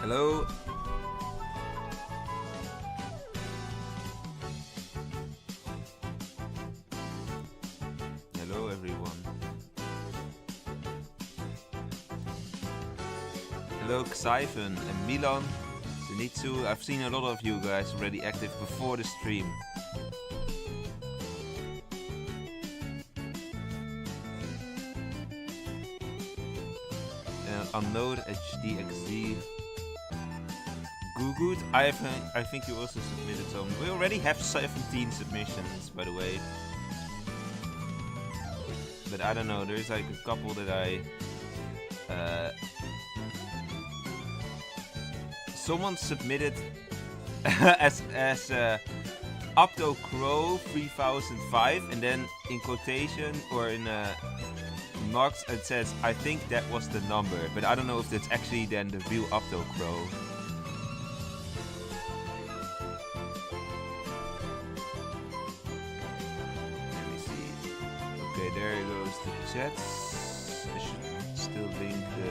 Hello. Hello, everyone. Hello, Xiphon and Milan. Zenitsu. I've seen a lot of you guys already active before the stream. Unknown HDXD. Gugut. I think you also submitted some. We already have 17 submissions, by the way. But I don't know. There's like a couple that I. Someone submitted as Opto Crow 3005, and then in quotation or in marks it says, I think that was the number, but I don't know if that's actually then the real Opto Crow. Let me see. Okay, there goes the chats. I should still link the.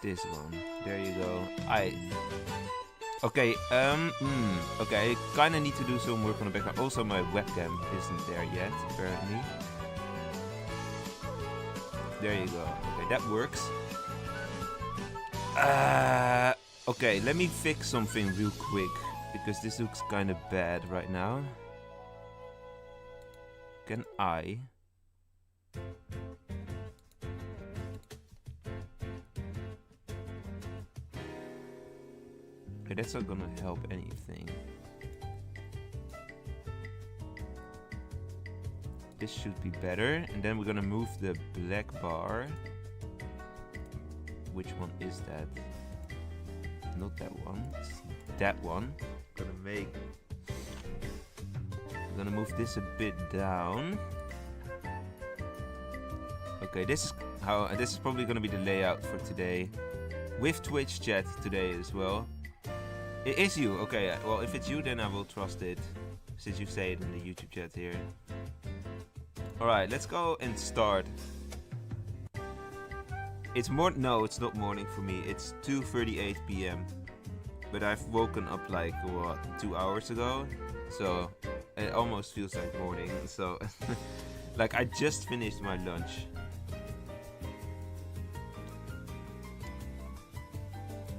This one. There you go. Okay, okay, I kinda need to do some work on the background. Also, my webcam isn't there yet, apparently. There you go. Okay, that works. Okay, let me fix something real quick, because this looks kinda bad right now. Can I... Okay, that's not gonna help anything. This should be better. And then we're gonna move the black bar. Which one is that? Not that one. It's that one. I'm gonna move this a bit down. Okay, this is probably gonna be the layout for today. With Twitch chat today as well. It is you, okay, well if it's you then I will trust it, since you say it in the YouTube chat here. Alright, let's go and start. It's no, it's not morning for me, it's 2:38 PM. But I've woken up like, what, 2 hours ago? So, it almost feels like morning, so... like, I just finished my lunch.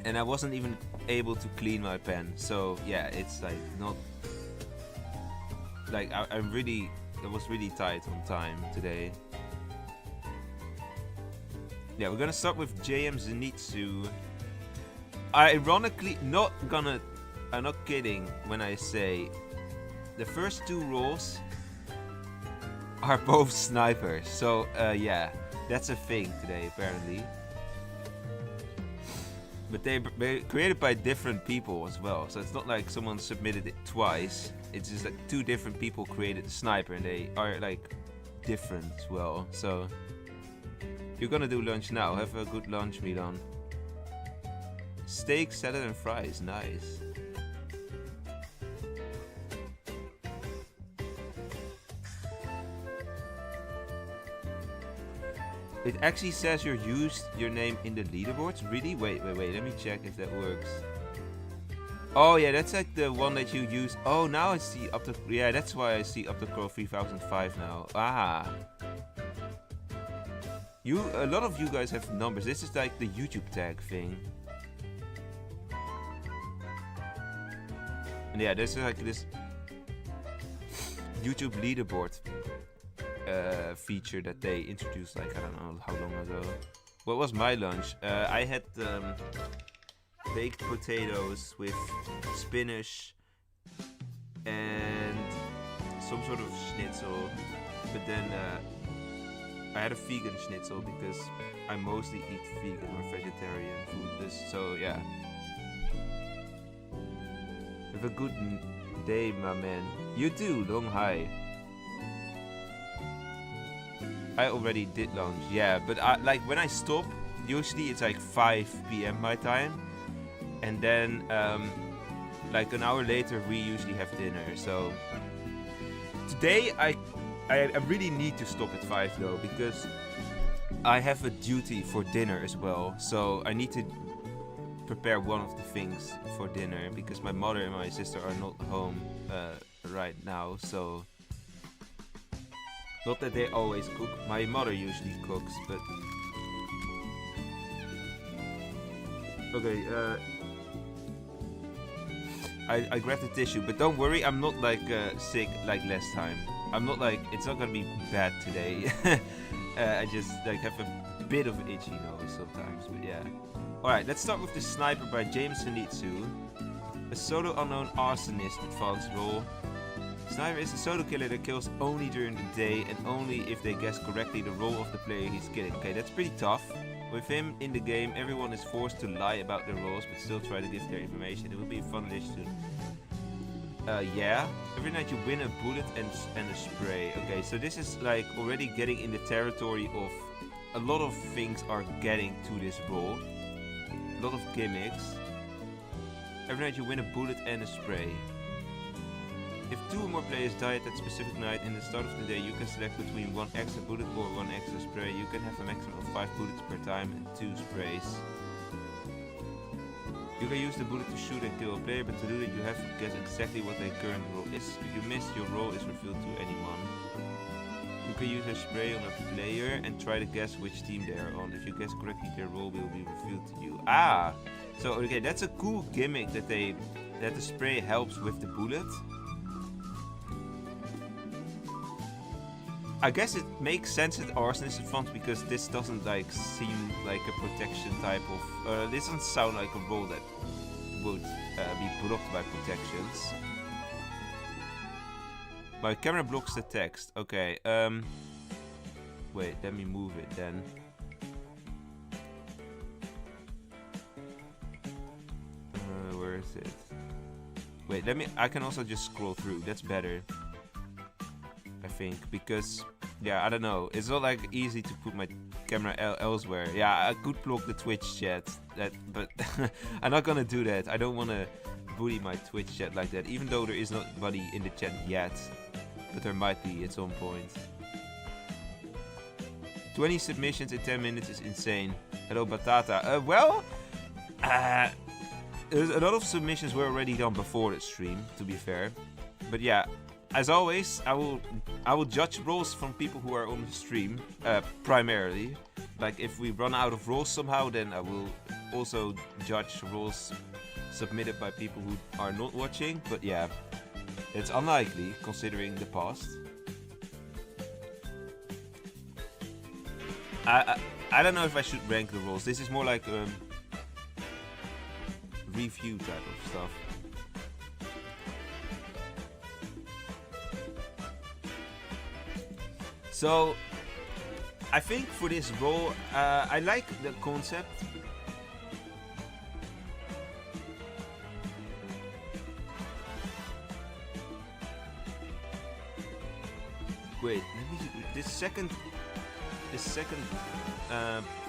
And I wasn't even able to clean my pen, so yeah, it's like not like I was really tight on time today. Yeah, we're gonna start with JM Zenitsu. Ironically, I'm not kidding when I say the first two rolls are both snipers. So yeah, that's a thing today apparently. But they're created by different people as well, so it's not like someone submitted it twice. It's just like two different people created the sniper, and they are like different as well. So you're gonna do lunch now. Have a good lunch, Milan. Steak, salad, and fries. Nice. It actually says you used your name in the leaderboards? Really? Wait. Let me check if that works. Oh yeah, that's like the one that you use. Oh, now I see up to... Yeah, that's why I see up to Pro 3005 now. Ah. A lot of you guys have numbers. This is like the YouTube tag thing. And yeah, there's like this YouTube leaderboard feature that they introduced like I don't know how long ago. What was my lunch? I had baked potatoes with spinach and some sort of schnitzel, but then I had a vegan schnitzel because I mostly eat vegan or vegetarian food. So yeah. Have a good day, my man. You too, long hi. I already did lunch, yeah, but like when I stop, usually it's like 5 PM my time, and then like an hour later we usually have dinner. So today I I really need to stop at 5 though, because I have a duty for dinner as well. So I need to prepare one of the things for dinner, because my mother and my sister are not home right now. So not that they always cook. My mother usually cooks, but okay. I grabbed the tissue, but don't worry, I'm not like sick like last time. I'm not like, it's not gonna be bad today. I just like have a bit of an itchy nose sometimes, but yeah. Alright, let's start with The Sniper by James Hanitsu. A solo unknown arsonist advanced role. Sniper is a solo killer that kills only during the day and only if they guess correctly the role of the player he's killing. Okay, that's pretty tough. With him in the game, everyone is forced to lie about their roles but still try to give their information. It will be a fun addition. Yeah. Every night you win a bullet and a spray. Okay, so this is like already getting in the territory of a lot of things are getting to this role. A lot of gimmicks. Every night you win a bullet and a spray. If 2 or more players die at that specific night in the start of the day, you can select between 1 extra bullet or 1 extra spray. You can have a maximum of 5 bullets per time and 2 sprays. You can use the bullet to shoot and kill a player, but to do that you have to guess exactly what their current role is. If you miss, your role is revealed to anyone. You can use a spray on a player and try to guess which team they are on. If you guess correctly, their role will be revealed to you. Ah! So okay, that's a cool gimmick that the spray helps with the bullet. I guess it makes sense at Arsonist Advance because this doesn't like seem like a protection type of... this doesn't sound like a role that would be blocked by protections. My camera blocks the text. Okay, wait, let me move it then. Where is it? Wait, I can also just scroll through. That's better. I think, because yeah, I don't know, it's not like easy to put my camera elsewhere. Yeah, I could block the Twitch chat, but I'm not gonna do that. I don't want to bully my Twitch chat like that, even though there is nobody in the chat yet, but there might be at some point. 20 submissions in 10 minutes is insane. Hello Batata. Well, a lot of submissions were already done before the stream, to be fair, but yeah. As always, I will judge roles from people who are on the stream, primarily. Like if we run out of roles somehow, then I will also judge roles submitted by people who are not watching. But yeah, it's unlikely considering the past. I don't know if I should rank the roles. This is more like review type of stuff. So, I think for this role, I like the concept. Wait, let me see. This second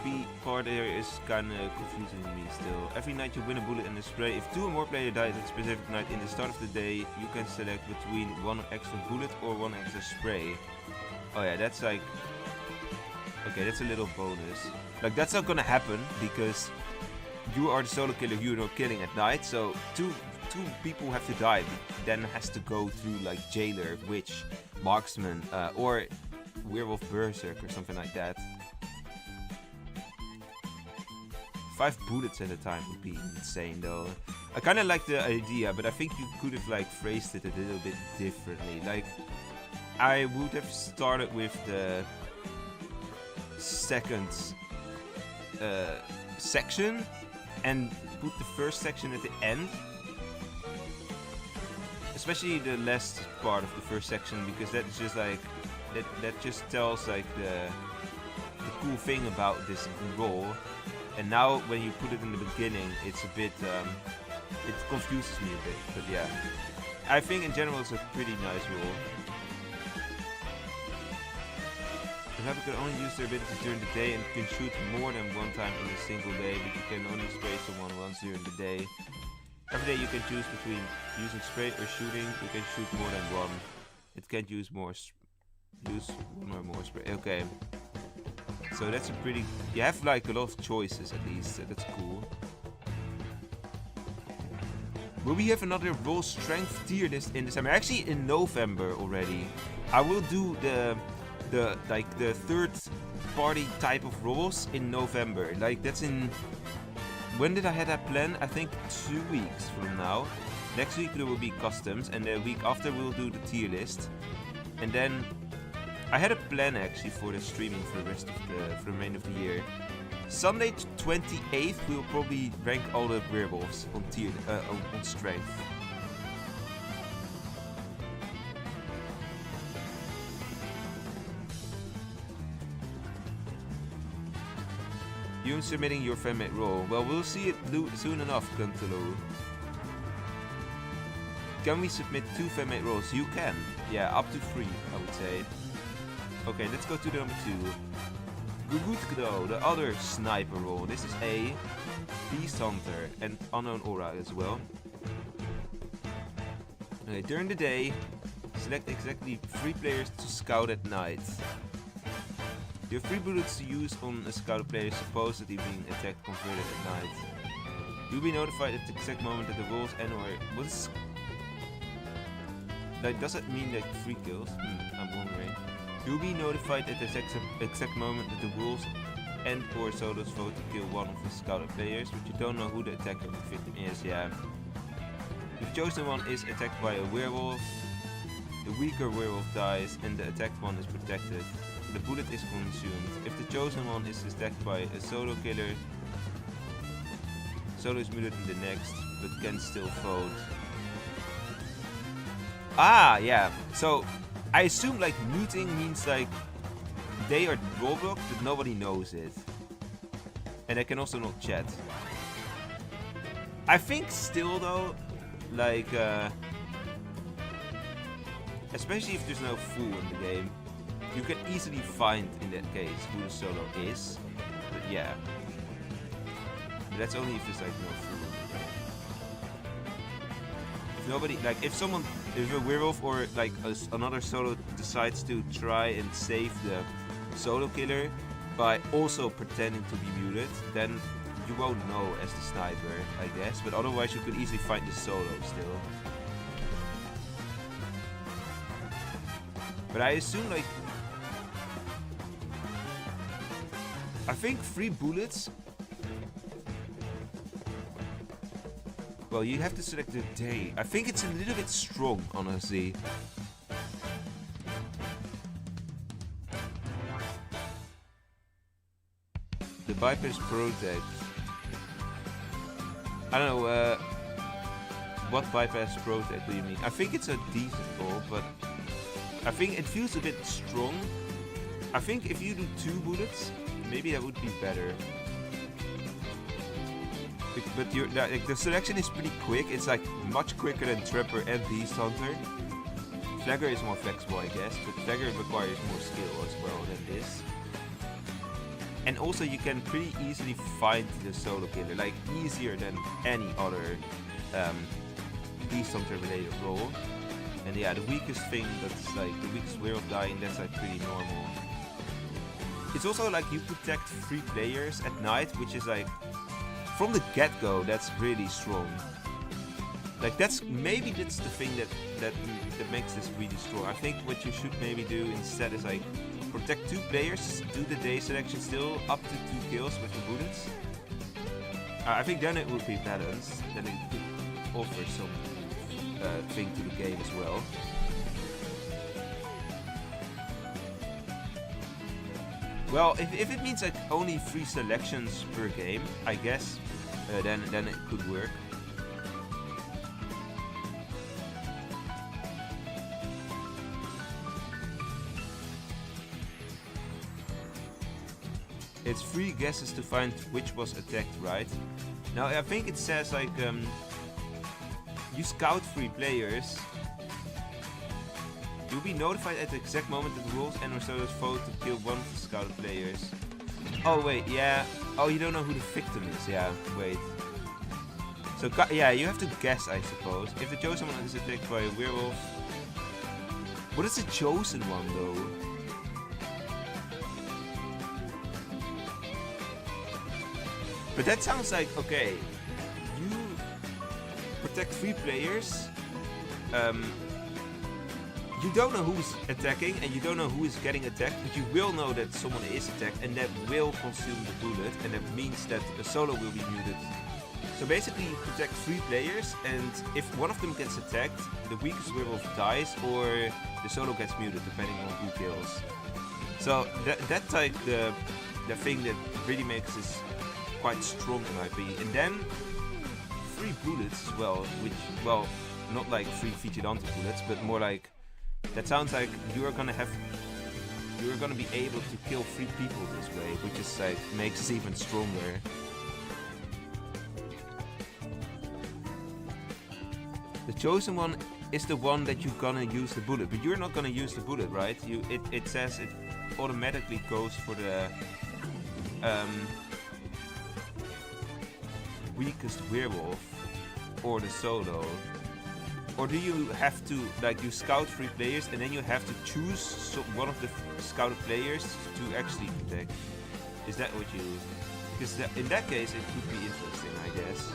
B part here is kind of confusing me still. Every night you win a bullet and a spray. If 2 or more players die at a specific night in the start of the day, you can select between 1 extra bullet or 1 extra spray. Oh yeah, that's like... Okay, that's a little bonus. Like, that's not gonna happen, because you are the solo killer, you're not killing at night, so two people have to die, then has to go through, like, Jailer, Witch, Marksman, or Werewolf Berserk, or something like that. 5 bullets at a time would be insane, though. I kinda like the idea, but I think you could have, like, phrased it a little bit differently. Like, I would have started with the second section and put the first section at the end. Especially the last part of the first section, because that's just like that just tells like the cool thing about this role. And now when you put it in the beginning, it's a bit it confuses me a bit. But yeah, I think in general it's a pretty nice role. The sniper can only use their abilities during the day and can shoot more than 1 time in a single day, but you can only spray someone once during the day. Every day you can choose between using spray or shooting. You can shoot more than 1. It can't use more Use one or more spray. Okay. So that's a pretty... You have like a lot of choices at least. So that's cool. Will we have another raw strength tier list in December? Actually, in November already. I will do the third party type of rolls in November. Like that's in... When did I have that plan? I think 2 weeks from now. Next week there will be customs, and the week after we'll do the tier list. And then I had a plan actually for the streaming for the rest of for the remainder of the year. Sunday 28th we'll probably rank all the werewolves on tier on strength. You submitting your fanmade roll. Well, we'll see it soon enough, Guntalo. Can we submit 2 fanmade rolls? You can. Yeah, up to 3, I would say. Okay, let's go to the number 2. Gugutgdo, the other sniper roll. This is a Beast Hunter and Unknown Aura as well. Okay, during the day, select exactly 3 players to scout at night. You have 3 bullets to use on a scout player supposedly being attacked converted at night. You'll be notified at the exact moment that the rolls end or... What's... Like, does that mean like 3 kills? I'm wondering. You'll be notified at the exact moment that the rules end or solos vote to kill one of the scouted players, but you don't know who the attacker or victim is. Yeah. If the chosen one is attacked by a werewolf, the weaker werewolf dies and the attacked one is protected. The bullet is consumed. If the chosen one is attacked by a solo killer, solo is muted in the next, but can still vote. Ah, yeah. So I assume like muting means like they are rollblocked, but nobody knows it, and they can also not chat. I think still though, like especially if there's no fool in the game, you can easily find in that case who the solo is. But yeah, but that's only if there's like no fool in the game. If nobody, like if a werewolf or like another solo decides to try and save the solo killer by also pretending to be muted, then you won't know as the sniper, I guess. But otherwise you could easily find the solo still. But I assume like... I think 3 bullets... Well, you have to select the day. I think it's a little bit strong, honestly. The bypass protect. I don't know, what bypass protect do you mean? I think it's a decent roll, but I think it feels a bit strong. I think if you do 2 bullets, maybe that would be better. But like, the selection is pretty quick. It's like much quicker than Trapper and Beast Hunter. Flagger is more flexible, I guess, but Flagger requires more skill as well than this. And also you can pretty easily find the solo killer, like easier than any other Beast Hunter related role. And yeah, the weakest thing that's like the weakest werewolf dying, that's like pretty normal. It's also like you protect 3 players at night, which is like from the get-go, that's really strong. Like that's the thing that makes this really strong. I think what you should maybe do instead is like protect 2 players, do the day selection still up to 2 kills with the bullets. I think then it would be balanced. Then it could offer some thing to the game as well. Well, if it means like only 3 selections per game, I guess, then it could work. It's 3 guesses to find which was attacked, right? Now I think it says like you scout 3 players. You'll be notified at the exact moment that the rules end or solos vote to kill one of the scouted players. Oh wait, yeah. Oh, you don't know who the victim is. Yeah, wait. So yeah, you have to guess, I suppose. If the chosen one is attacked by a werewolf. What is the chosen one though? But that sounds like, okay, you protect 3 players, you don't know who's attacking and you don't know who is getting attacked, but you will know that someone is attacked and that will consume the bullet, and that means that a solo will be muted. So basically you protect 3 players, and if one of them gets attacked, the weakest werewolf dies or the solo gets muted depending on who kills. So that's like the thing that really makes this quite strong in my opinion. And then 3 bullets as well, which, well, not like 3 vigilante bullets, but more like, that sounds like you're gonna be able to kill 3 people this way, which is like makes it even stronger. The chosen one is the one that you're gonna use the bullet, but you're not gonna use the bullet, right? It says it automatically goes for the weakest werewolf or the solo. Or do you have to, like, you scout 3 players and then you have to choose one of the scouted players to actually protect? Is that what you... Because in that case it could be interesting, I guess.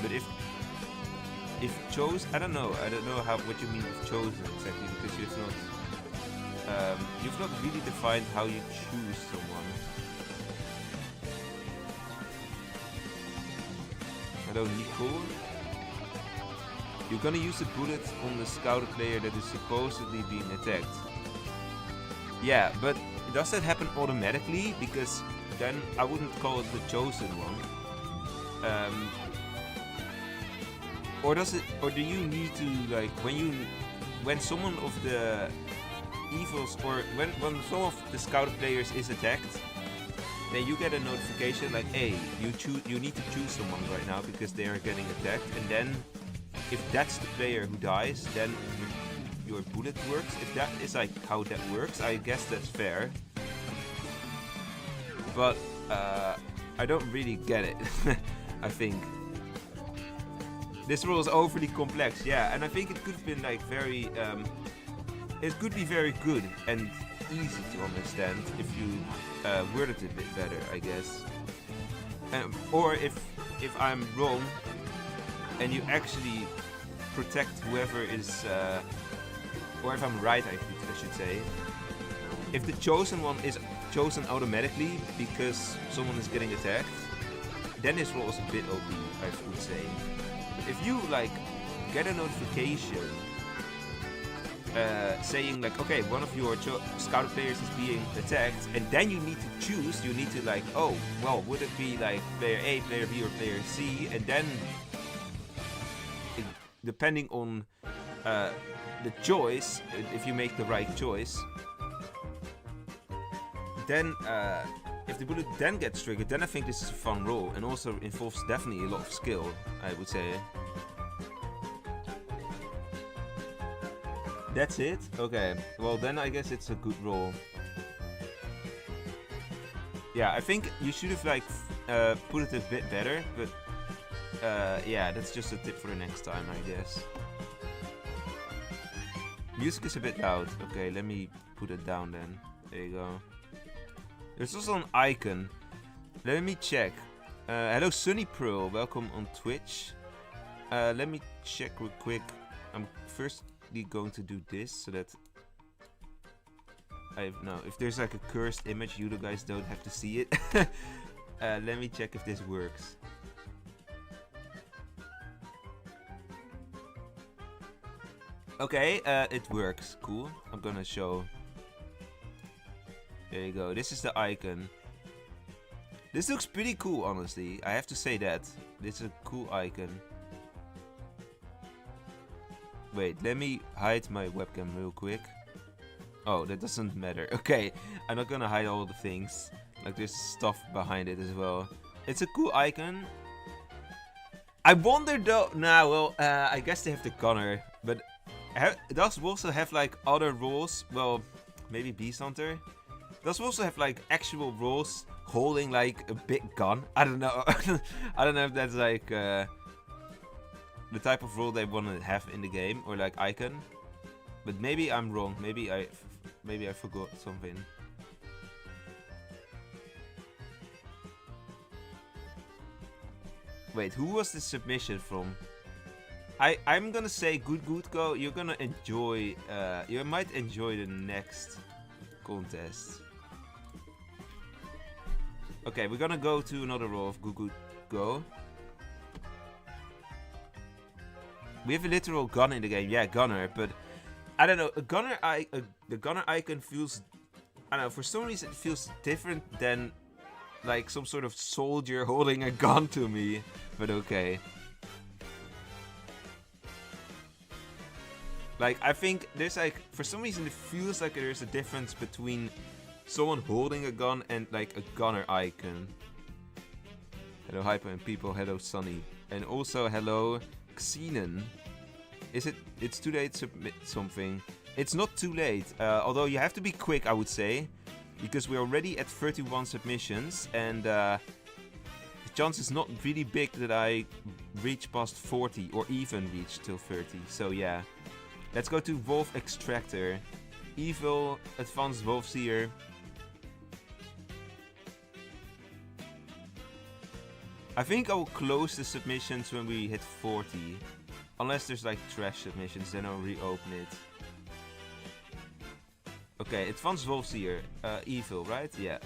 But if chosen, I don't know what you mean with chosen exactly, because you've not really defined how you choose someone. Hello, Nicole. You're gonna use the bullet on the scouted player that is supposedly being attacked. Yeah, but does that happen automatically? Because then I wouldn't call it the chosen one. Or do you need to, like, when someone of the evils, or when some of the scouted players is attacked, then you get a notification like, hey, you need to choose someone right now because they are getting attacked, and then if that's the player who dies, then your bullet works. If that is like how that works, I guess that's fair. But I don't really get it. I think this rule is overly complex, yeah, and I think it could have been like very it could be very good and easy to understand if you worded it a bit better, I guess. Or if I'm wrong and you actually protect whoever is, or if I'm right, I should say. If the chosen one is chosen automatically because someone is getting attacked, then this role is a bit OP, I would say. If you like get a notification saying like, okay, one of your scouted players is being attacked, and then you need to choose, you need to like, oh, well, would it be like player A, player B, or player C, and then depending on the choice, if you make the right choice, then if the bullet then gets triggered, then I think this is a fun role, and also involves definitely a lot of skill, I would say. That's it? Okay, well then I guess it's a good role. Yeah, I think you should have like put it a bit better, but yeah, that's just a tip for the next time, I guess. Music is a bit loud. Okay, let me put it down then. There you go. There's also an icon. Let me check. Hello Sunny Pearl, welcome on Twitch. Let me check real quick. I'm firstly going to do this so that if there's like a cursed image, you guys don't have to see it. Let me check if this works. Okay, it works. Cool. I'm gonna show. There you go. This is the icon. This looks pretty cool, honestly. I have to say that. This is a cool icon. Wait, let me hide my webcam real quick. Oh, that doesn't matter. Okay, I'm not gonna hide all the things. Like, there's stuff behind it as well. It's a cool icon. I wonder though... Nah, well, I guess they have the gunner. But does also have like other roles? Well, maybe Beast Hunter. Does also have like actual roles holding like a big gun? I don't know. I don't know if that's like the type of role they want to have in the game, or like icon. But maybe I'm wrong. Maybe I forgot something. Wait, who was the submission from? I'm gonna say good go. You're gonna enjoy. You might enjoy the next contest. Okay, we're gonna go to another roll of good go. We have a literal gun in the game. Yeah, gunner, but I don't know. The gunner icon feels. I don't know. For some reason, it feels different than like some sort of soldier holding a gun to me. But okay. Like, I think there's like, for some reason it feels like there's a difference between someone holding a gun and like a gunner icon. Hello Hyper and people, hello Sunny. And also hello Xenon. It's too late to submit something. It's not too late, although you have to be quick, I would say. Because we're already at 31 submissions and the chance is not really big that I reach past 40 or even reach till 30, so yeah. Let's go to Wolf Extractor. Evil, Advanced Wolfseer. I think I will close the submissions when we hit 40. Unless there's like trash submissions, then I'll reopen it. Okay, Advanced Wolfseer. Evil, right? Yeah.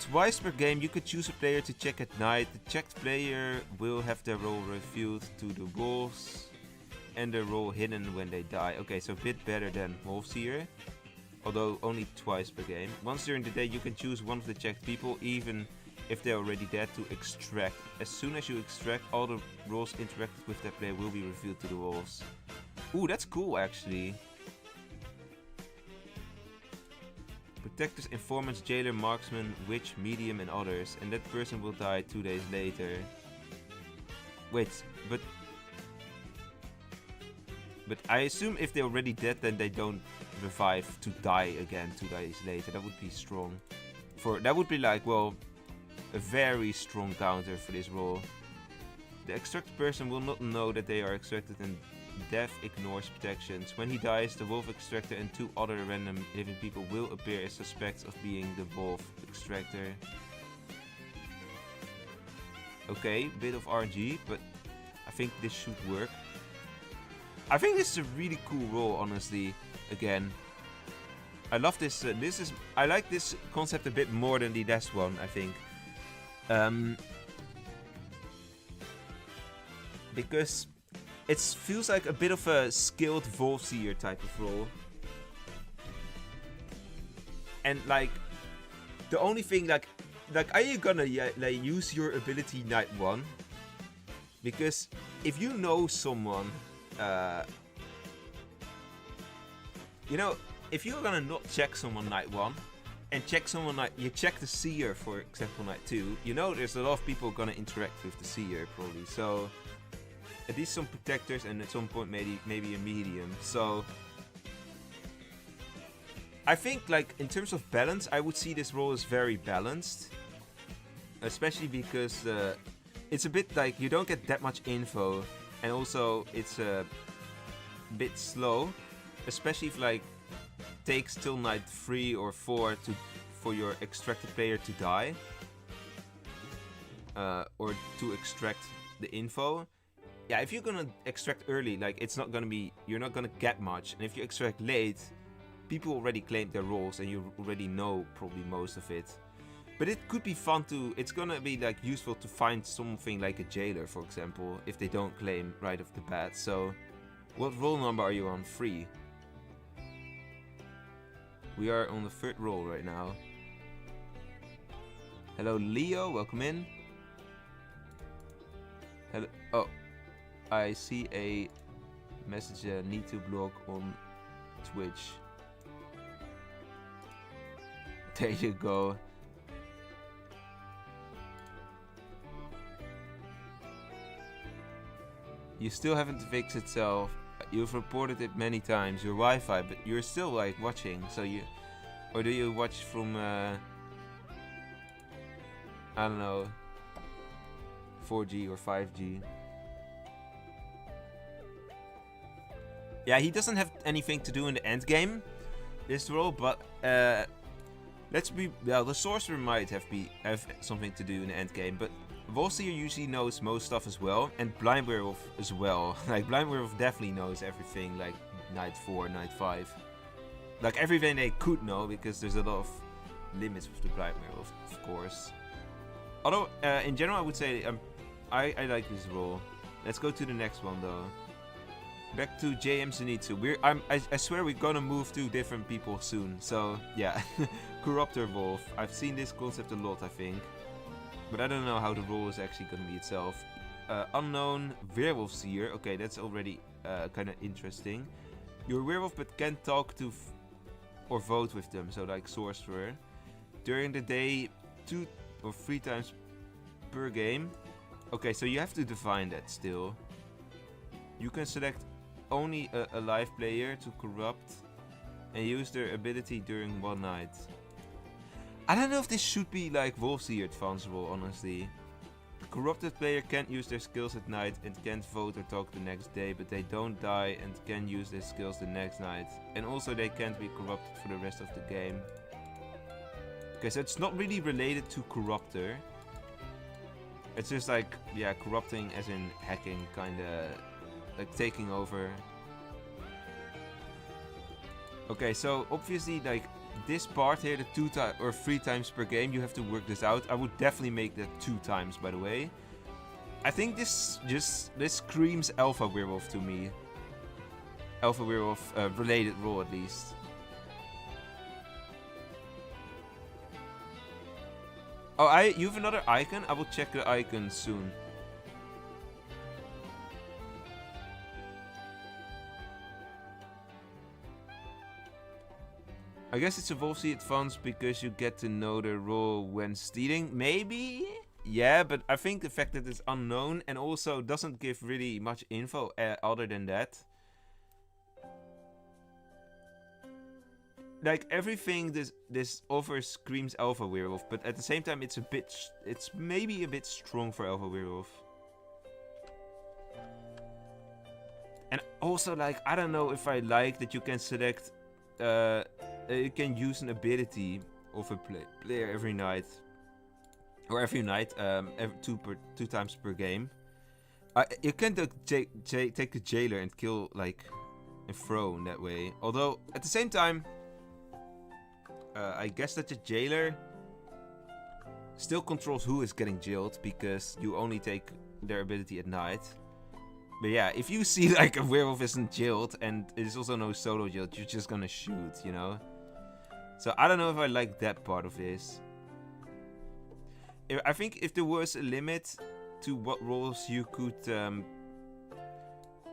Twice per game you could choose a player to check at night. The checked player will have their role revealed to the wolves. And their role hidden when they die. Okay, so a bit better than Wolfseer. Although only twice per game. Once during the day you can choose one of the checked people, even if they're already dead, to extract. As soon as you extract, all the roles interacted with that player will be revealed to the wolves. Ooh, that's cool actually. Protectors, informants, jailer, marksman, witch, medium and others. And that person will die 2 days later. Wait, but I assume if they're already dead, then they don't revive to die again 2 days later. That would be strong. That would be like, well, a very strong counter for this role. The extracted person will not know that they are extracted, and death ignores protections. When he dies, the wolf extractor and 2 other random living people will appear as suspects of being the wolf extractor. Okay, bit of RNG, but I think this should work. I think this is a really cool role, honestly. Again, I love this. I like this concept a bit more than the last one, I think. Because it feels like a bit of a skilled Wolfseer type of role. And like, the only thing like, are you gonna like use your ability night 1? Because if you know someone. You know, if you're gonna not check someone night 1 and check someone you check the seer for example night 2, you know there's a lot of people gonna interact with the seer probably. So at least some protectors and at some point maybe a medium. So I think like in terms of balance, I would see this role as very balanced, especially because it's a bit like you don't get that much info. And also, it's a bit slow, especially if like takes till night 3 or 4 for your extracted player to die, or to extract the info. Yeah, if you're gonna extract early, like you're not gonna get much. And if you extract late, people already claimed their roles, and you already know probably most of it. But it could be fun to, it's gonna be like useful to find something like a jailer, for example, if they don't claim right off the bat. So, what roll number are you on? 3. We are on the 3rd roll right now. Hello Leo, welcome in. Hello, oh, I see a message, need to block on Twitch. There you go. You still haven't fixed itself. You've reported it many times. Your Wi-Fi, but you're still like watching. So or do you watch from I don't know, 4G or 5G? Yeah, he doesn't have anything to do in the end game, this role, but the sorcerer might have something to do in the end game, but Volseer usually knows most stuff as well, and Blind Werewolf as well. Like, Blind Werewolf definitely knows everything, like Night 4, Night 5. Like, everything they could know, because there's a lot of limits with the Blind Werewolf, of course. Although, in general, I would say I like this role. Let's go to the next one, though. Back to JM Zenitsu. I swear we're gonna move to different people soon. So, yeah. Corruptor Wolf. I've seen this concept a lot, I think. But I don't know how the role is actually gonna be itself. Unknown Werewolf Seer. Okay, that's already kind of interesting. You're a werewolf but can't talk to or vote with them. So, like Sorcerer. During the day, 2 or 3 times per game. Okay, so you have to define that still. You can select only a live player to corrupt and use their ability during one night. I don't know if this should be like Wolfseer advanceable, honestly. Corrupted player can't use their skills at night and can't vote or talk the next day, but they don't die and can use their skills the next night. And also they can't be corrupted for the rest of the game. Okay, so it's not really related to Corruptor. It's just like, yeah, corrupting as in hacking, kinda like taking over. Okay, so obviously like this part here, the 2 or 3 times per game, you have to work this out. I would definitely make that 2 times, by the way. I think this screams Alpha Werewolf to me. Alpha Werewolf related role at least. Oh, you have another icon? I will check the icon soon. I guess it's a Wolfseer advance because you get to know the role when stealing. Maybe? Yeah, but I think the fact that it's unknown and also doesn't give really much info other than that. Like everything this offer screams Alpha Werewolf, but at the same time it's maybe a bit strong for Alpha Werewolf. And also like I don't know if I like that you can select you can use an ability of a player every night. Or every night, 2 times per game. You can take the jailer and kill like a throw in that way. Although at the same time, I guess that the jailer still controls who is getting jailed because you only take their ability at night. But yeah, if you see like a werewolf isn't jailed and there's also no solo jailed, you're just gonna shoot, you know? So I don't know if I like that part of this. I think if there was a limit to what roles you could...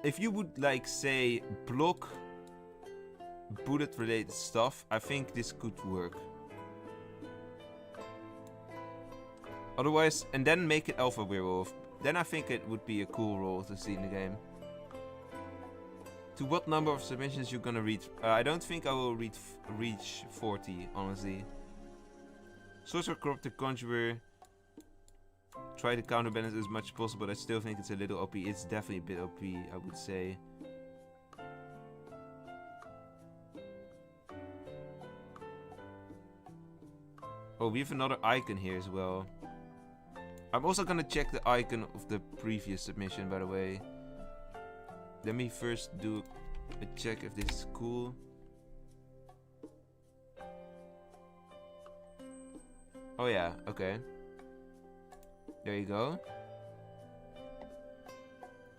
if you would like say block bullet related stuff, I think this could work. Otherwise, and then make it Alpha Werewolf. Then I think it would be a cool role to see in the game. To what number of submissions you're gonna reach? I don't think I will reach 40, honestly. Sorcerer, Corruptor, Conjurer. Try to counterbalance as much as possible, but I still think it's a little OP. It's definitely a bit OP, I would say. Oh, we have another icon here as well. I'm also gonna check the icon of the previous submission, by the way. Let me first do a check if this is cool. Oh yeah, okay. There you go.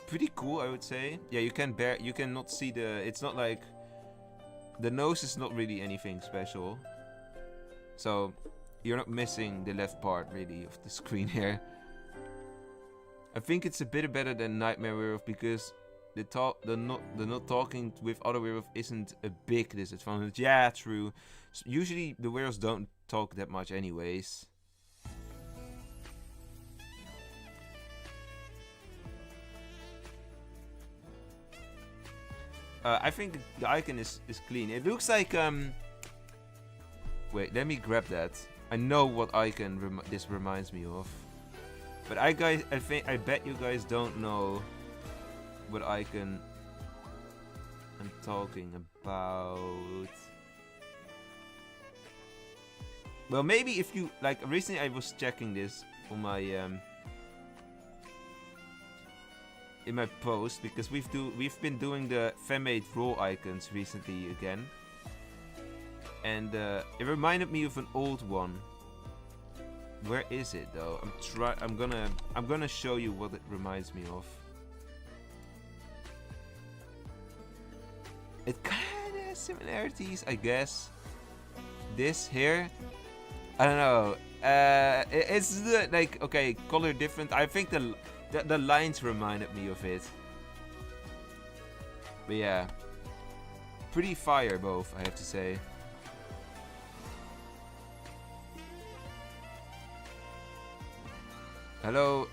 Pretty cool, I would say. Yeah, you cannot see the... It's not like... The nose is not really anything special. So, you're not missing the left part, really, of the screen here. I think it's a bit better than Nightmare Werewolf because the not talking with other werewolf isn't a big disadvantage. Yeah, true. Usually the werewolves don't talk that much anyways. I think the icon is clean. It looks like wait, let me grab that. I know what icon this reminds me of. But I bet you guys don't know what icon I'm talking about. Well, maybe if you like recently I was checking this on my in my post because we've been doing the fan-made role icons recently again, and it reminded me of an old one. Where is it though? I'm gonna show you what it reminds me of. It kinda has similarities, I guess. This here, I don't know. It's like, okay, color different. I think the lines reminded me of it. But yeah, pretty fire both, I have to say. Hello,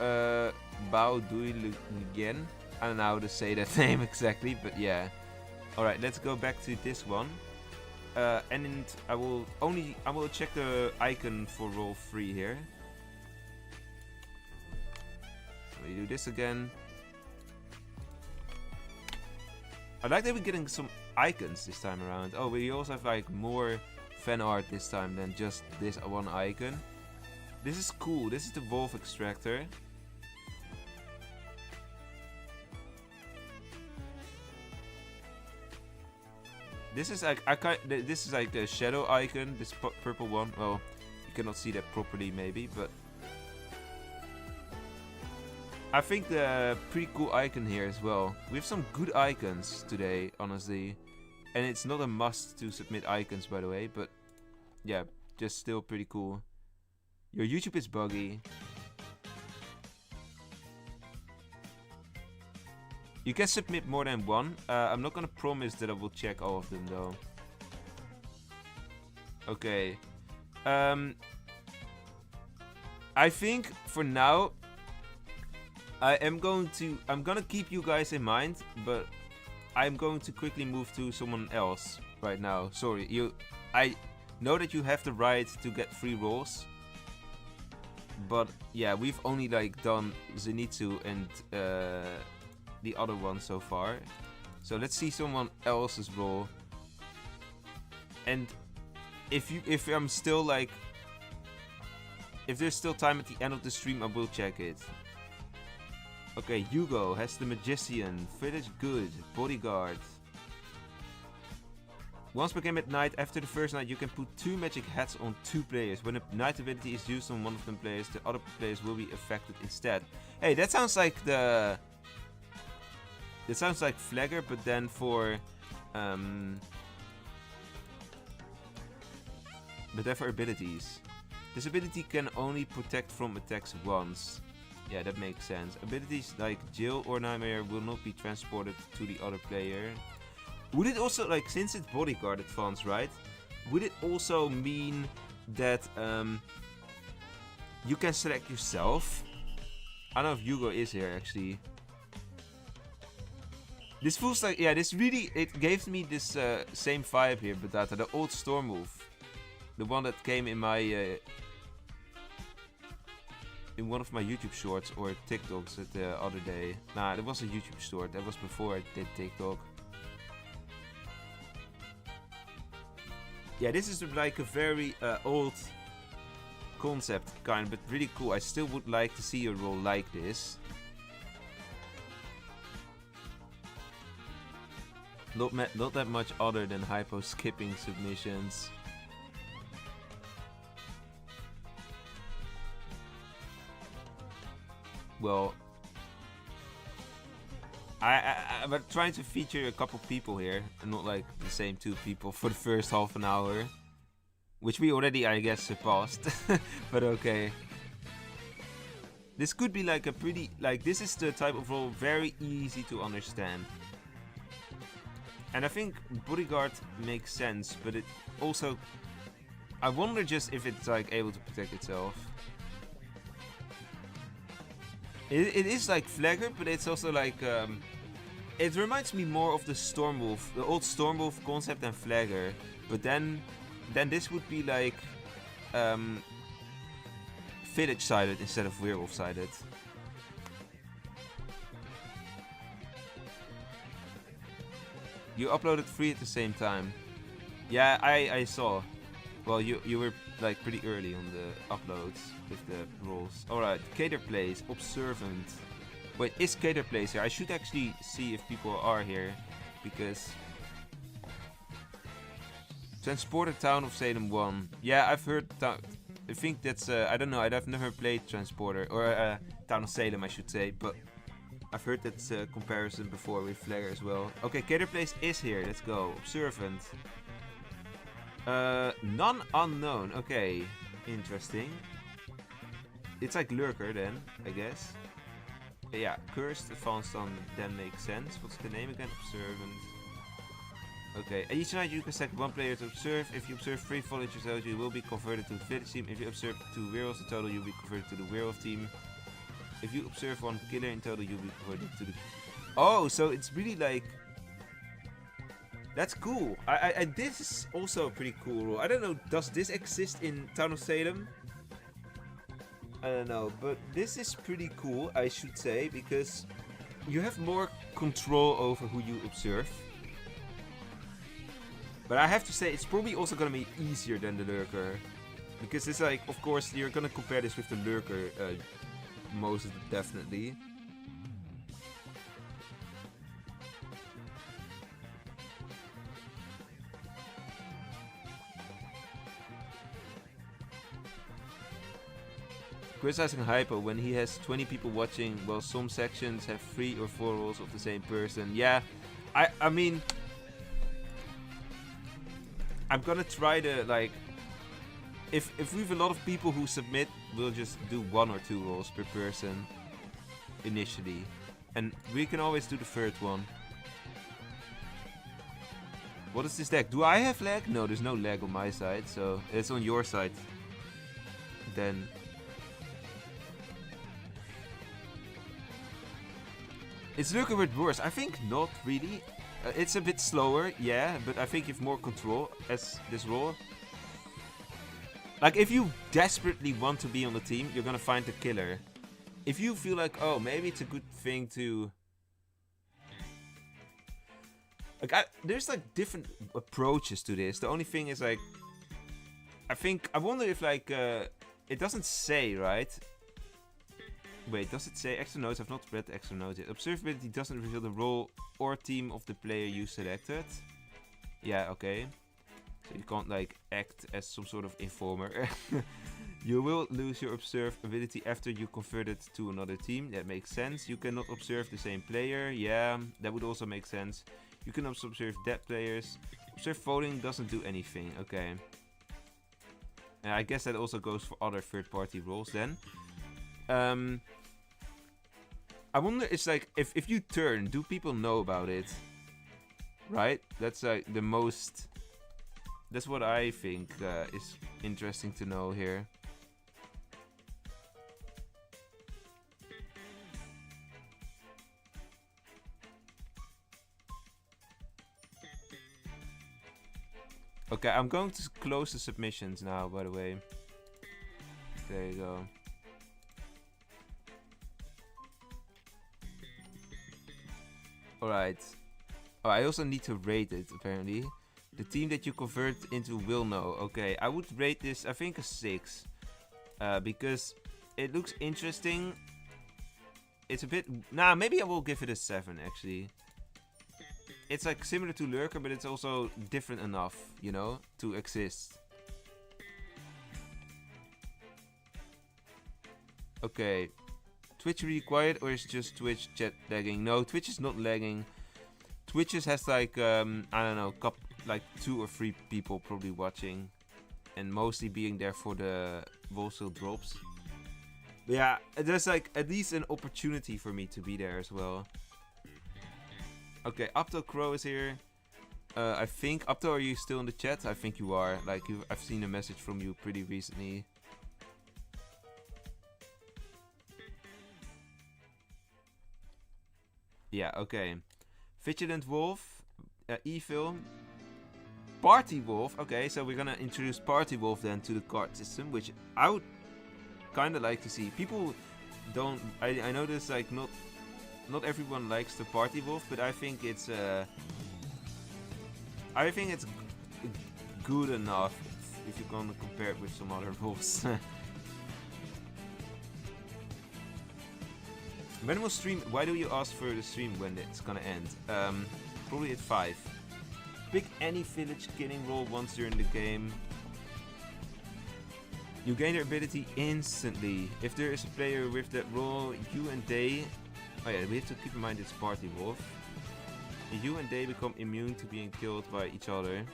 Bao Dui Nguyen. I don't know how to say that name exactly, but yeah. Alright, let's go back to this one. And I will check the icon for roll 3 here. Let me do this again. I like that we're getting some icons this time around. Oh, we also have like more fan art this time than just this one icon. This is cool. This is the Wolf extractor. This is like this is like the shadow icon. This purple one. Well, you cannot see that properly, maybe, but I think the pretty cool icon here as well. We have some good icons today, honestly, and it's not a must to submit icons, by the way. But yeah, just still pretty cool. Your YouTube is buggy. You can submit more than one. I'm not gonna promise that I will check all of them though. Okay. I think for now I'm gonna keep you guys in mind, but I'm going to quickly move to someone else right now. Sorry, I know that you have the right to get 3 rolls. But yeah, we've only like done Zenitsu and the other one so far. So let's see someone else's roll. And if I'm still like, if there's still time at the end of the stream, I will check it. Okay, Hugo has the Magician, Village Good, Bodyguard. Once per game at night, after the first night, you can put 2 magic hats on 2 players. When a night ability is used on one of them players, the other players will be affected instead. Hey, that sounds like the... It sounds like Flagger, but then for... But then for abilities. This ability can only protect from attacks once. Yeah, that makes sense. Abilities like Jill or Nightmare will not be transported to the other player. Would it also, like, since it's Bodyguard advance, right? Would it also mean that you can select yourself? I don't know if Hugo is here, actually. This feels like, yeah, this really, it gave me this same vibe here, but that the old Storm Wolf. The one that came in my, in one of my YouTube shorts or TikToks the other day. Nah, that was a YouTube short, that was before I did TikTok. Yeah, this is like a very old concept kind, but really cool. I still would like to see a roll like this. Not that much other than hypo skipping submissions. Well, I'm trying to feature a couple people here, and not like the same 2 people for the first half an hour, which we already, I guess, surpassed. But okay. This could be like a pretty, like, this is the type of role very easy to understand. And I think Bodyguard makes sense, but it also, I wonder just if it's like able to protect itself. It is like Flagger, but it's also like, it reminds me more of the Stormwolf, the old Stormwolf concept than Flagger. But then this would be like, village-sided instead of werewolf-sided. You uploaded 3 at the same time. Yeah, I saw. Well, you were like pretty early on the uploads with the rolls. Alright, Cater Plays, Observant. Wait, is Cater Place here? I should actually see if people are here, because Transporter Town of Salem 1. Yeah, I've heard. I think that's. I don't know. I've never played Transporter or Town of Salem, I should say, but I've heard that comparison before with Flagger as well. Okay, Cater Place is here. Let's go. Observant. None unknown. Okay, interesting. It's like Lurker then, I guess. Yeah, Cursed, Advanced on then makes sense. What's the name again? Observant. Okay, each night you can select one player to observe. If you observe 3 villagers total, you will be converted to the village team. If you observe 2 werewolves in total, you'll be converted to the werewolf team. If you observe 1 killer in total, you'll be converted to the... Oh, so it's really like... That's cool. This is also a pretty cool rule. I don't know, does this exist in Town of Salem? I don't know, but this is pretty cool, I should say, because you have more control over who you observe. But I have to say, it's probably also gonna be easier than the Lurker. Because it's like, of course, you're gonna compare this with the Lurker, most definitely. Criticizing Hypo when he has 20 people watching, while some sections have 3 or 4 roles of the same person. Yeah, I mean, I'm gonna try to, like, if we have a lot of people who submit, we'll just do 1 or 2 roles per person initially, and we can always do the 3rd one. What is this deck? Do I have lag? No, there's no lag on my side, so it's on your side. Then. It's looking a bit worse. I think not really. It's a bit slower, yeah, but I think you have more control as this role. Like, if you desperately want to be on the team, you're gonna find the killer. If you feel like, oh, maybe it's a good thing to... Like, there's like different approaches to this. The only thing is like... I wonder if like... it doesn't say, right? Wait, does it say extra notes? I've not read the extra notes yet. Observability doesn't reveal the role or team of the player you selected. Yeah, okay. So you can't like act as some sort of informer. You will lose your observability after you convert it to another team. That makes sense. You cannot observe the same player. Yeah, that would also make sense. You can also observe dead players. Observe voting doesn't do anything. Okay. I guess that also goes for other third-party roles then. I wonder, it's like, if you turn, do people know about it? Right? That's like the most... That's what I think is interesting to know here. Okay, I'm going to close the submissions now, by the way. There you go. Alright. Oh, I also need to rate it, apparently. The team that you convert into will know. Okay, I would rate this, I think, a 6. Because it looks interesting. It's a bit... Nah, maybe I will give it a 7, actually. It's like similar to Lurker, but it's also different enough, you know, to exist. Okay. Twitch really quiet, or is just Twitch chat lagging? No, Twitch is not lagging. Twitch just has like, I don't know, like 2 or 3 people probably watching. And mostly being there for the Wolvesville drops. But yeah, there's like at least an opportunity for me to be there as well. Okay, Upto Crow is here. I think, Upto, are you still in the chat? I think you are. Like, I've seen a message from you pretty recently. Yeah, okay. Vigilant Wolf, Evil, Party Wolf. Okay, so we're gonna introduce Party Wolf then to the card system, which I would kind of like to see. People don't... I know there's like not everyone likes the Party Wolf, but I think it's good enough if you're gonna compare it with some other wolves. When will stream? Why do you ask for the stream when it's gonna end? Probably at 5. Pick any village killing role once during the game. You gain their ability instantly. If there is a player with that role, you and they... Oh yeah, we have to keep in mind it's Party Wolf. You and they become immune to being killed by each other.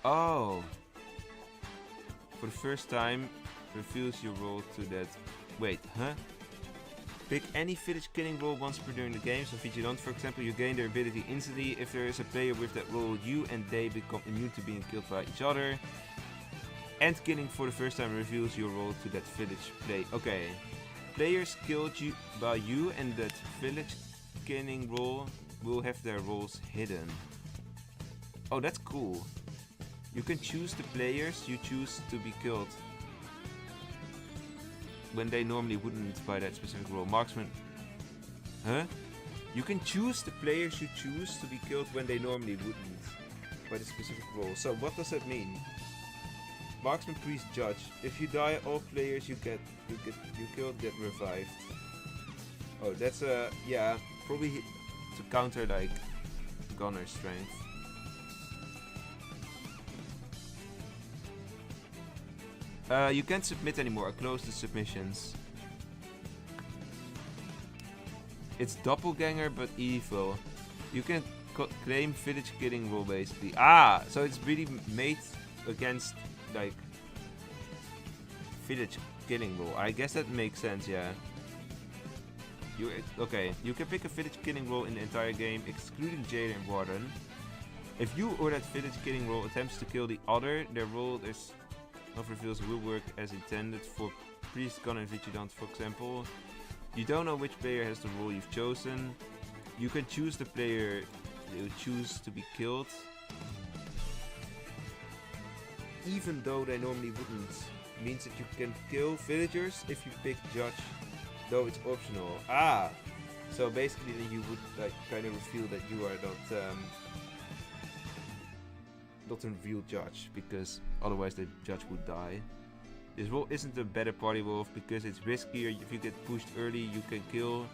Oh. For the first time, reveals your role to that... Wait, huh? Pick any village killing role once per during the game. So Vigilant, for example, you gain their ability instantly. If there is a player with that role, you and they become immune to being killed by each other. And killing for the first time reveals your role to that village play. Okay. Players killed by you and that village killing role will have their roles hidden. Oh, that's cool. You can choose the players you choose to be killed when they normally wouldn't by that specific role. Marksman. Huh? You can choose the players you choose to be killed when they normally wouldn't by the specific role. So what does that mean? Marksman, priest, judge. If you die, all players you killed get revived. Oh, that's yeah, probably to counter like gunner strength. You can't submit anymore. I closed the submissions. It's doppelganger but evil. You can claim village killing role basically. Ah, so it's really made against like village killing role. I guess that makes sense, yeah. Okay, you can pick a village killing role in the entire game, excluding jailer and warden. If you or that village killing role attempts to kill the other, their role is of reveals will work as intended. For priest, gunner, and vigilant, for example. You don't know which player has the role you've chosen. You can choose the player you choose to be killed, even though they normally wouldn't. Means that you can kill villagers if you pick judge, though it's optional. Ah, so basically then you would like kind of reveal that you are not a real judge, because otherwise the judge would die. This role isn't a better party wolf because it's riskier. If you get pushed early, you can kill.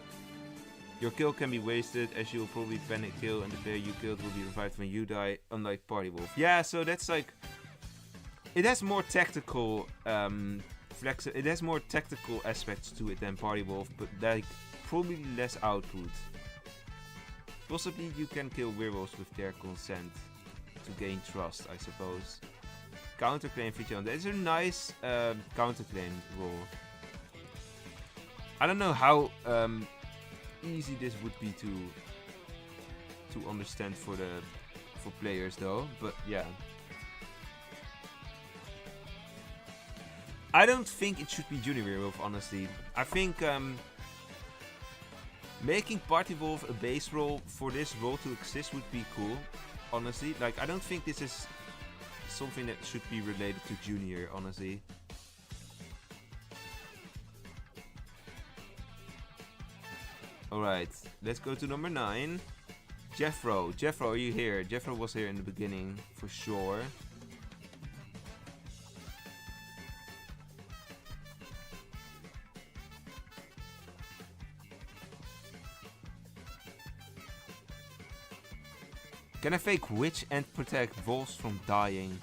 Your kill can be wasted, as you will probably panic kill, and the player you killed will be revived when you die, unlike party wolf. Yeah, so that's like, it has more tactical it has more tactical aspects to it than party wolf, but like probably less output. Possibly you can kill werewolves with their consent to gain trust, I suppose. Counterclaim feature on that. It's a nice counterclaim role. I don't know how easy this would be to understand for players though, but yeah. I don't think it should be Junior Werewolf, honestly. I think making Party Wolf a base role for this role to exist would be cool, honestly. Like, I don't think this is something that should be related to Junior, honestly. Alright, let's go to number 9. Jeffro. Jeffro, are you here? Jeffro was here in the beginning, for sure. Can I fake witch and protect wolves from dying?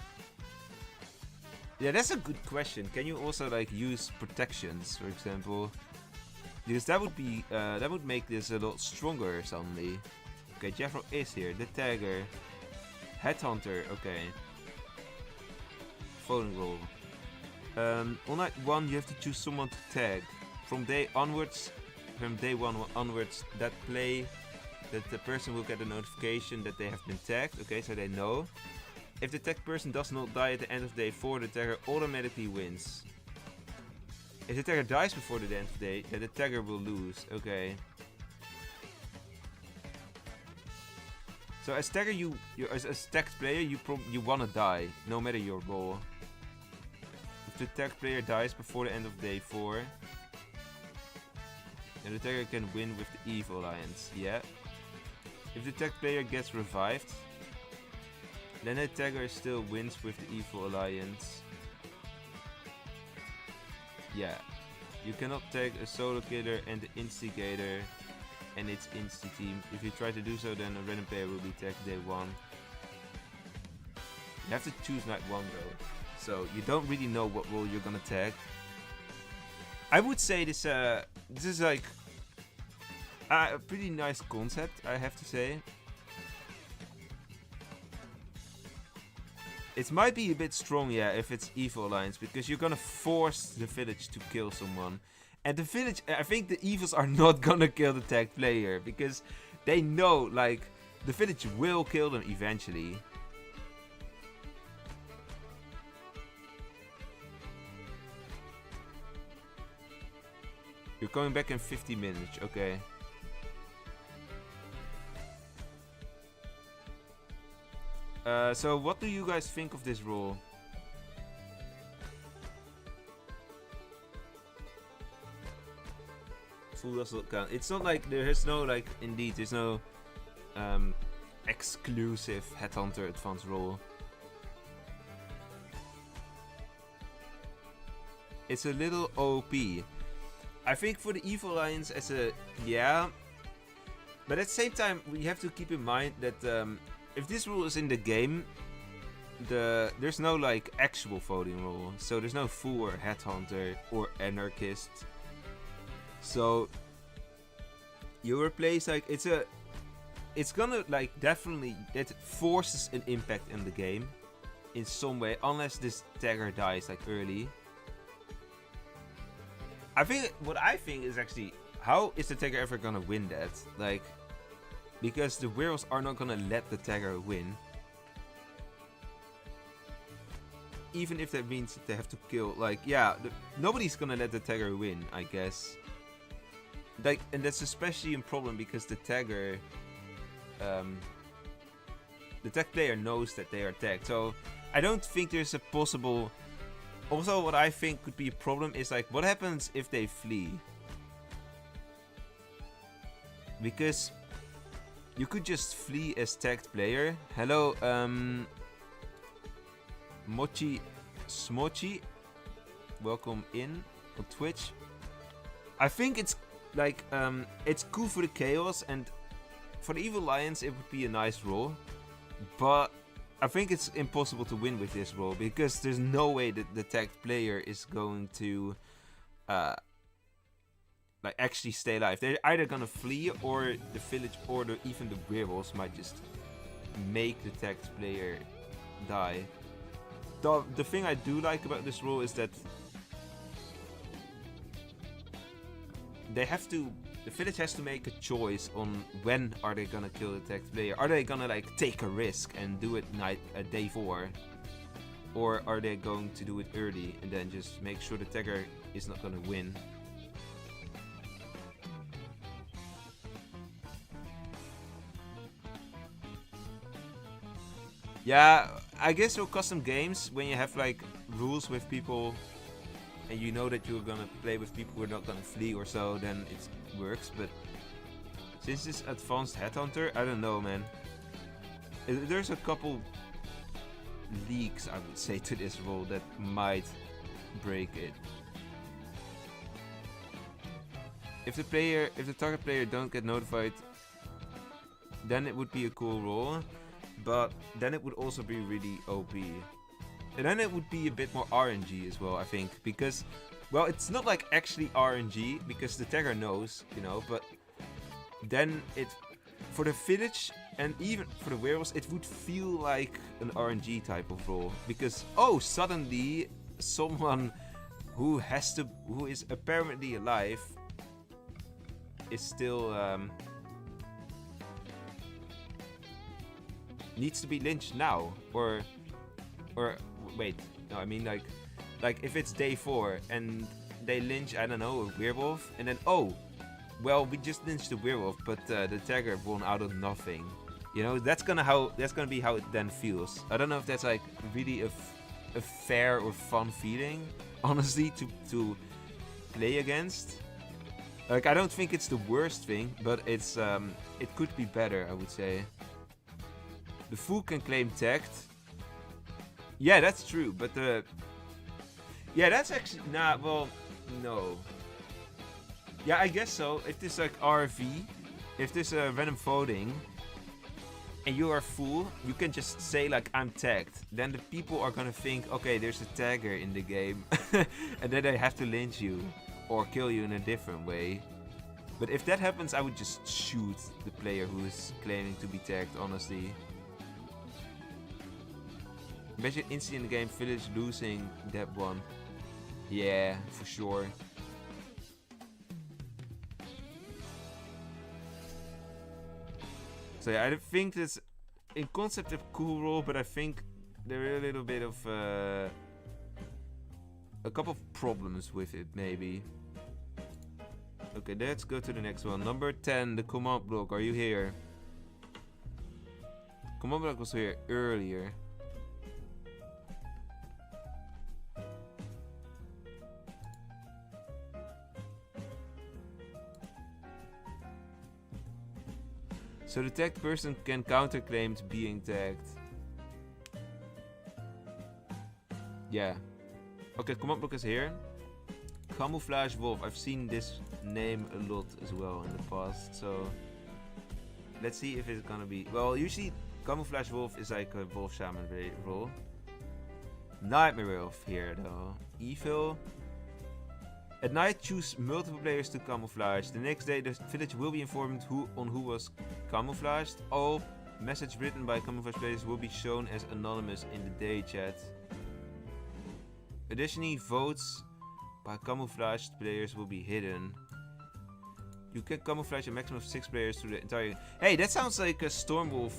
Yeah, that's a good question. Can you also like use protections, for example? Because that would be that would make this a lot stronger suddenly. Okay, Jeffro is here. The tagger, headhunter. Okay. Phone roll. On night 1, you have to choose someone to tag. From day 1 onwards, that the person will get a notification that they have been tagged. Okay, so they know. If the tagged person does not die at the end of day 4, the tagger automatically wins. If the tagger dies before the end of the day, then the tagger will lose. Okay. So as tagger, as tagged player, you wanna die, no matter your role. If the tagged player dies before the end of day 4, then the tagger can win with the Evil Alliance. Yeah. If the tagged player gets revived, then the tagger still wins with the Evil Alliance. Yeah. You cannot tag a solo killer and the instigator and its insti team. If you try to do so, then a random player will be tagged day 1. You have to choose night 1 though, so you don't really know what role you're gonna tag. I would say this is like a pretty nice concept, I have to say. It might be a bit strong, yeah, if it's Evil Alliance, because you're gonna force the village to kill someone. And the village, I think the evils are not gonna kill the tagged player, because they know, like, the village will kill them eventually. You're coming back in 50 minutes, okay. So what do you guys think of this rule? Full doesn't count. It's not like there's no, like, indeed, there's no exclusive Headhunter advanced role. It's a little OP. I think for the Evil Alliance as a, yeah. But at the same time, we have to keep in mind that if this rule is in the game, there's no like actual voting rule. So there's no Fool or Headhunter or Anarchist. So you replace, like, it's gonna, like, definitely, it forces an impact in the game in some way, unless this tagger dies like early. What I think is actually, how is the tagger ever gonna win that? Like, because the werewolves are not gonna let the tagger win. Even if that means that they have to kill, like, yeah, nobody's gonna let the tagger win, I guess. Like, and that's especially a problem because the tagger, the tag player knows that they are tagged. So I don't think there's a possible. Also, what I think could be a problem is, like, what happens if they flee? Because you could just flee as tagged player. Hello, Mochi Smochi. Welcome in on Twitch. I think it's like, it's cool for the chaos, and for the Evil Alliance it would be a nice role. But I think it's impossible to win with this role, because there's no way that the tagged player is going to like actually stay alive. They're either gonna flee, or the village, or even the werewolves might just make the tagged player die. The thing I do like about this rule is that the village has to make a choice on when are they gonna kill the tagged player. Are they gonna, like, take a risk and do it day 4? Or are they going to do it early and then just make sure the tagger is not gonna win? Yeah, I guess for custom games, when you have, like, rules with people and you know that you're gonna play with people who are not gonna flee or so, then it works. But since it's advanced Headhunter, I don't know, man. There's a couple leaks, I would say, to this rule that might break it. If the target player don't get notified, then it would be a cool rule, but then it would also be really OP. And then it would be a bit more RNG as well, I think, because, well, it's not like actually RNG, because the tagger knows, you know, but then for the village and even for the werewolves, it would feel like an RNG type of role, because, oh, suddenly someone who is apparently alive is still needs to be lynched now, or wait, no, I mean, like if it's day 4 and they lynch, I don't know, a werewolf, and then, oh, well, we just lynched the werewolf, but the tagger won out of nothing. You know, that's gonna be how it then feels. I don't know if that's, like, really a fair or fun feeling, honestly, to play against. Like, I don't think it's the worst thing, but it's it could be better, I would say. The Fool can claim tagged. Yeah, that's true, but yeah, that's actually, well, no. Yeah, I guess so. If there's like RV, if there's a random voting, and you are full, you can just say like I'm tagged. Then the people are gonna think, okay, there's a tagger in the game, and then they have to lynch you or kill you in a different way. But if that happens, I would just shoot the player who is claiming to be tagged, honestly. Imagine instantly in the game, village losing that one. Yeah, for sure. So yeah, I think this in concept a cool role, but I think there are a little bit of a couple of problems with it, maybe. Okay, let's go to the next one. Number 10, the command block. Are you here? Command block was here earlier. So the tagged person can counterclaim being tagged. Yeah. Okay, command block is here. Camouflage Wolf. I've seen this name a lot as well in the past, so let's see if it's gonna be. Well, usually Camouflage Wolf is like a Wolf Shaman role. Nightmare Wolf here though. Evil. At night, choose multiple players to camouflage. The next day, the village will be informed on who was camouflaged. All messages written by camouflage players will be shown as anonymous in the day chat. Additionally, votes by camouflaged players will be hidden. You can camouflage a maximum of 6 players through the entire... Hey, that sounds like a Stormwolf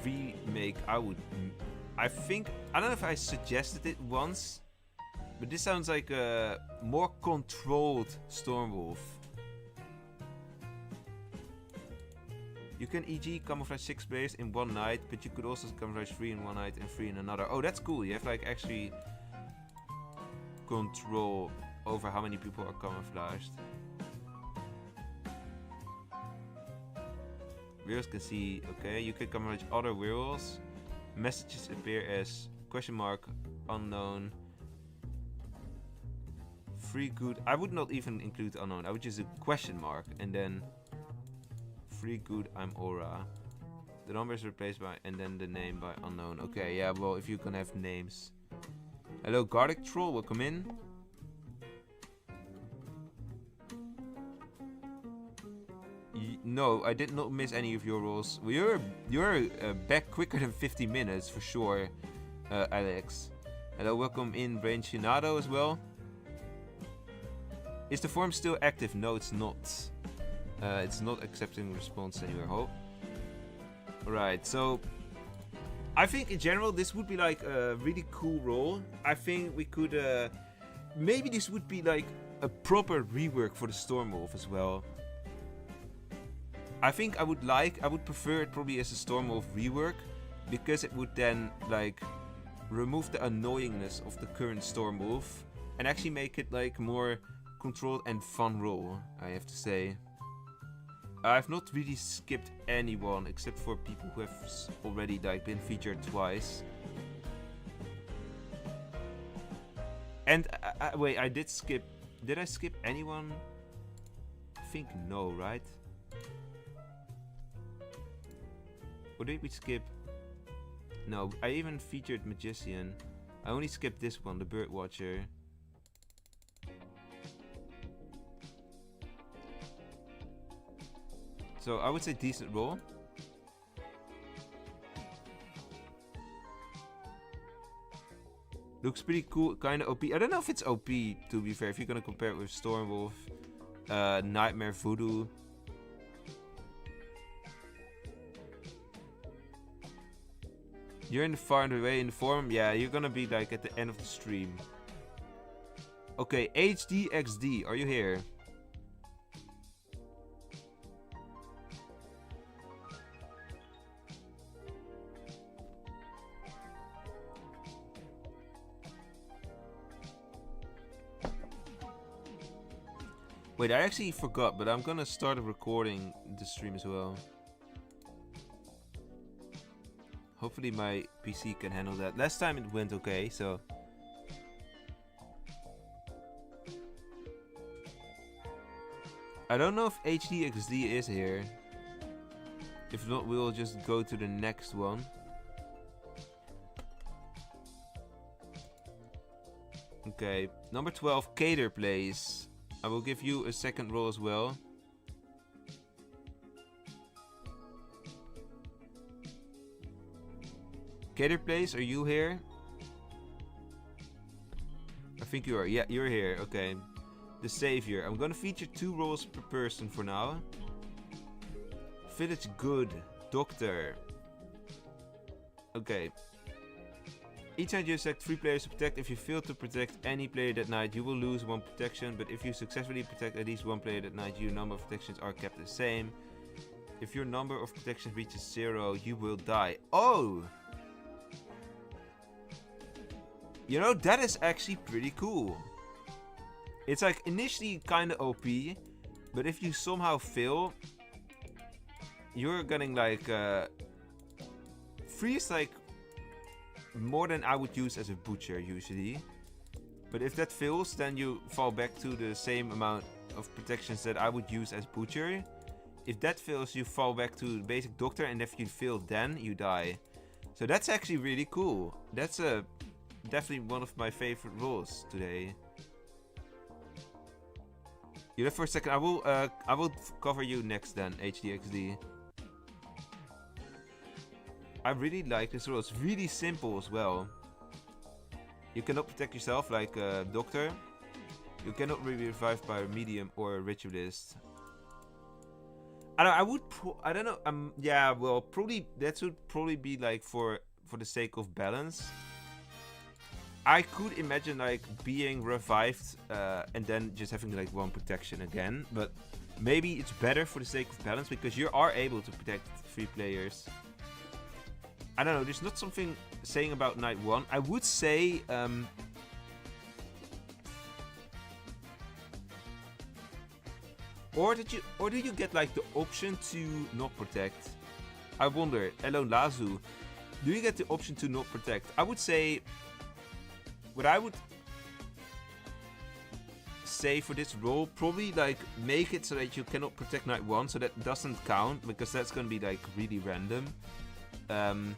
remake. I think... I don't know if I suggested it once, but this sounds like a more controlled Stormwolf. You can e.g. camouflage 6 players in one night, but you could also camouflage 3 in one night and 3 in another. Oh, that's cool. You have like actually control over how many people are camouflaged. Werewolves can see, okay, you can camouflage other werewolves. Messages appear as question mark, unknown. Free good. I would not even include unknown. I would just do question mark and then free good. I'm aura. The number is replaced by and then the name by unknown. Okay, yeah. Well, if you can have names. Hello, Garlic Troll. Welcome in. No, I did not miss any of your roles. Well, you're back quicker than 50 minutes for sure, Alex. Hello, welcome in, Brain Shinado as well. Is the form still active? No, it's not. It's not accepting response anywhere. Hope. Alright, so I think in general this would be like a really cool role. I think we could maybe this would be like a proper rework for the Stormwolf as well. I think I would prefer it probably as a Stormwolf rework, because it would then like remove the annoyingness of the current Stormwolf and actually make it like more controlled and fun role, I have to say. I've not really skipped anyone except for people who have already like been featured twice. And wait, I did skip. Did I skip anyone? I think no, right? Or did we skip? No, I even featured Magician. I only skipped this one, the Birdwatcher. So I would say decent role. Looks pretty cool, kind of OP. I don't know if it's OP, to be fair, if you're gonna compare it with Stormwolf, Nightmare Voodoo. You're in the far away in the forum? Yeah, you're gonna be like at the end of the stream. Okay, HDXD, are you here? Wait, I actually forgot, but I'm gonna start recording the stream as well. Hopefully my PC can handle that. Last time it went okay, so... I don't know if HDXD is here. If not, we'll just go to the next one. Okay, number 12, Cater Place. I will give you a second roll as well. Cater Place, are you here? I think you are. Yeah, you're here. Okay. The Savior. I'm gonna feature 2 rolls per person for now. Village Good. Doctor. Okay. Each night you select 3 players to protect. If you fail to protect any player that night, you will lose 1 protection. But if you successfully protect at least 1 player that night, your number of protections are kept the same. If your number of protections reaches 0, you will die. Oh! You know, that is actually pretty cool. It's like initially kind of OP, but if you somehow fail, you're getting like freeze like more than I would use as a butcher usually. But if that fails, then you fall back to the same amount of protections that I would use as butcher. If that fails, you fall back to the basic doctor, and if you fail, then you die. So that's actually really cool. That's definitely one of my favorite rules today. You left for a second. I will cover you next then, HDXD. I really like this rule. It's really simple as well. You cannot protect yourself like a doctor. You cannot be revived by a medium or a ritualist. I don't know. Yeah, well, probably that would probably be like for the sake of balance. I could imagine like being revived and then just having like 1 protection again, but maybe it's better for the sake of balance because you are able to protect 3 players. I don't know, there's not something saying about night 1. I would say or do you get like the option to not protect? I wonder. Hello Lazu. Do you get the option to not protect? I would say what I would say for this role, probably like make it so that you cannot protect night 1, so that doesn't count, because that's gonna be like really random. And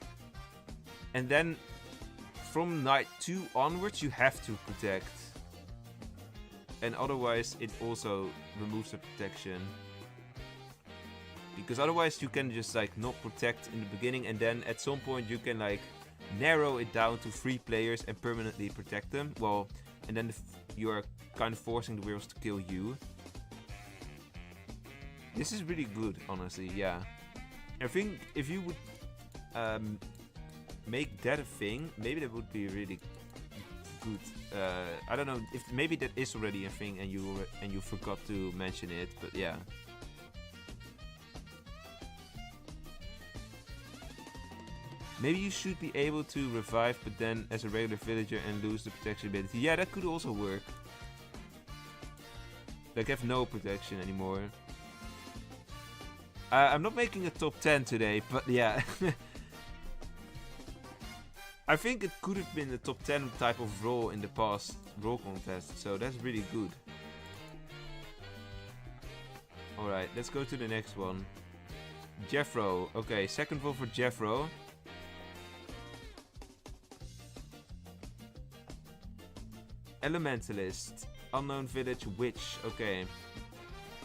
then from night 2 onwards you have to protect, and otherwise it also removes the protection, because otherwise you can just like not protect in the beginning, and then at some point you can like narrow it down to 3 players and permanently protect them. Well, and then you're kind of forcing the werewolves to kill you. This is really good, honestly. Yeah, I think if you would make that a thing, maybe that would be really good. I don't know if maybe that is already a thing and you forgot to mention it, but yeah. Maybe you should be able to revive, but then as a regular villager and lose the protection ability. Yeah, that could also work. Like have no protection anymore. I'm not making a top 10 today, but yeah. I think it could have been a top 10 type of role in the past role contest, so that's really good. Alright, let's go to the next one. Jeffro. Okay, second role for Jeffro. Elementalist. Unknown village witch. Okay.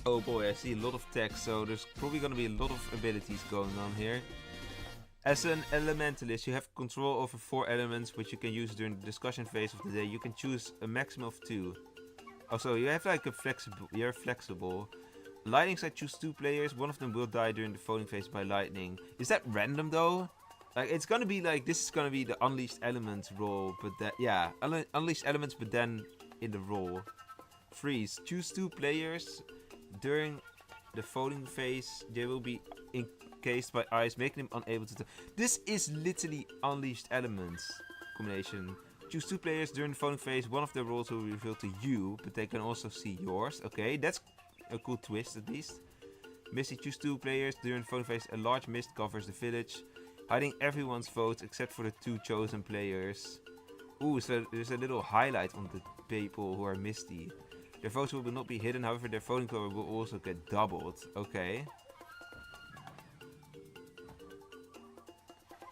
Oh boy, I see a lot of text, so there's probably gonna be a lot of abilities going on here. As an elementalist, you have control over 4 elements which you can use during the discussion phase of the day. You can choose a maximum of 2. Oh, so you have like a flexible. You're flexible. Lightning side, choose 2 players. One of them will die during the voting phase by lightning. Is that random though? Like it's gonna be like this is gonna be the unleashed elements role, but that yeah, unleashed elements, but then in the role. Freeze. Choose 2 players during the voting phase. They will be encased by ice, making them unable to. This is literally unleashed elements combination. Choose 2 players during the voting phase. One of their roles will be revealed to you, but they can also see yours. Okay, that's a cool twist at least. Misty, choose 2 players during the voting phase. A large mist covers the village, hiding everyone's votes except for the 2 chosen players. Ooh, so there's a little highlight on the people who are misty. Their votes will not be hidden, however their voting power will also get doubled. Okay.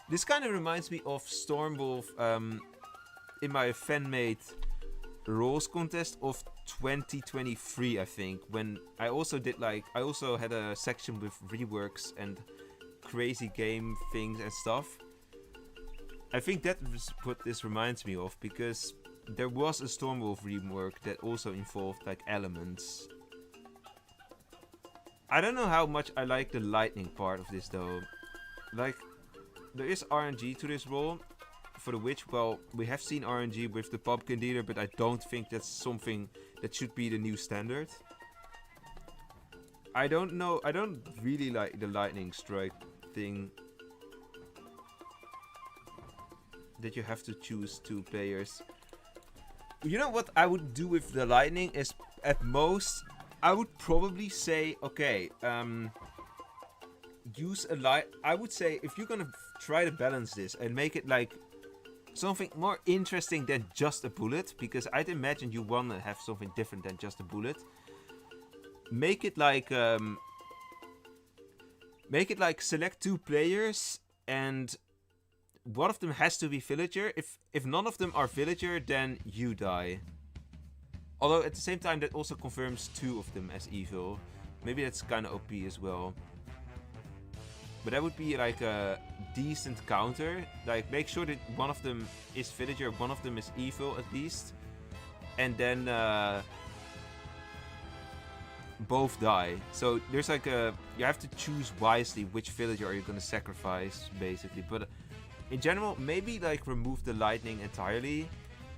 This kind of reminds me of Stormwolf in my fan-made roles contest of 2023, I think, when I also did like, I also had a section with reworks and crazy game things and stuff. I think that was what this reminds me of, because there was a Stormwolf rework that also involved like elements. I don't know how much I like the lightning part of this though. Like, there is RNG to this role, for the witch. Well, we have seen RNG with the pumpkin dealer, but I don't think that's something that should be the new standard. I don't know, I don't really like the lightning strike thing. That you have to choose 2 players. You know what I would do with the lightning is, at most, I would probably say, okay, use a light. I would say if you're gonna try to balance this and make it like something more interesting than just a bullet, because I'd imagine you wanna have something different than just a bullet. Make it like select 2 players and one of them has to be villager. If none of them are villager, then you die. Although at the same time that also confirms 2 of them as evil. Maybe that's kind of OP as well. But that would be like a decent counter. Like, make sure that one of them is villager, one of them is evil at least. And then both die. So there's like a, you have to choose wisely which villager are you gonna sacrifice, basically. But in general, maybe like remove the lightning entirely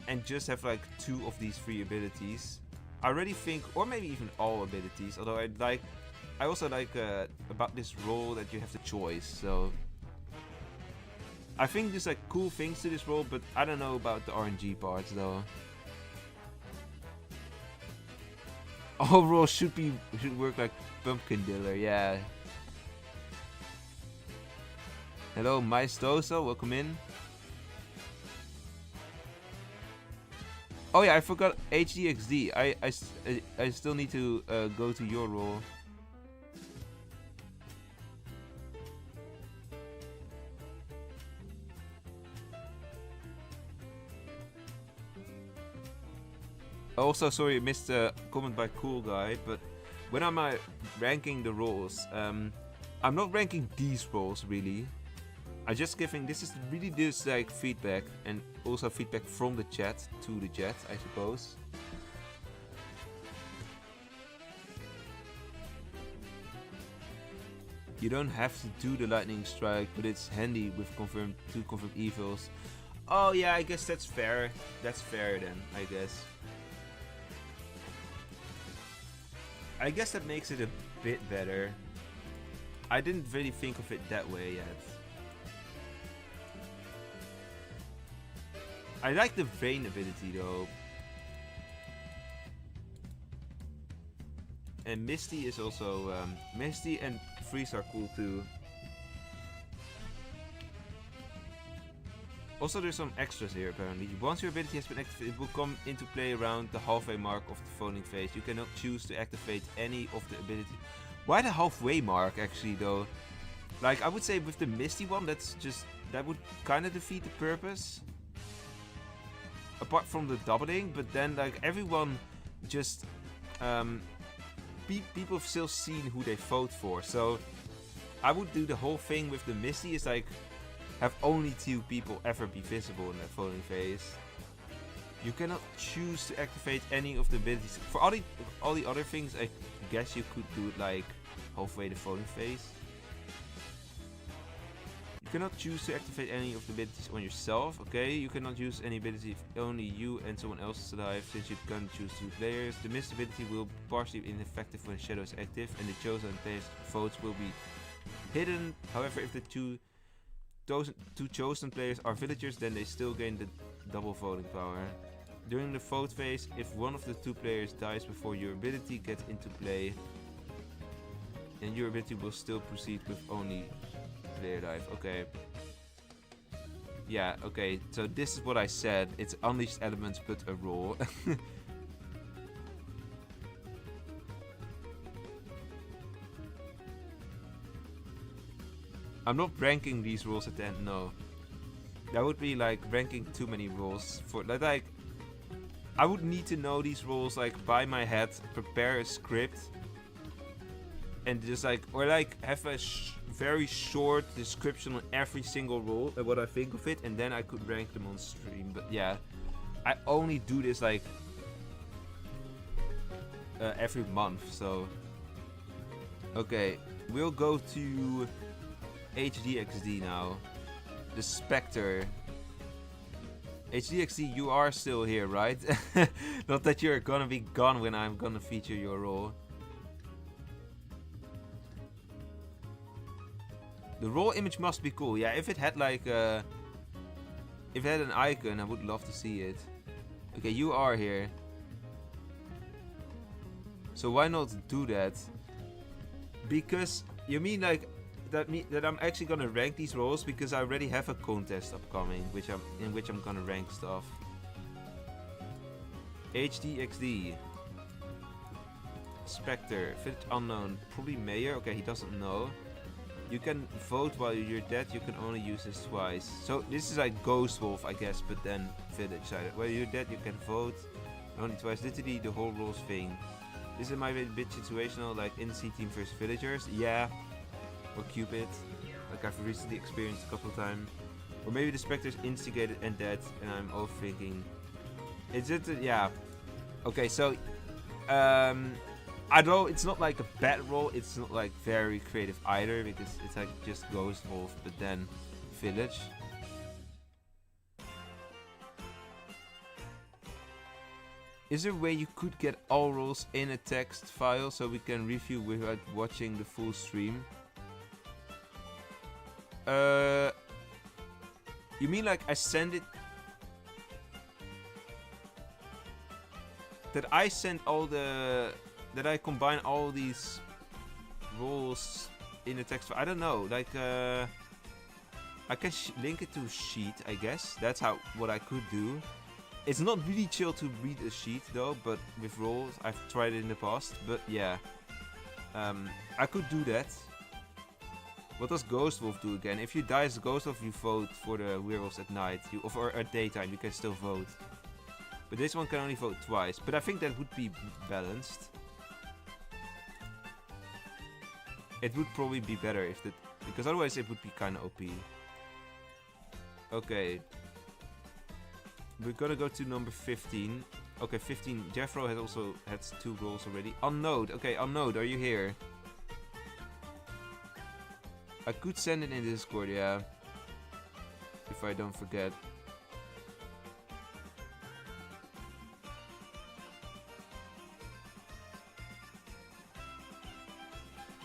and just have like 2 of these 3 abilities. I already think, or maybe even all abilities, although I also like about this role that you have the choice. So I think there's like cool things to this role, but I don't know about the RNG parts though. All roles should work like pumpkin dealer, yeah. Hello, Maestoso, welcome in. Oh yeah, I forgot HDXD. I still need to go to your role. Also, sorry, I missed a comment by Cool Guy, but when I'm ranking the roles, I'm not ranking these roles really. I'm just giving, this is really just like feedback, and also feedback from the chat to the chat, I suppose. You don't have to do the lightning strike, but it's handy with two confirmed evils. Oh yeah, I guess that's fair. That's fair then, I guess. I guess that makes it a bit better. I didn't really think of it that way yet. I like the Vayne ability though. And Misty is also... Misty and Freeze are cool too. Also, there's some extras here apparently. Once your ability has been activated, it will come into play around the halfway mark of the following phase. You cannot choose to activate any of the ability. Why the halfway mark actually though? Like, I would say with the Misty one, that's just... that would kind of defeat the purpose. Apart from the doubling, but then like everyone just... people have still seen who they vote for. So I would do the whole thing with the Misty is like... have only 2 people ever be visible in that voting phase. You cannot choose to activate any of the abilities. For all the other things, I guess you could do it like halfway the voting phase. You cannot choose to activate any of the abilities on yourself. Okay, you cannot use any ability if only you and someone else is alive, since you can choose 2 players. The missed ability will be partially ineffective when Shadow is active, and the chosen players' votes will be hidden. However, if the two chosen players are villagers, then they still gain the double voting power. During the vote phase, if one of the 2 players dies before your ability gets into play, then your ability will still proceed with only player life. Okay. Yeah, okay. So this is what I said. It's unleashed elements but a roll. I'm not ranking these rules at the end, no. That would be like ranking too many rules for like I would need to know these rules like by my head, prepare a script, and just like, or like have a very short description on every single rule and what I think of it, and then I could rank them on stream. But yeah, I only do this like every month, so okay, we'll go to HDXD now. The Spectre. HDXD, you are still here, right? Not that you're gonna be gone when I'm gonna feature your role. The role image must be cool. Yeah, if it had like if it had an icon, I would love to see it. Okay, you are here. So why not do that? Because you mean like that I'm actually gonna rank these roles because I already have a contest upcoming, in which I'm gonna rank stuff. HDXD. Spectre. Fit unknown. Probably mayor. Okay, he doesn't know. You can vote while you're dead. You can only use this twice. So this is like Ghost Wolf, I guess, but then village side. While you're dead, you can vote only twice. Literally the whole rules thing. This might be a bit situational, like NC team versus villagers. Yeah. Or Cupid, like I've recently experienced a couple of times. Or maybe the Spectre's instigated and dead, and I'm overthinking. Is it? Yeah. Okay, so although it's not like a bad role, it's not like very creative either, because it's like just Ghost Wolf, but then Village. Is there a way you could get all roles in a text file so we can review without watching the full stream? You mean like I send it? That I send all the... That I combine all these roles in a text file? I don't know, like I can link it to a sheet, I guess. That's what I could do. It's not really chill to read a sheet though, but with roles, I've tried it in the past, but yeah. I could do that. What does Ghost Wolf do again? If you die as a Ghost Wolf, you vote for the werewolves at night. Or at daytime, you can still vote. But this one can only vote twice. But I think that would be balanced. It would probably be better if that... Because otherwise it would be kind of OP. Okay. We're gonna go to number 15. Okay, 15. Jeffro has also had 2 roles already. Unknown. Okay, Unknown, are you here? I could send it in Discord, yeah. If I don't forget.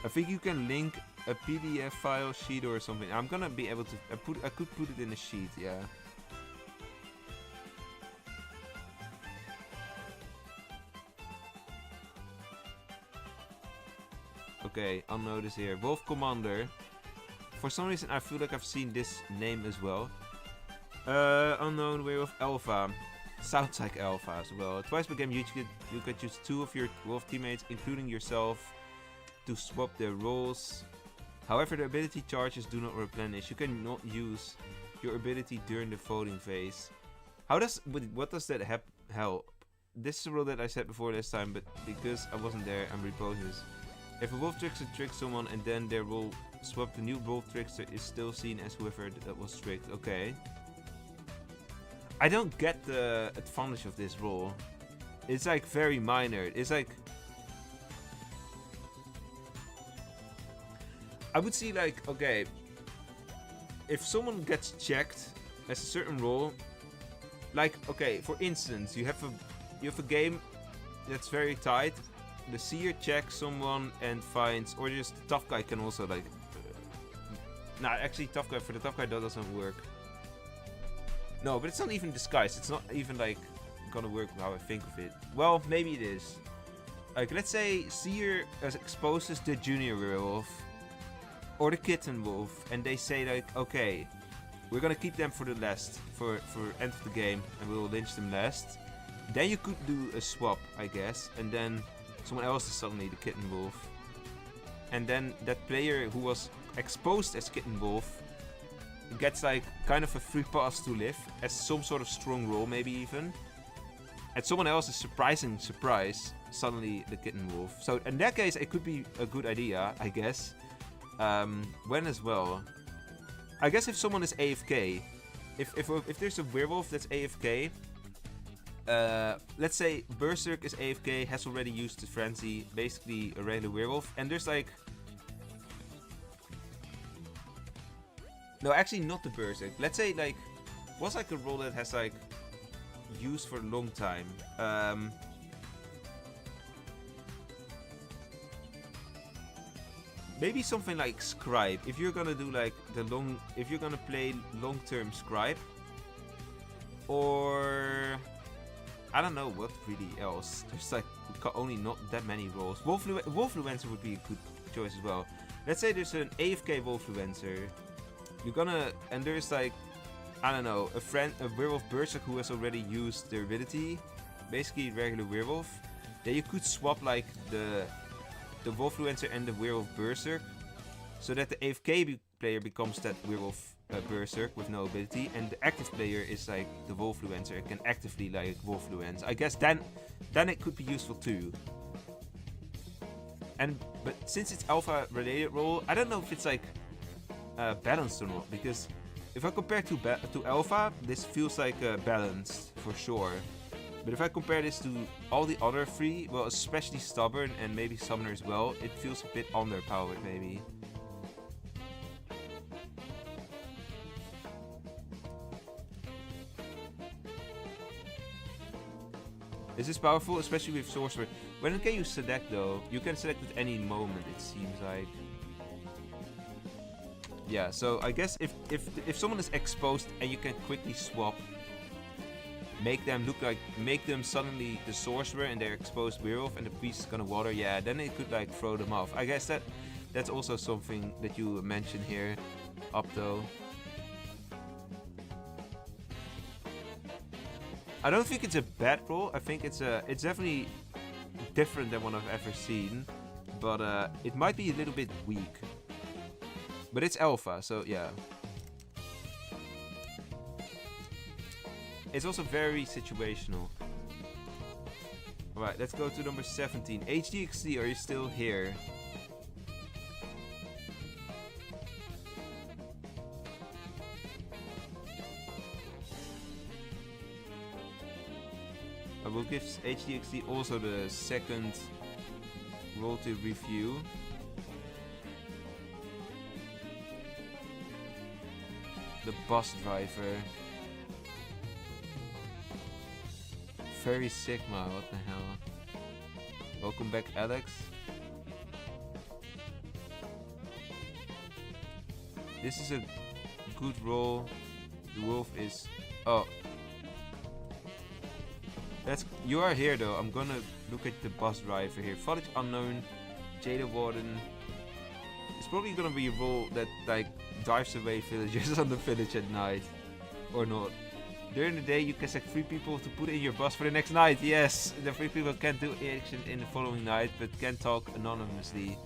I think you can link a PDF file sheet or something. I'm gonna be able to... I could put it in a sheet, yeah. Okay, Unknown is here. Wolf Commander. For some reason, I feel like I've seen this name as well. Unknown Werewolf Alpha. Sounds like Alpha as well. Twice per game, you can choose 2 of your Wolf teammates, including yourself, to swap their roles. However, the ability charges do not replenish. You cannot use your ability during the voting phase. What does that help? This is a rule that I said before this time, but because I wasn't there, I'm reposing this. If a wolf trickster tricks someone and then their role swapped, the new wolf trickster is still seen as whoever that was tricked. Okay. I don't get the advantage of this role. It's like very minor. It's like... I would see like, okay, if someone gets checked as a certain role, like, okay, for instance, you have a game that's very tight. The seer checks someone and finds, or just the tough guy can also like... Nah, actually tough guy, for the tough guy that doesn't work. No, but it's not even disguised. It's not even like gonna work how I think of it. Well, maybe it is. Like, let's say seer exposes the junior werewolf or the kitten wolf, and they say like, okay, we're gonna keep them for the last, for end of the game, and we'll lynch them last. Then you could do a swap, I guess, and then someone else is suddenly the kitten wolf. And then that player who was exposed as Kitten Wolf gets like kind of a free pass to live as some sort of strong role, maybe even. And someone else's surprising surprise, suddenly the Kitten Wolf. So in that case, it could be a good idea, I guess. When as well? I guess if someone is AFK, if there's a werewolf that's AFK, let's say Berserk is AFK, has already used the frenzy, basically a regular werewolf, and there's like... No, actually not the Berserk. Let's say like, what's like a role that has like used for a long time? Maybe something like Scribe. If you're gonna do like if you're gonna play long-term Scribe, or I don't know what really else. There's like only not that many roles. Wolfluencer would be a good choice as well. Let's say there's an AFK Wolfluencer. You're gonna, and there's like, I don't know, a werewolf Berserk who has already used their ability, basically regular werewolf. Then you could swap like the Wolfluencer and the werewolf Berserk, so that the AFK player becomes that werewolf Berserk with no ability, and the active player is like the Wolfluencer and can actively like Wolfluence. I guess then it could be useful too. But since it's alpha related role, I don't know if it's like balanced or not, because if I compare to alpha, this feels like balanced for sure. But if I compare this to all the other three, well, especially Stubborn and maybe Summoner as well, it feels a bit underpowered maybe. Is this powerful, especially with Sorcerer? When can you select though? You can select at any moment, it seems like. Yeah, so I guess if someone is exposed and you can quickly swap, make them suddenly the Sorcerer and their exposed werewolf and the priest is gonna water, yeah, then it could like throw them off. I guess that's also something that you mentioned here, Opto. I don't think it's a bad role. I think it's definitely different than what I've ever seen, but it might be a little bit weak. But it's alpha, so yeah. It's also very situational. Alright, let's go to number 17. HDXC, are you still here? I will give HDXC also the second role to review. The bus driver. Very Sigma, what the hell. Welcome back, Alex. This is a good role. The wolf is... Oh. You are here though. I'm gonna look at the bus driver here. Footage unknown. Jada Warden. It's probably gonna be a role that like drives away villagers on the village at night. Or not. During the day you can select 3 people to put in your bus for the next night. Yes, the 3 people can't do action in the following night, but can talk anonymously.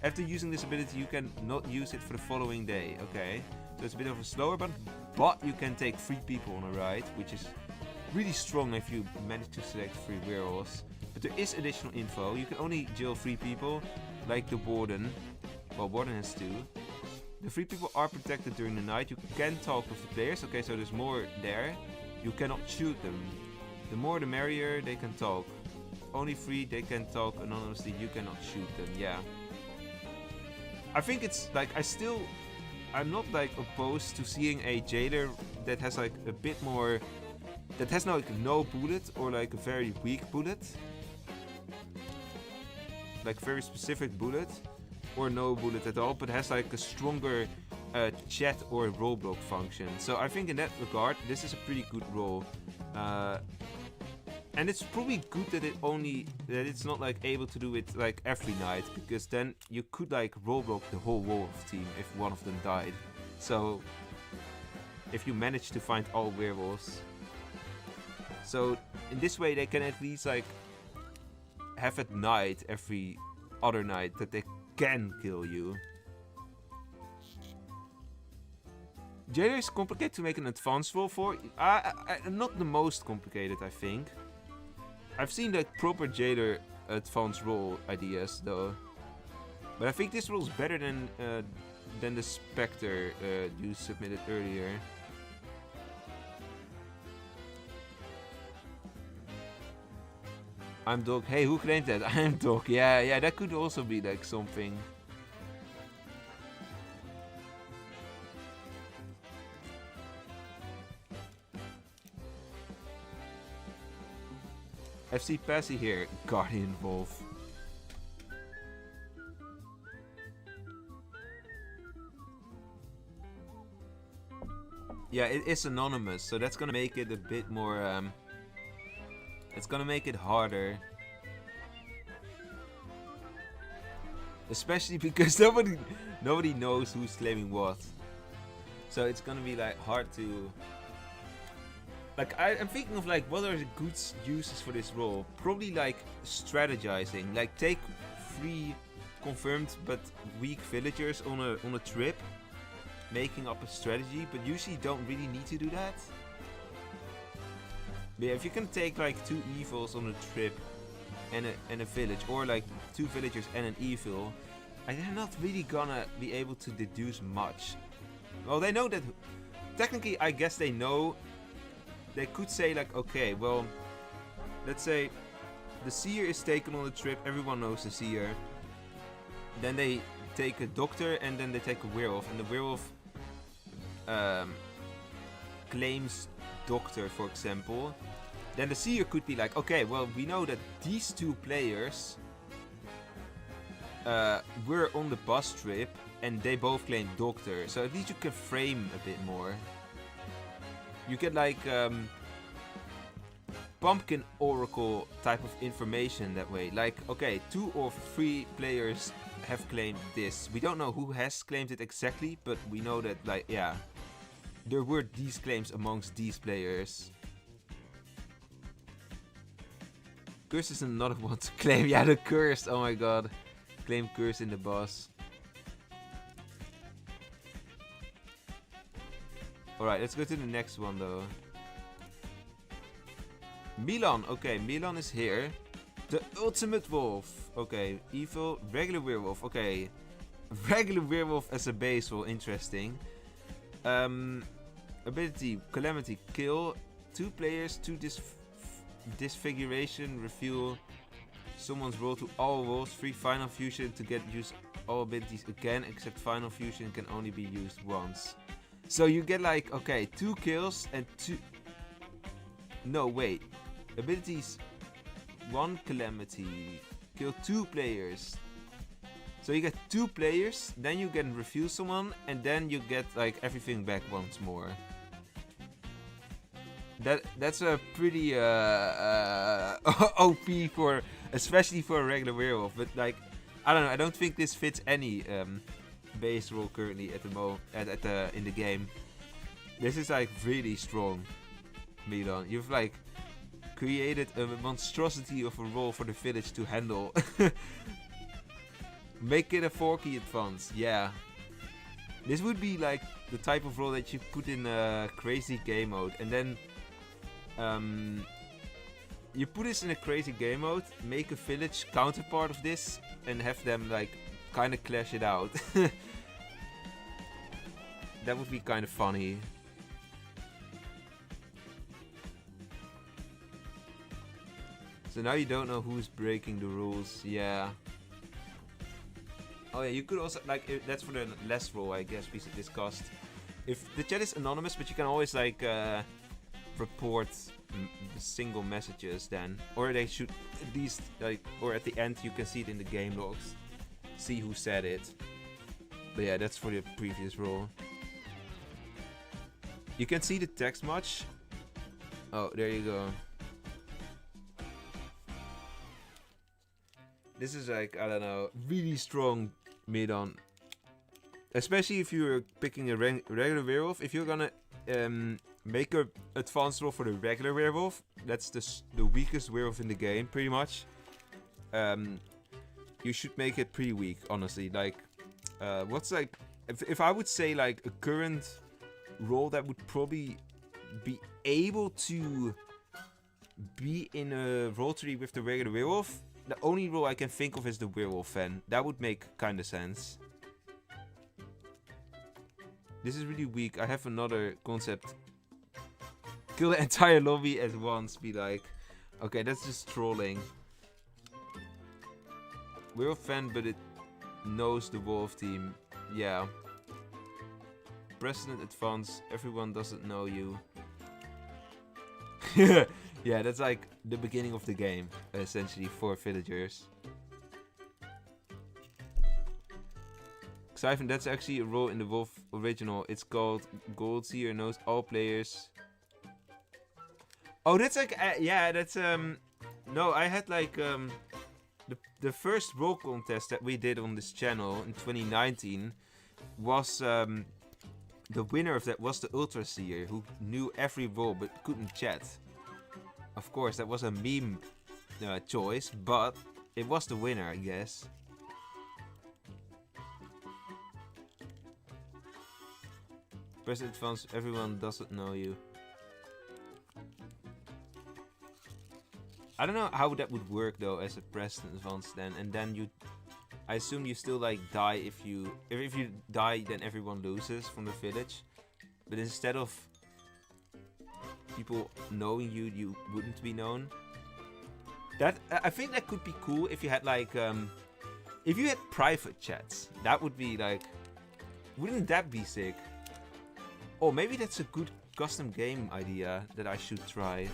After using this ability you can not use it for the following day. Okay, so it's a bit of a slower button, but you can take 3 people on a ride, which is really strong if you manage to select 3 werewolves. But there is additional info. You can only jail 3 people, like the Warden. Well, Warden has 2. The 3 people are protected during the night. You can talk with the players. Okay, so there's more there. You cannot shoot them. The more the merrier, they can talk. Only 3, they can talk anonymously. You cannot shoot them, yeah. I think it's like, I'm not like opposed to seeing a jailer that has like a bit more, that has like no bullet or like a very weak bullet. Like very specific bullet. Or no bullet at all, but has like a stronger chat or rollblock function. So I think in that regard, this is a pretty good role. And it's probably good that it's not like able to do it like every night, because then you could like rollblock the whole wolf team if one of them died. So if you manage to find all werewolves. So in this way they can at least like have at night every other night that they can kill you. Jailer is complicated to make an advanced roll for. Not the most complicated, I think. I've seen like proper Jailer advanced roll ideas though, but I think this roll is better than the Spectre you submitted earlier. I'm Dog. Hey, who claimed that? I'm Dog. Yeah, that could also be like something. FC Passy here, Guardian Wolf. Yeah, it is anonymous, so that's gonna make it a bit more, it's gonna make it harder. Especially because nobody knows who's claiming what. So it's gonna be like hard to... Like, I'm thinking of like, what are the good uses for this role? Probably like strategizing. Like, take 3 confirmed but weak villagers on a trip, making up a strategy, but usually don't really need to do that. But yeah, if you can take like 2 evils on a trip and a village, or like 2 villagers and an evil, and they're not really gonna be able to deduce much. Well, they know that. Technically, I guess they know. They could say like, okay, well, let's say the seer is taken on the trip, everyone knows the seer. Then they take a doctor and then they take a werewolf, and the werewolf claims doctor, for example. Then the seer could be like, okay, well, we know that these 2 players were on the bus trip and they both claim doctor, so at least you can frame a bit more. You get like pumpkin oracle type of information that way. Like, okay, 2 or 3 players have claimed this. We don't know who has claimed it exactly, but we know that, like, yeah, there were these claims amongst these players. Curse is another one to claim. Yeah, the cursed. Oh my god. Claim curse in the boss. Alright, let's go to the next one though. Milan. Okay, Milan is here. The ultimate wolf. Okay, evil, regular werewolf. Okay, regular werewolf as a base roll. Interesting. Ability, calamity, kill 2 players, 2 disfiguration, reveal someone's roll to all rolls, 3 final fusion to get use all abilities again, except final fusion can only be used once. So you get like, okay, 2 kills and 2... No, wait. Abilities, 1 calamity, kill 2 players. So you get 2 players, then you can refuse someone, and then you get like everything back once more. That's a pretty OP for, especially for a regular werewolf. But like, I don't know. I don't think this fits any base roll currently at the in the game. This is like really strong, Milan. You've like created a monstrosity of a roll for the village to handle. Make it a 4-key advance. Yeah. This would be like the type of roll that you put in a crazy game mode, and then you put this in a crazy game mode, make a village counterpart of this, and have them like kind of clash it out. That would be kind of funny. So now you don't know who's breaking the rules. Yeah. Oh yeah, you could also, like, that's for the last roll, I guess we discussed. If the chat is anonymous, but you can always like report single messages then, or they should at least like, or at the end you can see it in the game logs, see who said it. But yeah, that's for the previous roll. You can see the text much. Oh, there you go. This is like, I don't know, really strong mid-on. Especially if you're picking a regular werewolf. If you're gonna make a advanced roll for the regular werewolf, that's the weakest werewolf in the game, pretty much. You should make it pretty weak, honestly. Like, what's like, if I would say like a current role that would probably be able to be in a role tree with the regular werewolf. The only role I can think of is the werewolf fan. That would make kind of sense. This is really weak. I have another concept. Kill the entire lobby at once. Be like, okay, that's just trolling. Werewolf fan, but it knows the wolf team. Yeah. President advance. Everyone doesn't know you. Yeah, that's like the beginning of the game, essentially, for villagers. Siphon, that's actually a role in the Wolf original. It's called Gold Seer, knows all players. Oh, that's like, yeah, that's, no, I had like, the first role contest that we did on this channel in 2019 was, the winner of that was the Ultra Seer, who knew every role but couldn't chat. Of course, that was a meme choice, but it was the winner, I guess. President advance, everyone doesn't know you. I don't know how that would work though as a president advance then, and then you, I assume you still like die if you die, then everyone loses from the village. But instead of people knowing you, you wouldn't be known. That I think that could be cool if you had like if you had private chats. That would be like, wouldn't that be sick? Oh, maybe that's a good custom game idea that I should try.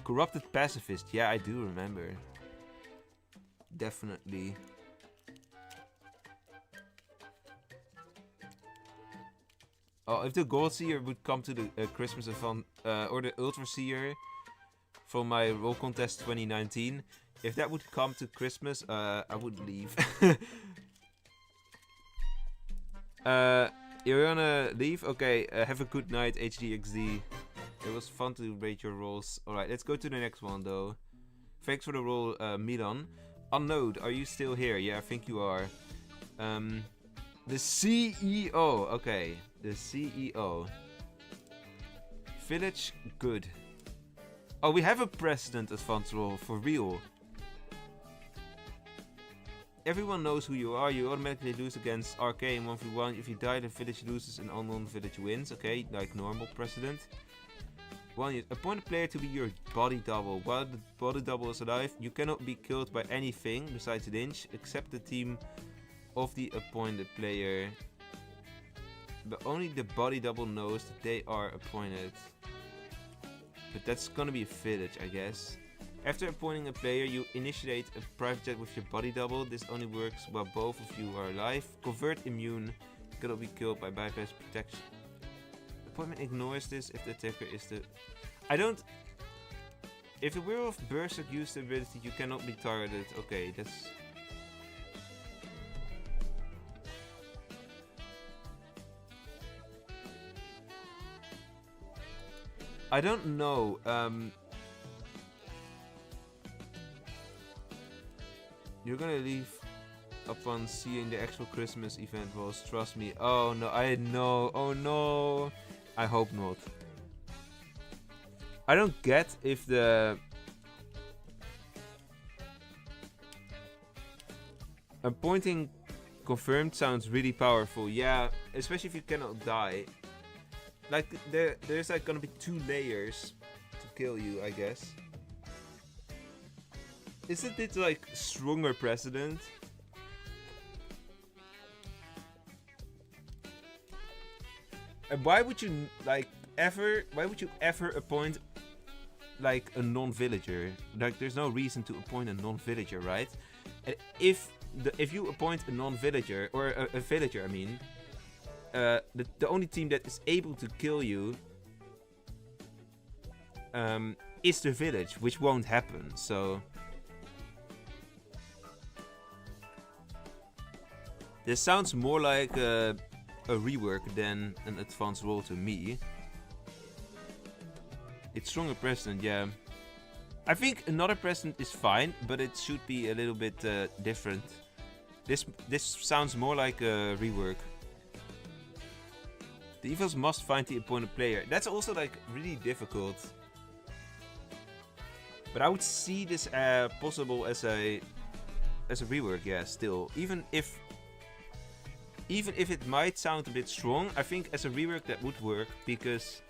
Corrupted pacifist. Yeah, I do remember. Definitely. Oh, if the Gold Seer would come to the Christmas event, or the Ultra Seer from my role contest 2019, if that would come to Christmas, I would leave. You're gonna leave? Okay, have a good night, HDXD. It was fun to rate your roles. Alright, let's go to the next one though. Thanks for the role, Milan. Unknown, are you still here? Yeah, I think you are. The CEO. Okay, the CEO. Village, good. Oh, we have a president advance role, for real. Everyone knows who you are. You automatically lose against RK in 1v1. If you die, the village loses and unknown village wins. Okay, like normal precedent. One, appoint a player to be your body double. While the body double is alive, you cannot be killed by anything besides Lynch, except the team of the appointed player. But only the body double knows that they are appointed. But that's gonna be a village, I guess. After appointing a player, you initiate a private chat with your body double. This only works while both of you are alive. Convert immune. Cannot be killed by bypass protection. Appointment ignores this if the attacker is the... I don't... If the Werewolf Berserk used the ability, you cannot be targeted. Okay, that's... I don't know. You're gonna leave upon seeing the actual Christmas event was. Trust me. Oh no, I know. Oh no. I hope not. I don't get if the... Appointing confirmed sounds really powerful. Yeah, especially if you cannot die. Like, there's like gonna be 2 layers to kill you, I guess. Isn't it like stronger precedent? And why would you like ever? Why would you ever appoint like a non-villager? Like, there's no reason to appoint a non-villager, right? And if you appoint a non-villager or a villager, I mean, the only team that is able to kill you is the village, which won't happen. So this sounds more like a rework than an advanced role to me. It's stronger precedent, yeah. I think another precedent is fine, but it should be a little bit different. This sounds more like a rework. The evils must find the opponent player. That's also like really difficult. But I would see this possible as a rework, yeah, still. Even if it might sound a bit strong, I think as a rework that would work because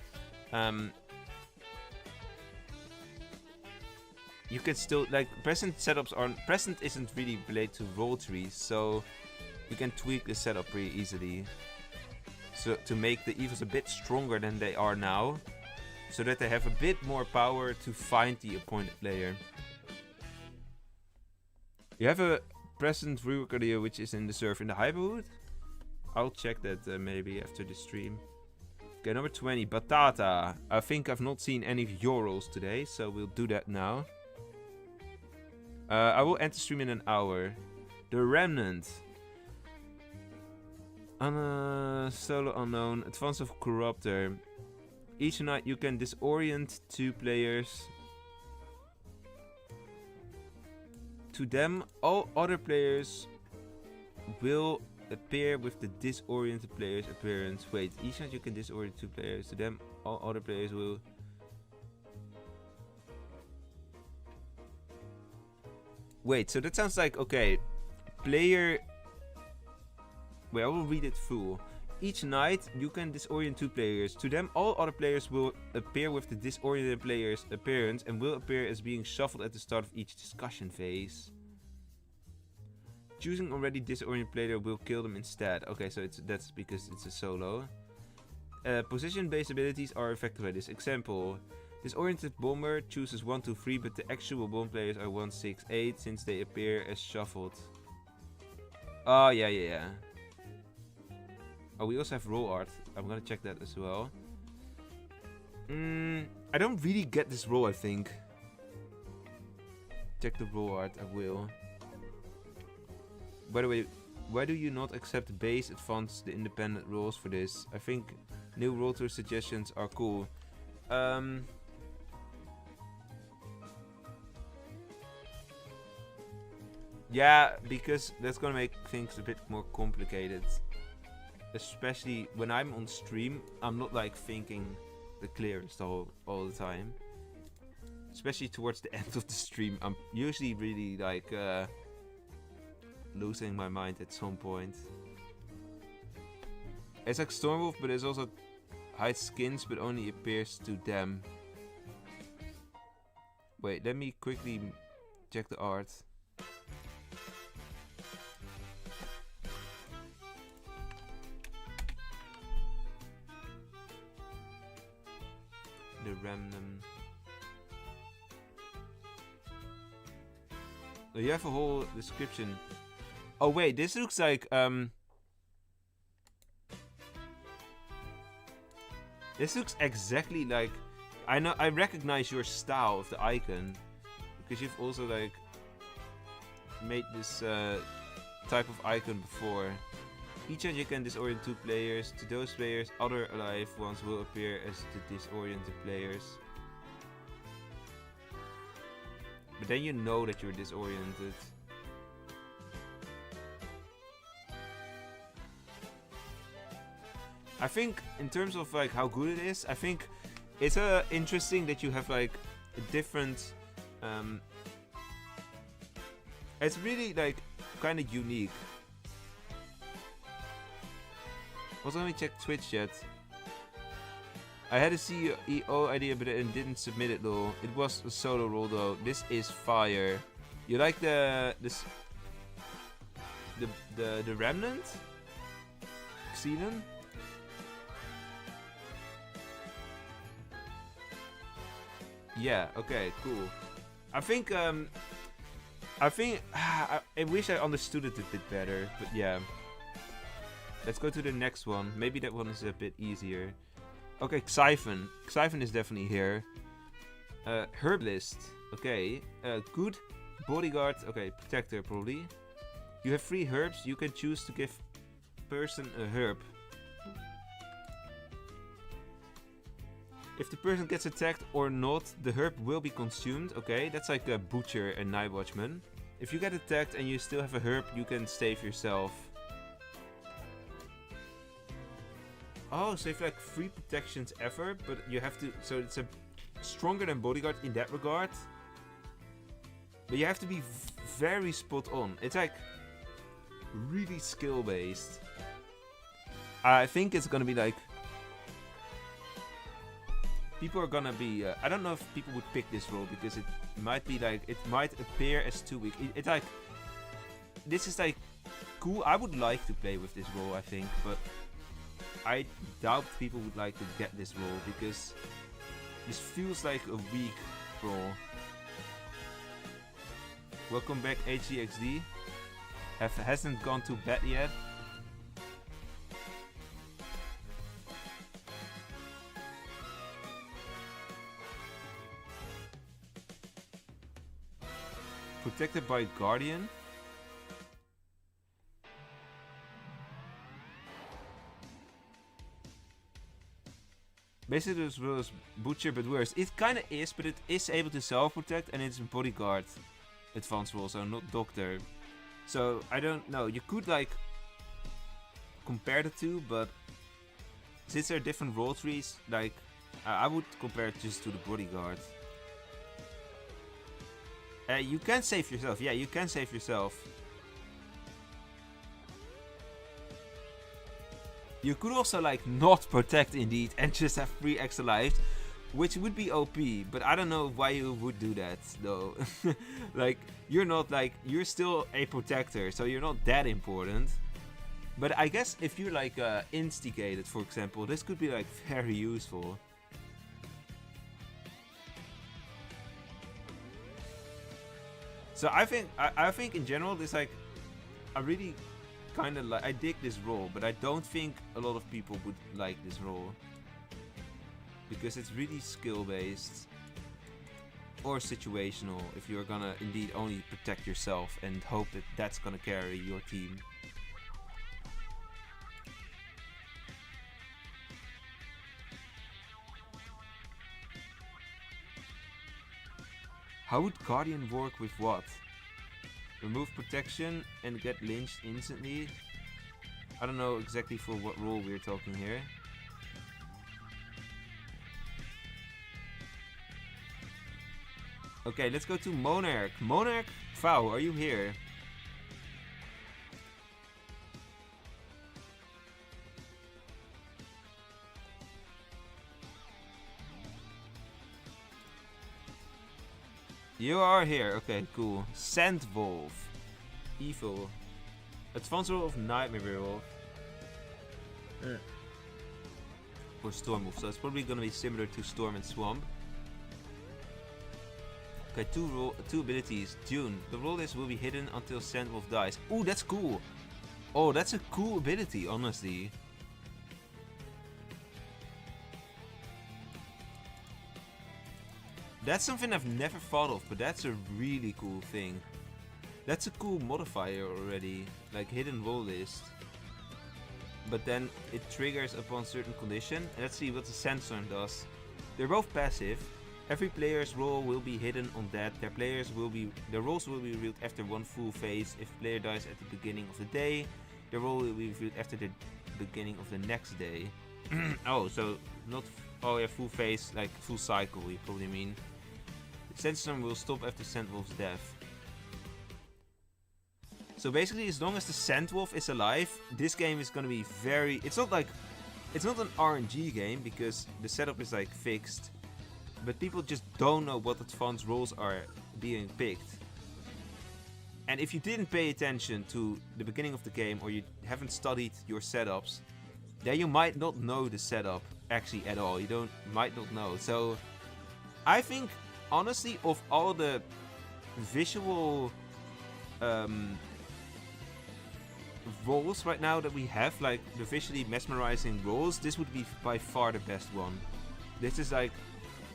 you can still like present setups aren't present isn't really related to roll trees, so you can tweak the setup pretty easily. So to make the evils a bit stronger than they are now, so that they have a bit more power to find the opponent player. You have a present rework idea which is in the server in the Hyperwood? I'll check that maybe after the stream. Okay, number 20, Batata. I think I've not seen any of your rolls today, so we'll do that now. I will end the stream in an hour. The Remnant. Solo unknown. Advance of Corruptor. Each night you can disorient 2 players. To them, all other players will appear with the disoriented player's appearance. Wait, each night you can disorient 2 players. To them, all other players will... Wait, so that sounds like, okay, player... Wait, I will read it full. Each night, you can disorient 2 players. To them, all other players will appear with the disoriented player's appearance and will appear as being shuffled at the start of each discussion phase. Choosing already disoriented player will kill them instead. Okay, so that's because it's a solo. Position-based abilities are affected by this. Example, disoriented bomber chooses 1, 2, 3, but the actual bomb players are 1, 6, 8 since they appear as shuffled. Oh, yeah. Oh, we also have roll art. I'm gonna check that as well. I don't really get this roll, I think. Check the roll art, I will. By the way, why do you not accept base, advanced, the independent rolls for this? I think new roll tour suggestions are cool. Yeah, because that's gonna make things a bit more complicated. Especially when I'm on stream, I'm not like thinking the clearest all the time. Especially towards the end of the stream, I'm usually really like losing my mind at some point. It's like Stormwolf, but it also hides skins, but only appears to them. Wait, let me quickly check the art. The Remnant. Oh, you have a whole description. Oh wait, this looks like this looks exactly like I recognize your style of the icon because you've also like made this type of icon before. Each time you can disorient 2 players. To those players, other alive ones will appear as the disoriented players. But then you know that you're disoriented. I think in terms of like how good it is, I think it's interesting that you have like a different. It's really like kind of unique. Also, let me check Twitch yet. I had a CEO idea, but I didn't submit it though. It was a solo roll though. This is fire. You like the Remnant? Xenon? Yeah. Okay. Cool. I think I wish I understood it a bit better, but yeah. Let's go to the next one. Maybe that one is a bit easier. Okay, Xyphon. Xyphon is definitely here. Herbalist. Okay. Good. Bodyguard. Okay, Protector probably. You have 3 herbs. You can choose to give person a herb. If the person gets attacked or not, the herb will be consumed. Okay, that's like a Butcher and Night Watchman. If you get attacked and you still have a herb, you can save yourself. Oh, so you have like 3 protections ever, but you have to. So it's a stronger than bodyguard in that regard. But you have to be very spot on. It's like really skill based. I think it's gonna be like. People are gonna be. I don't know if people would pick this role because it might be like. It might appear as too weak. It's like. This is like cool. I would like to play with this role, I think, but I doubt people would like to get this role because this feels like a weak role. Welcome back, HGXD. Hasn't gone to bed yet. Protected by Guardian. Basically, this was Butcher, but worse. It kind of is, but it is able to self-protect, and it's bodyguard advanced role, so not doctor. So I don't know. You could like compare the two, but since they're different role trees, like I would compare it just to the bodyguard. You can save yourself. Yeah, you can save yourself. You could also like not protect indeed and just have 3 extra lives, which would be OP, but I don't know why you would do that though. Like you're not like, you're still a protector, so you're not that important. But I guess if you're like instigated, for example, this could be like very useful. So I think in general this like, I really kind of like, I dig this role, but I don't think a lot of people would like this role because it's really skill based or situational if you're gonna indeed only protect yourself and hope that that's gonna carry your team. How would Guardian work with what? Remove protection and get lynched instantly? I don't know exactly for what role we're talking here. Okay, let's go to Monarch. Monarch, Vow, are you here? You are here. Okay, cool. Sand Wolf. Evil. Advanced role of Nightmare Werewolf. Or Storm Wolf. So it's probably gonna be similar to Storm and Swamp. Okay, two abilities. Dune. The role list will be hidden until Sandwolf dies. Ooh, that's cool. Oh, that's a cool ability, honestly. That's something I've never thought of, but that's a really cool thing. That's a cool modifier already, like hidden role list. But then it triggers upon certain condition. Let's see what the Sandstorm does. They're both passive. Every player's role will be hidden on that. Their roles will be revealed after one full phase. If the player dies at the beginning of the day, their role will be revealed after the beginning of the next day. Oh, so not full phase, like full cycle, you probably mean. The Sandstorm will stop after Sandwolf's death. So basically, as long as the Sandwolf is alive, this game is gonna be very... It's not an RNG game because the setup is like fixed. But people just don't know what advanced roles are being picked. And if you didn't pay attention to the beginning of the game or you haven't studied your setups, then you might not know the setup actually at all. You might not know. So I think honestly, of all the visual roles right now that we have, like the visually mesmerizing roles, this would be by far the best one. This is like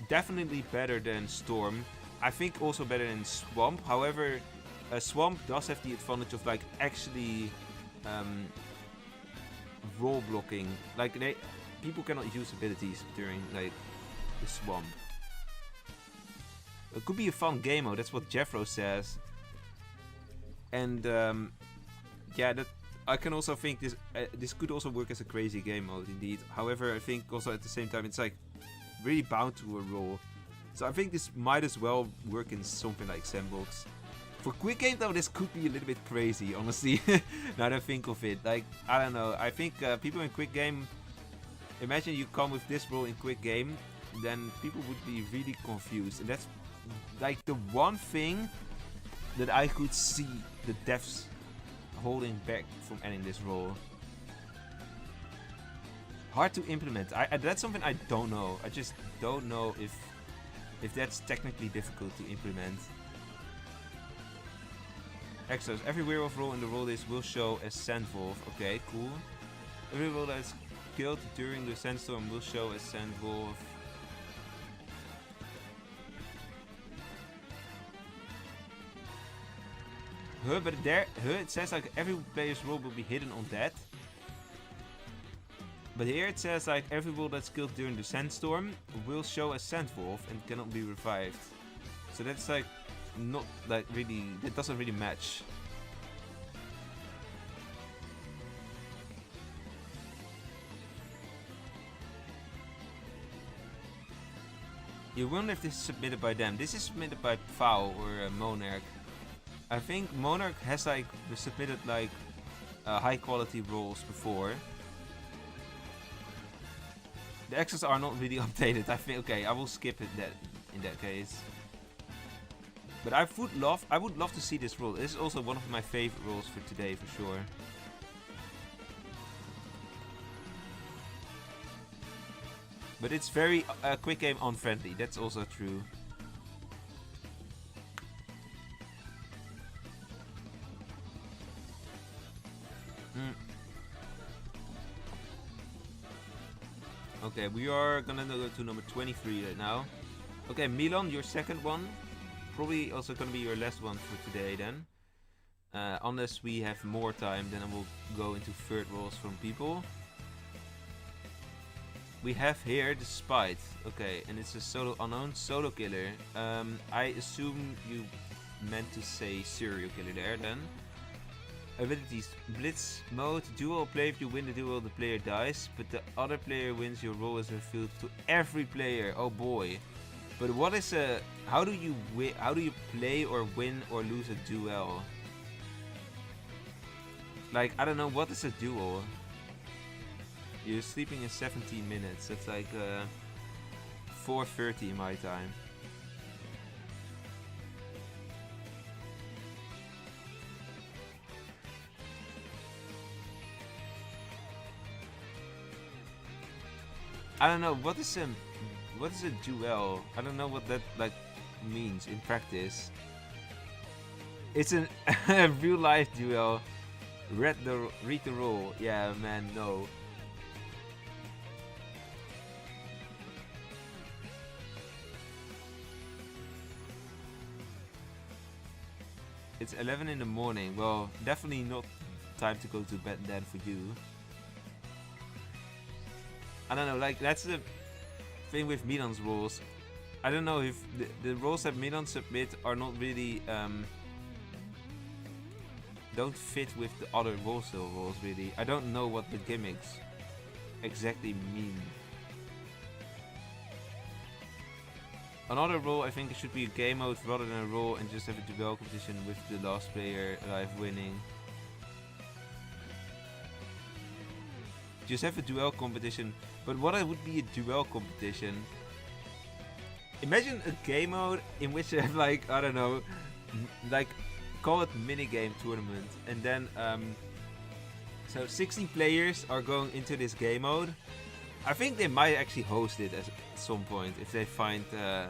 definitely better than Storm. I think also better than Swamp. However, Swamp does have the advantage of like actually role blocking. Like people cannot use abilities during like the Swamp. It could be a fun game mode. That's what Jeffro says. And yeah, I can also think this could also work as a crazy game mode indeed. However, I think also at the same time it's like really bound to a role. So I think this might as well work in something like Sandbox. For quick game though, this could be a little bit crazy, honestly. Now that I think of it, like I don't know. I think people in quick game, imagine you come with this role in quick game, then people would be really confused, and that's like the one thing that I could see the devs holding back from adding this role. Hard to implement. That's something I don't know. I just don't know if that's technically difficult to implement. Extras. Every werewolf role in the role list will show as Sandwolf. Okay, cool. Every role that's killed during the sandstorm will show as Sandwolf. But there, it says like every player's role will be hidden on that. But here it says like every role that's killed during the sandstorm will show as Sandwolf and cannot be revived. So that's like not like really, it doesn't really match. You wonder if this is submitted by them. This is submitted by Foul or Monarch. I think Monarch has like submitted like high quality roles before. The extras are not really updated. I think okay, I will skip it in that case. But I would love to see this role. This is also one of my favorite roles for today for sure. But it's very quick game unfriendly. That's also true. Okay, we are gonna go to number 23 right now. Okay, Milan, your second one. Probably also gonna be your last one for today then. Unless we have more time, then I will go into third roles from people. We have here the Spite. Okay, and it's a unknown solo killer. I assume you meant to say serial killer there then. Abilities: Blitz mode, duel. Play if you win the duel, the player dies, but the other player wins. Your role is revealed to every player. Oh boy! But what is a? How do you play or win or lose a duel? Like I don't know. What is a duel? You're sleeping in 17 minutes. That's like 4:30 my time. I don't know, what is a duel? I don't know what that like means in practice. It's a real life duel. Read the rule. Yeah, man, no. It's 11 in the morning. Well, definitely not time to go to bed then for you. I don't know, like that's the thing with Milan's rules. I don't know if the rules that Milan submit are not really don't fit with the other Wolvesville rules really. I don't know what the gimmicks exactly mean. Another rule, I think it should be a game mode rather than a rule and just have a duel competition with the last player alive winning. Just have a duel competition. But what would be a duel competition? Imagine a game mode in which you have like, I don't know, like call it minigame tournament. And then, so 16 players are going into this game mode. I think they might actually host it at some point if they find a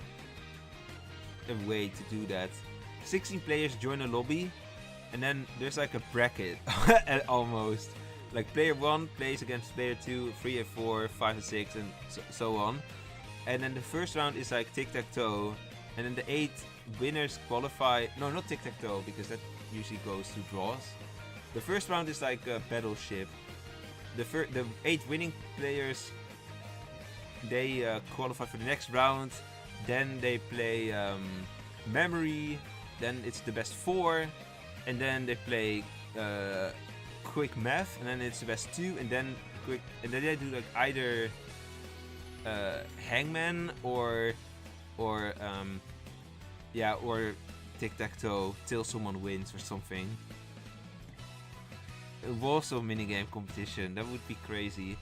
way to do that. 16 players join a lobby and then there's like a bracket almost. Like player 1 plays against player 2, 3 and 4, 5 and 6 and so on. And then the first round is like tic-tac-toe. And then the 8 winners qualify. No, not tic-tac-toe because that usually goes to draws. The first round is like a battleship. The 8 winning players, they qualify for the next round. Then they play memory. Then it's the best 4. And then they play quick math, and then it's the best 2, and then quick, and then they do like either hangman or tic-tac-toe till someone wins or something. Also minigame competition, that would be crazy.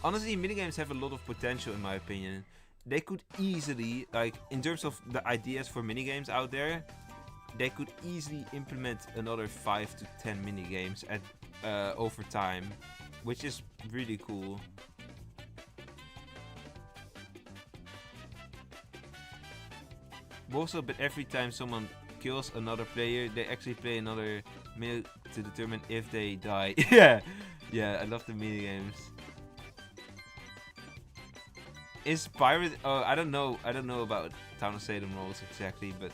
Honestly, minigames have a lot of potential in my opinion. They could easily, like, in terms of the ideas for minigames out there, they could easily implement another 5 to 10 minigames at over time, which is really cool. Also, but every time someone kills another player, they actually play another minute to determine if they die. Yeah, I love the minigames. Is pirate? Oh, I don't know about Town of Salem rolls exactly, but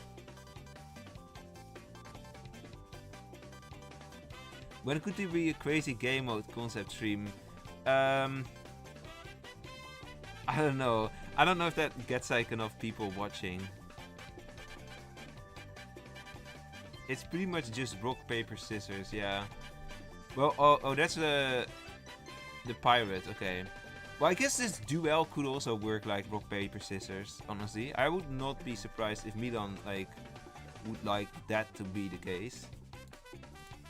when could there be a crazy game mode concept stream? I don't know. I don't know if that gets like enough people watching. It's pretty much just rock, paper, scissors, yeah. Well, oh, that's the pirate, okay. Well, I guess this duel could also work like rock, paper, scissors, honestly. I would not be surprised if Milan, like, would like that to be the case.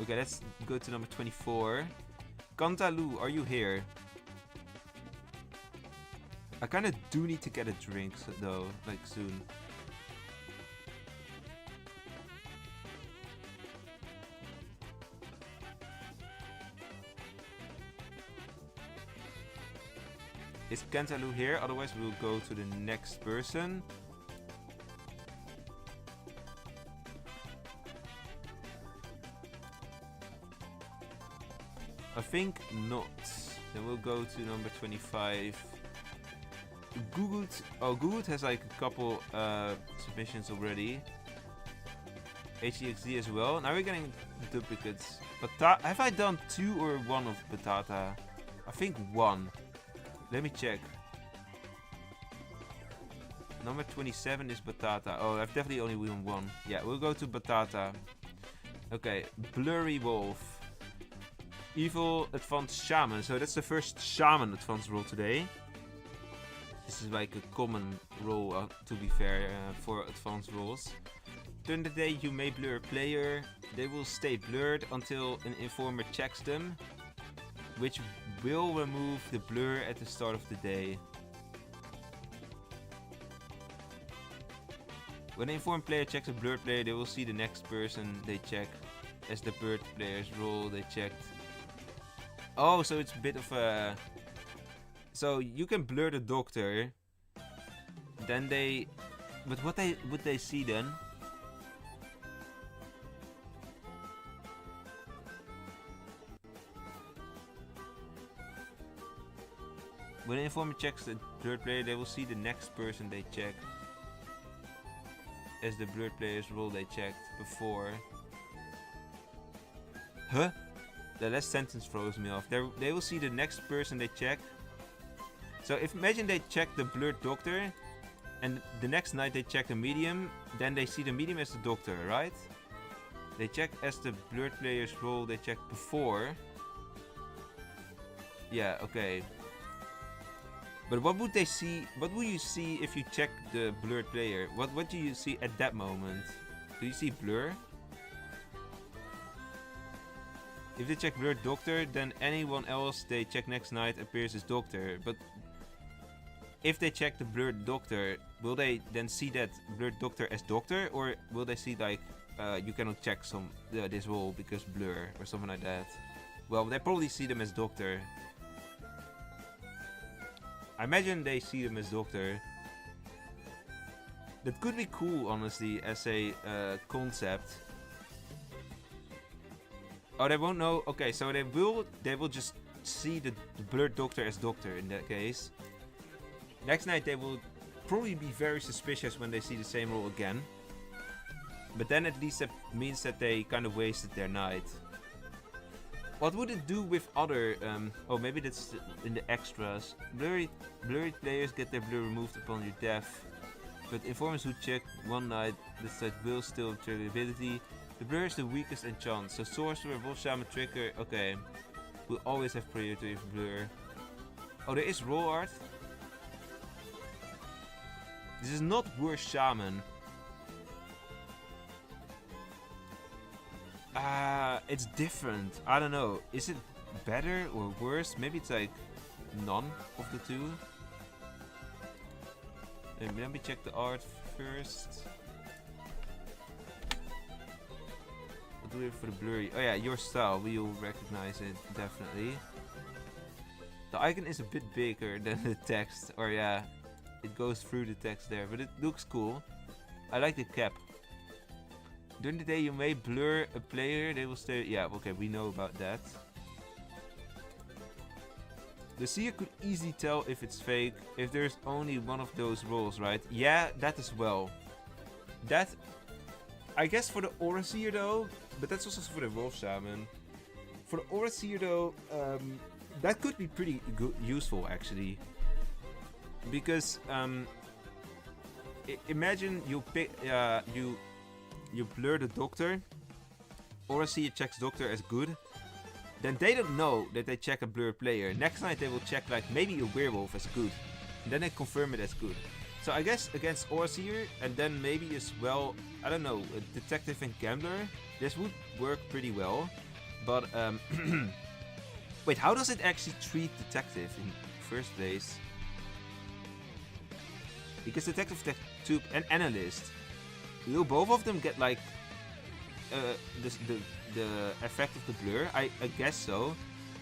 Okay, let's go to number 24. Cantaloo, are you here? I kinda do need to get a drink, though, like, soon. Is Cantaloo here? Otherwise we'll go to the next person. I think not. Then we'll go to number 25. Googled has like a couple submissions already. HDXD as well. Now we're getting duplicates. Have I done 2 or 1 of Batata? I think 1. Let me check. Number 27 is Batata. Oh, I've definitely only won 1. Yeah, we'll go to Batata. Okay, Blurry Wolf. Evil Advanced Shaman. So that's the first Shaman Advanced roll today. This is like a common roll, to be fair, for advanced rolls. During the day you may blur a player. They will stay blurred until an informer checks them, which will remove the blur at the start of the day. When an informed player checks a blurred player, they will see the next person they check as the blurred player's role they checked. Oh, so it's a bit of a... So you can blur the doctor, then they... But what would they see then? When an informer checks the blurred player, they will see the next person they check as the blurred player's role they checked before. Huh? The last sentence throws me off. They will see the next person they check. So if imagine they check the blurred doctor, and the next night they check the medium, then they see the medium as the doctor, right? They check as the blurred player's role they checked before. Yeah, okay. But what would they see? What would you see if you check the blurred player? What do you see at that moment? Do you see blur? If they check blurred doctor, then anyone else they check next night appears as doctor. But if they check the blurred doctor, will they then see that blurred doctor as doctor, or will they see like you cannot check this role because blur or something like that? Well, they probably see them as doctor. I imagine they see them as doctor. That could be cool, honestly, as a concept. Oh, they won't know. Okay, so they will just see the blurred doctor as doctor in that case. Next night they will probably be very suspicious when they see the same role again. But then at least that means that they kind of wasted their night. What would it do with other... oh, maybe that's in the extras. Blurry players get their blur removed upon your death. But informers who check one night, the site will still have trigger ability. The blur is the weakest enchant. So sorcerer, wolf shaman, trigger... Okay. will always have priority of blur. Oh, there is roll art. This is not worse shaman. It's different. I don't know. Is it better or worse? Maybe it's like none of the two. Let me check the art first. I'll do it for the blurry. Oh yeah, your style. We'll recognize it, definitely. The icon is a bit bigger than the text. Or yeah, it goes through the text there. But it looks cool. I like the cap. During the day you may blur a player. They will stay... Yeah, okay, we know about that. The seer could easily tell if it's fake if there's only one of those rolls, right? Yeah, that as well. That, I guess for the aura seer though, but that's also for the wolf shaman. For the aura seer though, that could be pretty useful actually. Because imagine you pick, you blur the doctor. Aura seer checks doctor as good. Then they don't know that they check a blur player. Next night they will check like maybe a werewolf as good. And then they confirm it as good. So I guess against Overseer and then maybe as well, I don't know, a detective and gambler, this would work pretty well. But wait, how does it actually treat detective in first place? Because detective took an analyst. Will both of them get like the effect of the blur? I guess so.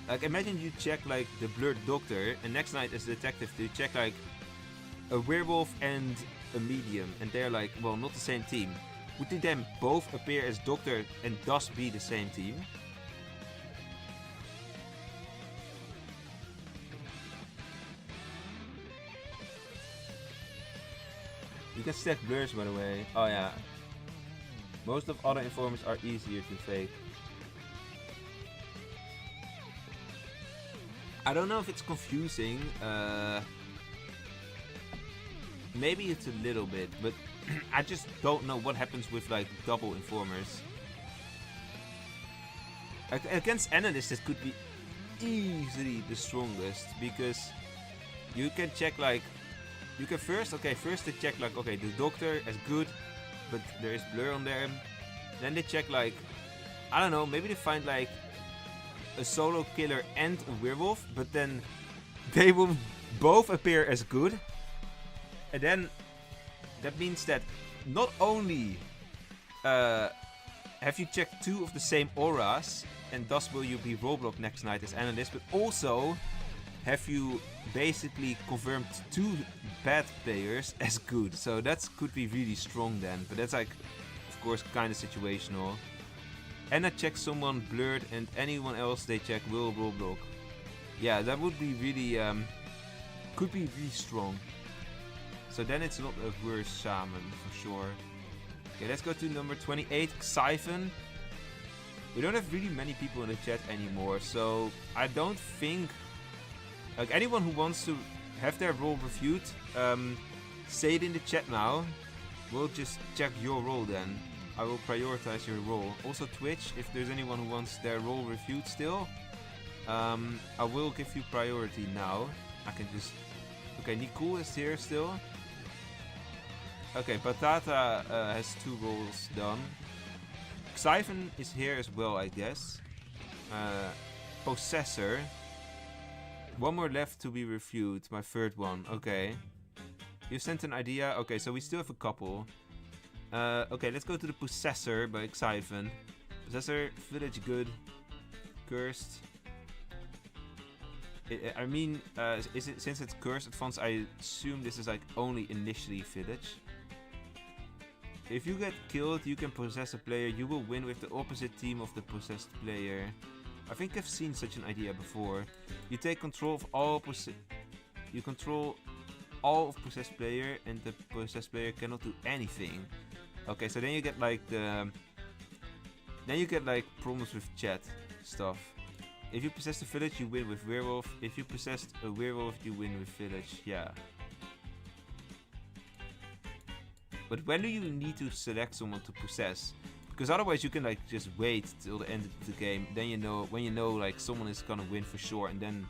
Like imagine you check like the blurred doctor and next night as a detective you check like a werewolf and a medium and they're like, well, not the same team. Would they then both appear as doctor and thus be the same team? You can stack blurs by the way. Oh yeah. Most of other informers are easier to fake. I don't know if it's confusing. Maybe it's a little bit, but I just don't know what happens with like double informers. Against analysts, it could be easily the strongest because you can check like you can first they check like okay the doctor is good. But there is blur on there. Then they check like, I don't know, maybe they find like a solo killer and a werewolf, but then they will both appear as good. And then that means that not only have you checked two of the same auras, and thus will you be rollblock next night as analyst, but also have you basically confirmed two bad players as good. So that could be really strong then. But that's like, of course, kind of situational. Anna checks someone blurred and anyone else they check will roll block. Yeah, that would be really, could be really strong. So then it's not a worse shaman for sure. Okay, let's go to number 28, Xiphon. We don't have really many people in the chat anymore. So I don't think... Like anyone who wants to have their role reviewed, say it in the chat now. We'll just check your role then. I will prioritize your role. Also Twitch, if there's anyone who wants their role reviewed still, I will give you priority now. I can just... Okay, Nicole is here still. Okay, Patata has two roles done. Xiphon is here as well, I guess. Possessor. One more left to be reviewed, my third one. Okay. You sent an idea. Okay, so we still have a couple. Okay, let's go to the Possessor by Xiphon. Possessor, village good. Cursed. I mean, is it since it's cursed advanced, I assume this is like only initially village. If you get killed, you can possess a player. You will win with the opposite team of the possessed player. I think I've seen such an idea before. You take control of all you control all of possessed player, and the possessed player cannot do anything. Okay, so then you get like problems with chat stuff. If you possess the village, you win with werewolf. If you possess a werewolf, you win with village. Yeah. But when do you need to select someone to possess? Because otherwise you can like just wait till the end of the game. Then you know, when you know like someone is gonna win for sure, and then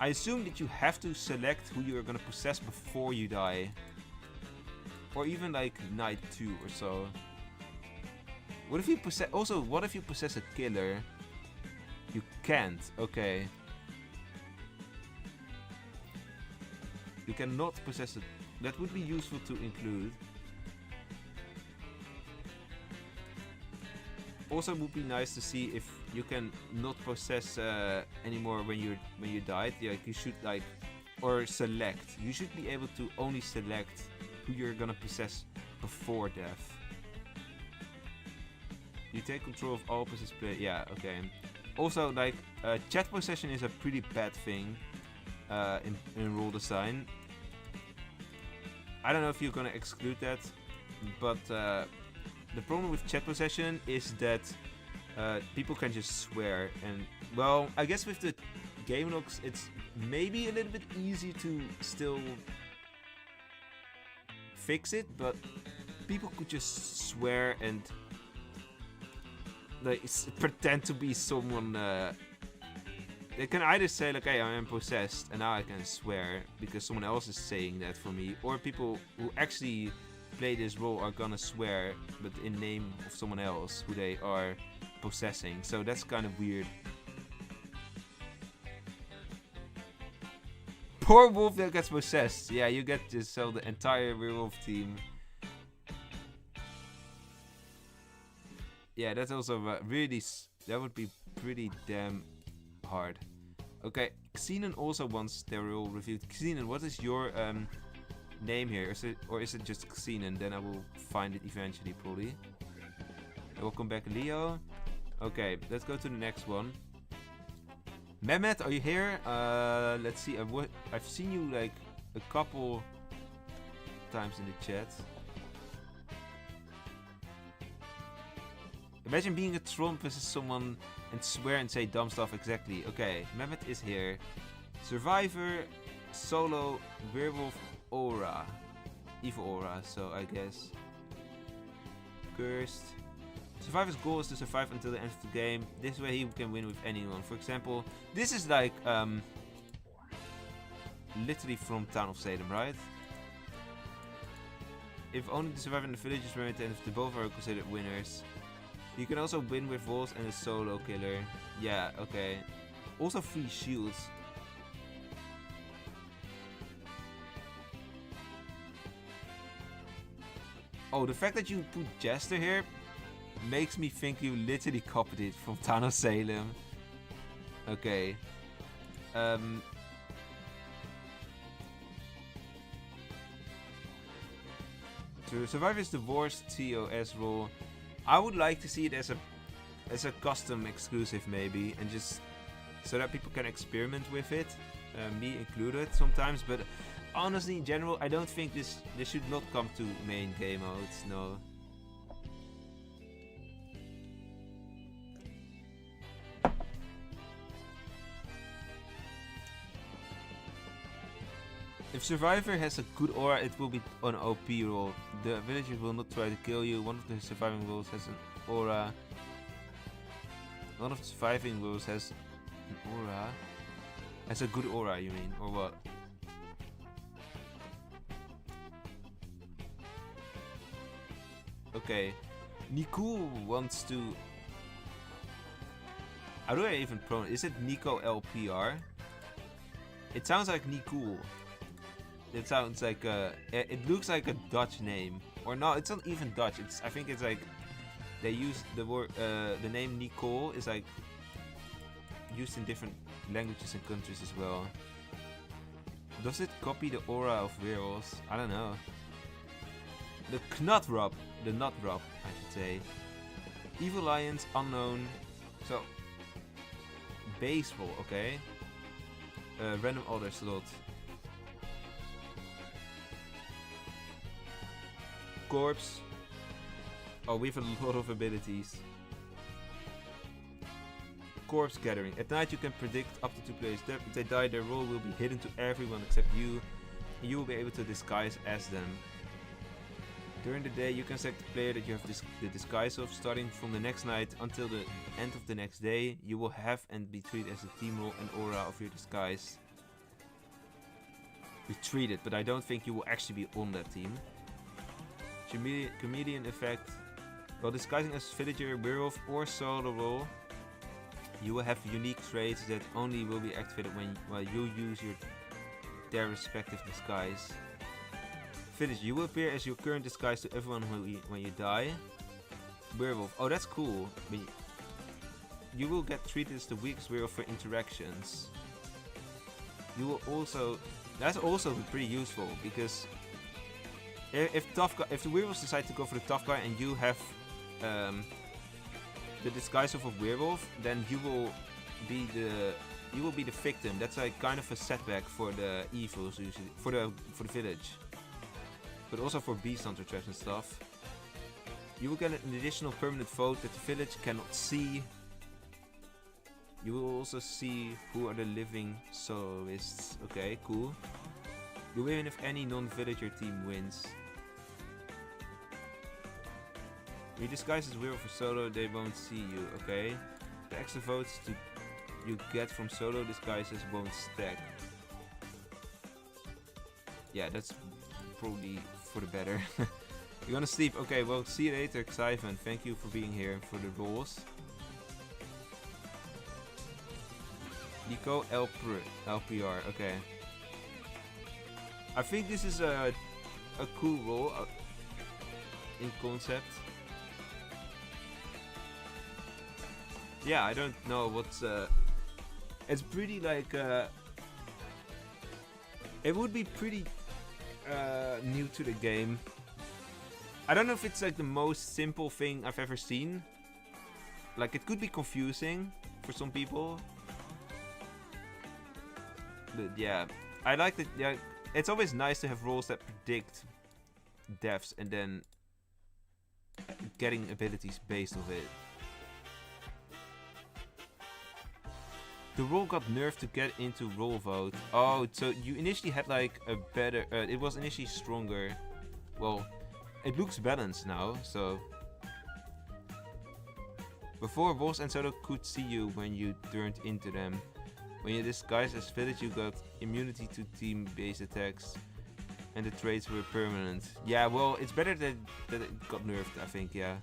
I assume that you have to select who you are gonna possess before you die. Or even like night 2 or so. What if you possess... Also, what if you possess a killer? You can't. Okay. You cannot possess it. That would be useful to include. Also, it would be nice to see if you can not possess anymore when you died. Yeah, like you should like, or select. You should be able to only select who you're gonna possess before death. You take control of all possessed players. Yeah, okay. Also, like chat possession is a pretty bad thing in rule design. I don't know if you're gonna exclude that, but the problem with chat possession is that people can just swear, and well, I guess with the game logs, it's maybe a little bit easy to still fix it, but people could just swear and like pretend to be someone. They can either say like, "Hey, I am possessed," and now I can swear because someone else is saying that for me, or people who actually play this role are gonna swear, but in name of someone else who they are possessing. So that's kind of weird. Poor wolf that gets possessed. Yeah, you get to sell the entire werewolf team. Yeah, that's also really... That would be pretty damn hard. Okay, Xenon also wants their role reviewed. Xenon, what is your name here? Is it just Xenon? Then I will find it eventually, probably. Welcome back, Leo. Okay, let's go to the next one. Mehmet, are you here? Let's see. I've seen you like a couple times in the chat. Imagine being a Trump versus someone and swear and say dumb stuff. Exactly. Okay, Mehmet is here. Survivor, solo, werewolf, aura. Evil aura, so I guess. Cursed. Survivor's goal is to survive until the end of the game. This way he can win with anyone. For example, this is like literally from Town of Salem, right? If only the survivor in the village is remembered and if the both are considered winners. You can also win with wolves and a solo killer. Yeah, okay. Also free shields. Oh, the fact that you put Jester here makes me think you literally copied it from Town of Salem. Okay. To survive is the worst TOS role. I would like to see it as a custom exclusive maybe, and just so that people can experiment with it, me included sometimes. But honestly, in general, I don't think this should not come to main game modes. No. If Survivor has a good aura, it will be an OP role. The villagers will not try to kill you. One of the surviving wolves has an aura. One of the surviving wolves has an aura. Has a good aura, you mean? Or what? Okay. Nico wants to... How do I even pronounce it? Is it Nico LPR? It sounds like Nicool. It sounds like it looks like a Dutch name, or no, it's not even Dutch. I think it's like they use the word the name Nicole is like used in different languages and countries as well. Does it copy the aura of werewolves? I don't know. The Knutrop, I should say. Evil Lions, unknown. So base roll, okay. Random order slot. Corpse. Oh, we have a lot of abilities. Corpse Gathering. At night you can predict up to 2 players. If they die, their role will be hidden to everyone except you. And you will be able to disguise as them. During the day, you can select the player that you have the disguise of. Starting from the next night until the end of the next day, you will have and be treated as a team role and aura of your disguise. Be treated, but I don't think you will actually be on that team. Comedian effect. While disguising as villager, werewolf, or solo role, you will have unique traits that only will be activated while you use their respective disguise. Village, you will appear as your current disguise to everyone when you die. Werewolf, oh that's cool. You will get treated as the weakest werewolf for interactions. You will also, that's also pretty useful because if the werewolves decide to go for the tough guy and you have the disguise of a werewolf, then you will be the victim. That's like kind of a setback for the evils usually, for the village. But also for beast hunter traps and stuff. You will get an additional permanent vote that the village cannot see. You will also see who are the living soloists. Okay, cool. You win if any non-villager team wins. When you disguise as werewolf or solo, they won't see you, okay? The extra votes you get from solo disguises won't stack. Yeah, that's probably for the better. You're gonna sleep. Okay, well, see you later, Xyvan. Thank you for being here for the rolls. Nico LPR, okay. I think this is a cool roll in concept. Yeah, I don't know what's it's pretty like it would be pretty new to the game. I don't know if it's like the most simple thing I've ever seen. Like it could be confusing for some people. But yeah, I like that. Yeah, it's always nice to have rolls that predict deaths and then getting abilities based on it. The roll got nerfed to get into roll vote. Oh, so you initially had like a better... it was initially stronger. Well, it looks balanced now, so... Before, wolves and solo could see you when you turned into them. When you disguised as village, you got immunity to team-based attacks. And the traits were permanent. Yeah, well, it's better that it got nerfed, I think, yeah.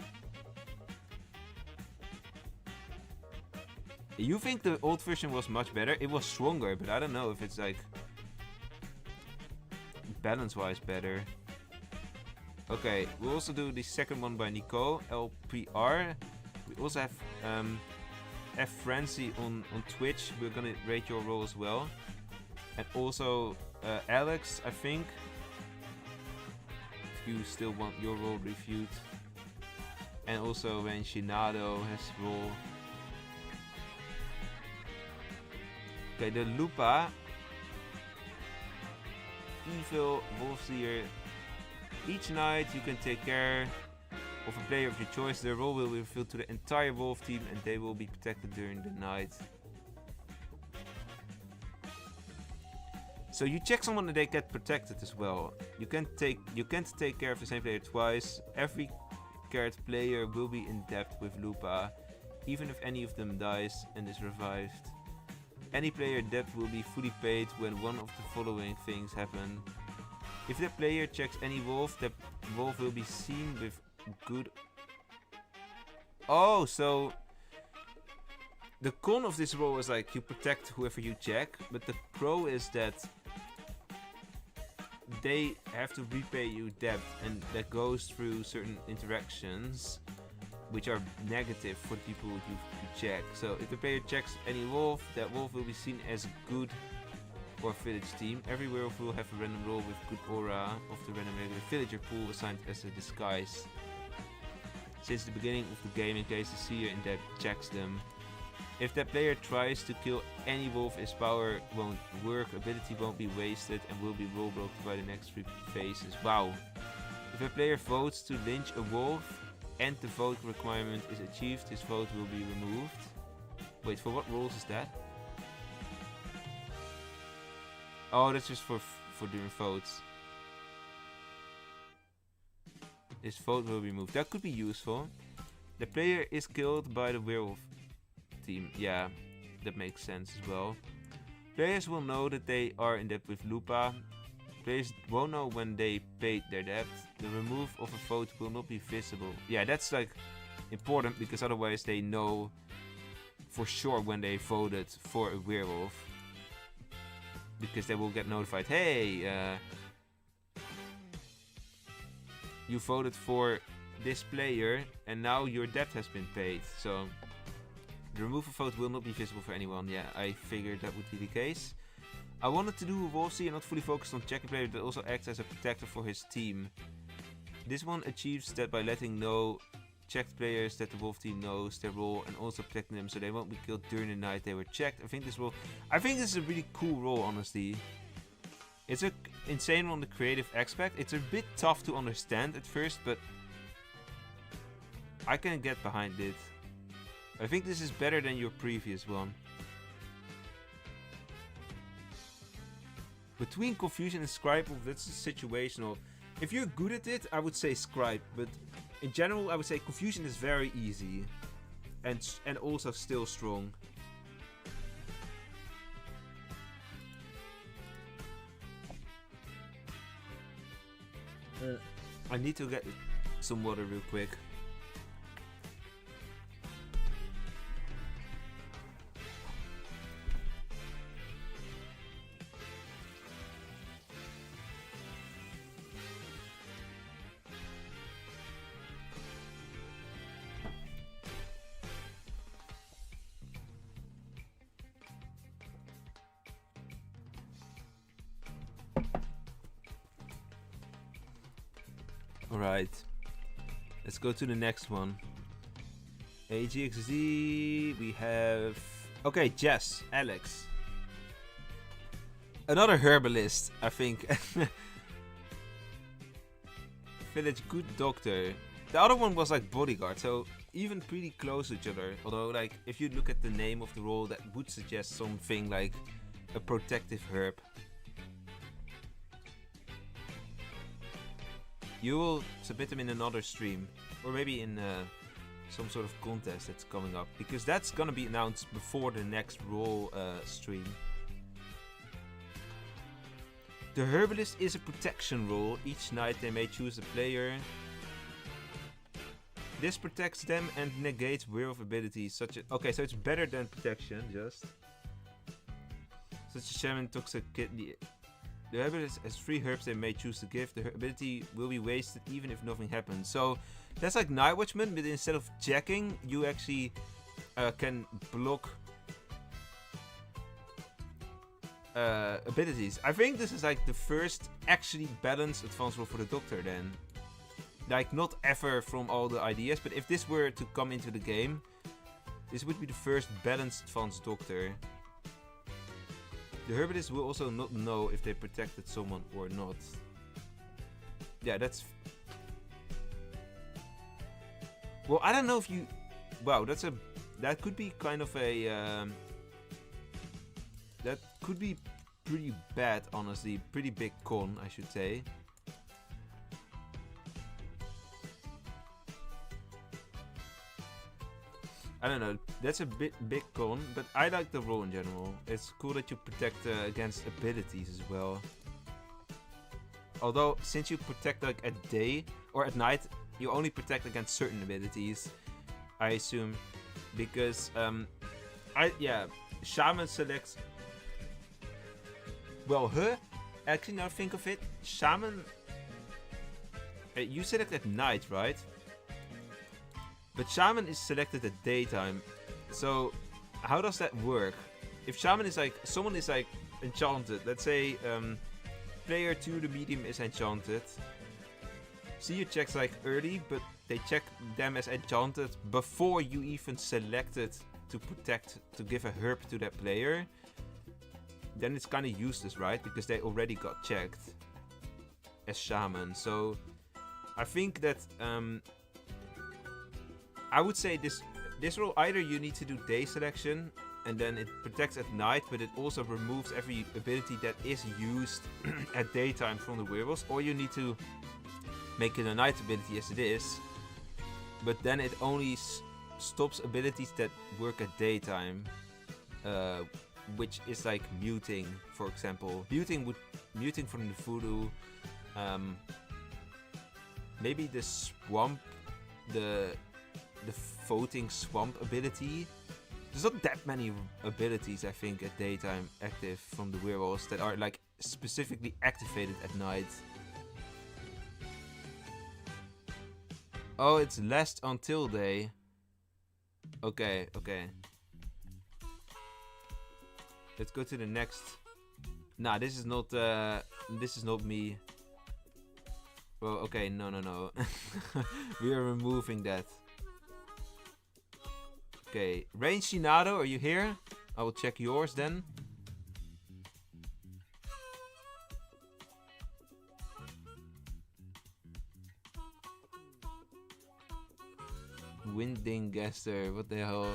You think the old version was much better? It was stronger, but I don't know if it's like balance-wise better. Okay, we'll also do the second one by Nico, LPR. We also have F Frenzy on Twitch. We're gonna rate your role as well. And also Alex, I think. If you still want your role reviewed. And also when Shinado has role. Okay, the Lupa, Evil, Wolfseer. Each night you can take care of a player of your choice. Their role will be revealed to the entire wolf team and they will be protected during the night. So you check someone and they get protected as well. You can't take care of the same player twice. Every carried player will be in debt with Lupa, even if any of them dies and is revived. Any player debt will be fully paid when one of the following things happen. If the player checks any wolf, that wolf will be seen with good... Oh, so... The con of this role is like you protect whoever you check, but the pro is that they have to repay you debt, and that goes through certain interactions which are negative for the people you check. So if the player checks any wolf, that wolf will be seen as good for village team. Every werewolf will have a random roll with good aura of the random regular villager pool assigned as a disguise since the beginning of the game in case the seer in depth checks them. If that player tries to kill any wolf, his power won't work, ability won't be wasted and will be roll blocked by the next 3 phases. Wow. If a player votes to lynch a wolf and the vote requirement is achieved, his vote will be removed. Wait, for what rules is that? Oh, that's just for doing votes. His vote will be removed. That could be useful. The player is killed by the werewolf team. Yeah, that makes sense as well. Players will know that they are in debt with Lupa. Players won't know when they paid their debt. The remove of a vote will not be visible. Yeah, that's like important because otherwise they know for sure when they voted for a werewolf. Because they will get notified, hey, you voted for this player and now your debt has been paid. So the removal vote will not be visible for anyone. Yeah, I figured that would be the case. I wanted to do a Wolvesville and not fully focused on checking player that also acts as a protector for his team. This one achieves that by letting know checked players that the wolf team knows their role and also protecting them so they won't be killed during the night they were checked. I think this is a really cool role, honestly. It's a insane on the creative aspect. It's a bit tough to understand at first, but I can get behind it. I think this is better than your previous one. Between confusion and scribe, that's situational. If you're good at it, I would say scribe, but in general, I would say confusion is very easy and also still strong. I need to get some water real quick. Alright, let's go to the next one. AGXZ, we have... Okay, Jess, Alex. Another herbalist, I think. Village good doctor. The other one was like bodyguard, so even pretty close to each other. Although, like, if you look at the name of the role, that would suggest something like a protective herb. You will submit them in another stream, or maybe in some sort of contest that's coming up, because that's gonna be announced before the next role stream. The herbalist is a protection role. Each night they may choose a player. This protects them and negates werewolf abilities such as... Okay, so it's better than protection, just. Such as shaman, toxic kidney. The herbalist has 3 herbs they may choose to give. The ability will be wasted even if nothing happens. So that's like Night Watchman, but instead of checking, you actually can block abilities. I think this is like the first actually balanced advanced role for the Doctor then. Like not ever from all the ideas, but if this were to come into the game, this would be the first balanced advanced Doctor. The herbalist will also not know if they protected someone or not. Yeah, that's... Well, I don't know if you... Wow, that's a... That could be kind of a... That could be pretty bad, honestly. Pretty big con, I should say. I don't know, that's a bit big con, but I like the role in general. It's cool that you protect against abilities as well. Although, since you protect like at day or at night, you only protect against certain abilities, I assume. Because, Shaman selects... Well, actually now I think of it, Shaman... you select at night, right? But Shaman is selected at daytime. So, how does that work? If Shaman is like... Someone is like enchanted. Let's say player 2, the medium, is enchanted. Seer checks like early, but they check them as enchanted before you even selected to protect, to give a herb to that player. Then it's kind of useless, right? Because they already got checked as Shaman. So, I think that... I would say this role, either you need to do day selection and then it protects at night, but it also removes every ability that is used at daytime from the werewolves, or you need to make it a night ability as it is, but then it only stops abilities that work at daytime, which is like muting, for example. Muting from the voodoo, maybe the swamp, the floating swamp ability. There's not that many abilities, I think, at daytime active from the werewolves that are like specifically activated at night. Oh, it's last until day. Okay. Let's go to the next. Nah, this is not me. Well, okay, no. We are removing that. Okay, Rain Shinado, are you here? I will check yours then. Winding Gaster, what the hell?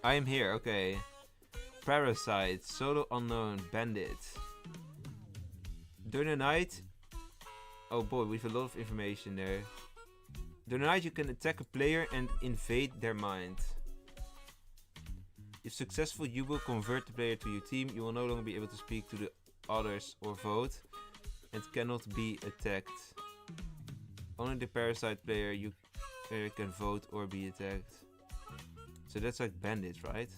I am here, okay. Parasite, Solo Unknown, Bandit. During the night... Oh boy, we have a lot of information there. During the night you can attack a player and invade their mind. If successful, you will convert the player to your team. You will no longer be able to speak to the others or vote, and cannot be attacked. Only the Parasite player can vote or be attacked. So that's like Bandit, right?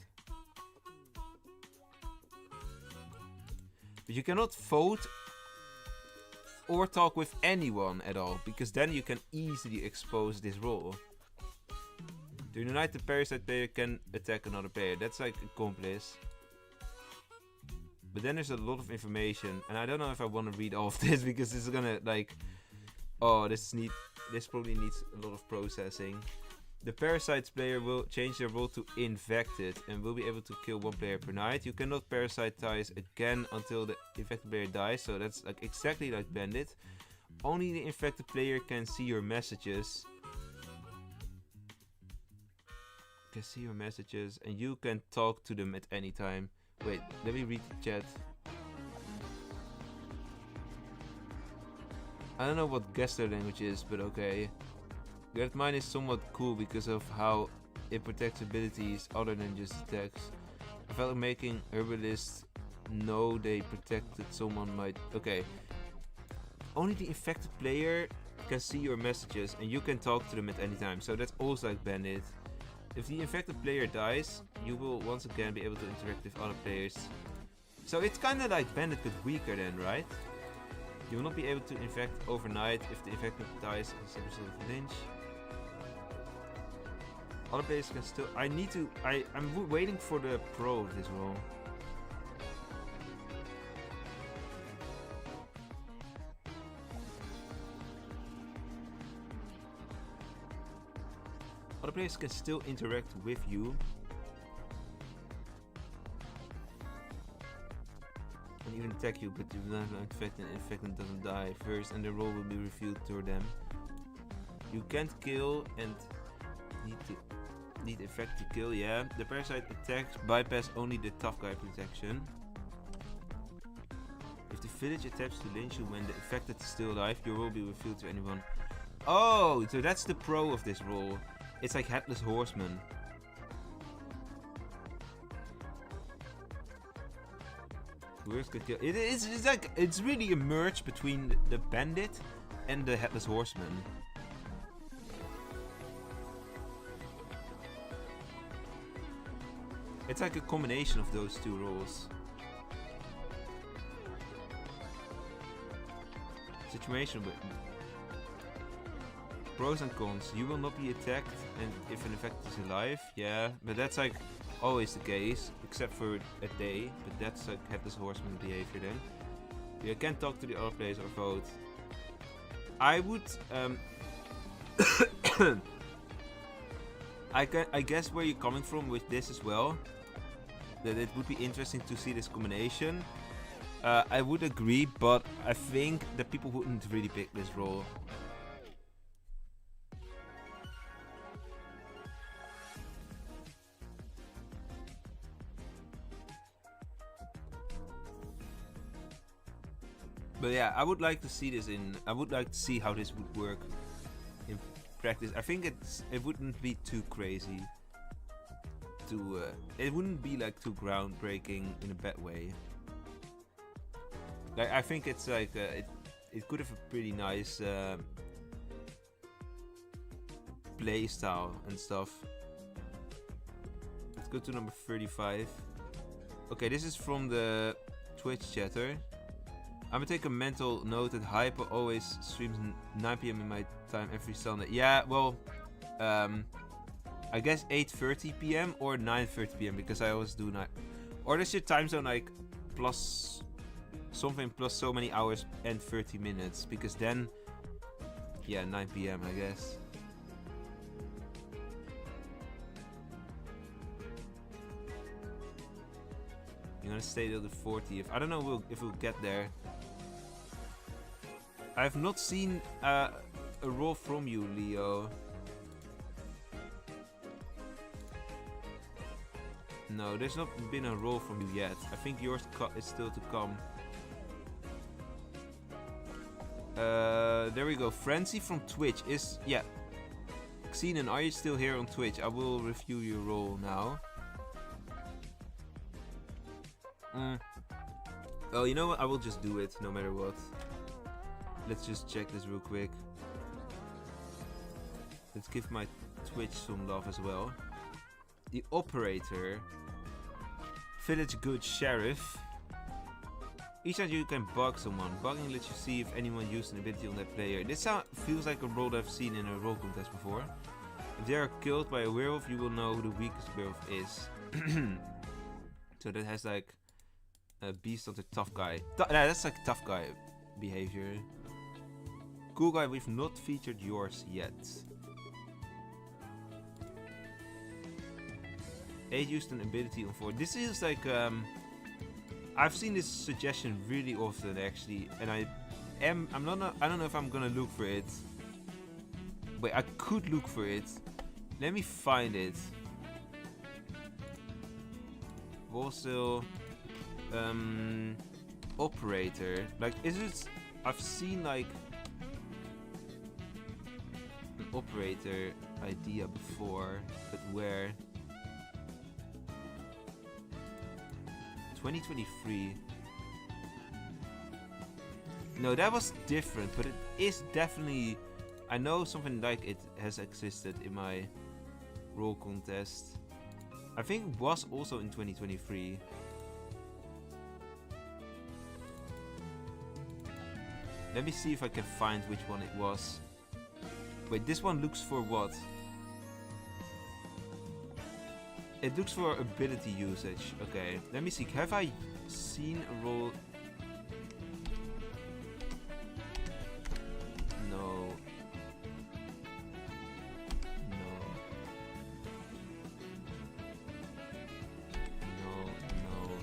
But you cannot vote or talk with anyone at all, because then you can easily expose this role. During the night, the Parasite player can attack another player. That's like accomplice. But then there's a lot of information, and I don't know if I want to read all of this, because this is gonna like... Oh, this probably needs a lot of processing. The Parasite player will change their role to Infected and will be able to kill one player per night. You cannot parasitize again until the infected player dies, so that's like exactly like Bandit. Only the infected player can see your messages. Can see your messages and you can talk to them at any time. Wait, let me read the chat. I don't know what Gester language is, but okay. Great Mind is somewhat cool because of how it protects abilities other than just attacks. I felt like making Herbalists know they protected someone might... Okay. Only the infected player can see your messages and you can talk to them at any time. So that's also like Bandit. If the infected player dies, you will once again be able to interact with other players. So it's kinda like Bandit but weaker then, right? You will not be able to infect overnight if the infected dies as a result of lynch. Other players can still... I'm waiting for the pro of this role. Other players can still interact with you. And even attack you, but you will not infect and infected doesn't die first and the role will be revealed to them. You can't kill and need effect to kill, yeah. The Parasite attacks bypass only the tough guy protection. If the village attempts to lynch you when the infected is still alive, your role will be revealed to anyone. Oh, so that's the pro of this role. It's like Headless Horseman. It's like, it's really a merge between the Bandit and the Headless Horseman. It's like a combination of those two roles. Situation with pros and cons. You will not be attacked and if an infected is alive, yeah, but that's like always the case, except for a day, but that's like Headless Horseman behavior then. You can't talk to the other players or vote. I would I guess where you're coming from with this as well, that it would be interesting to see this combination. I would agree, but I think that people wouldn't really pick this role. But yeah, I would like to see this in. I would like to see how this would work in practice. I think it wouldn't be too crazy. It wouldn't be like too groundbreaking in a bad way. Like I think it's like it could have a pretty nice play style and stuff. Let's go to number 35. Okay, this is from the Twitch chatter. I'm gonna take a mental note that Hyper always streams 9 PM in my time every Sunday. Yeah, well, I guess 8:30 PM or 9:30 PM because I always do night. Or does your time zone like plus something plus so many hours and 30 minutes? Because then, yeah, 9 PM I guess. You're gonna stay till the 40th. I don't know if we'll get there. I have not seen a roll from you, Leo. No, there's not been a roll from you yet. I think yours is still to come. There we go. Frenzy from Twitch is... Yeah. Xenon, are you still here on Twitch? I will review your roll now. Oh, you know what? I will just do it no matter what. Let's just check this real quick. Let's give my Twitch some love as well. The operator. Village Good Sheriff. Each time you can bug someone. Bugging lets you see if anyone used an ability on that player. This feels like a role I've seen in a roll contest before. If they are killed by a werewolf, you will know who the weakest werewolf is. So that has like a beast hunter tough guy. That's like tough guy behavior. Cool guy, we've not featured yours yet. 8 used an ability on 4. This is like I've seen this suggestion really often actually, and I don't know if I'm gonna look for it. Wait, I could look for it. Let me find it. Also, operator. Like, is it? I've seen like an operator idea before, but where? 2023. No, that was different, but it is definitely... I know something like it has existed in my roll contest. I think it was also in 2023. Let me see if I can find which one it was. Wait, this one looks for what? It looks for ability usage. Okay, let me see. Have I seen a roll? No. No. No, no.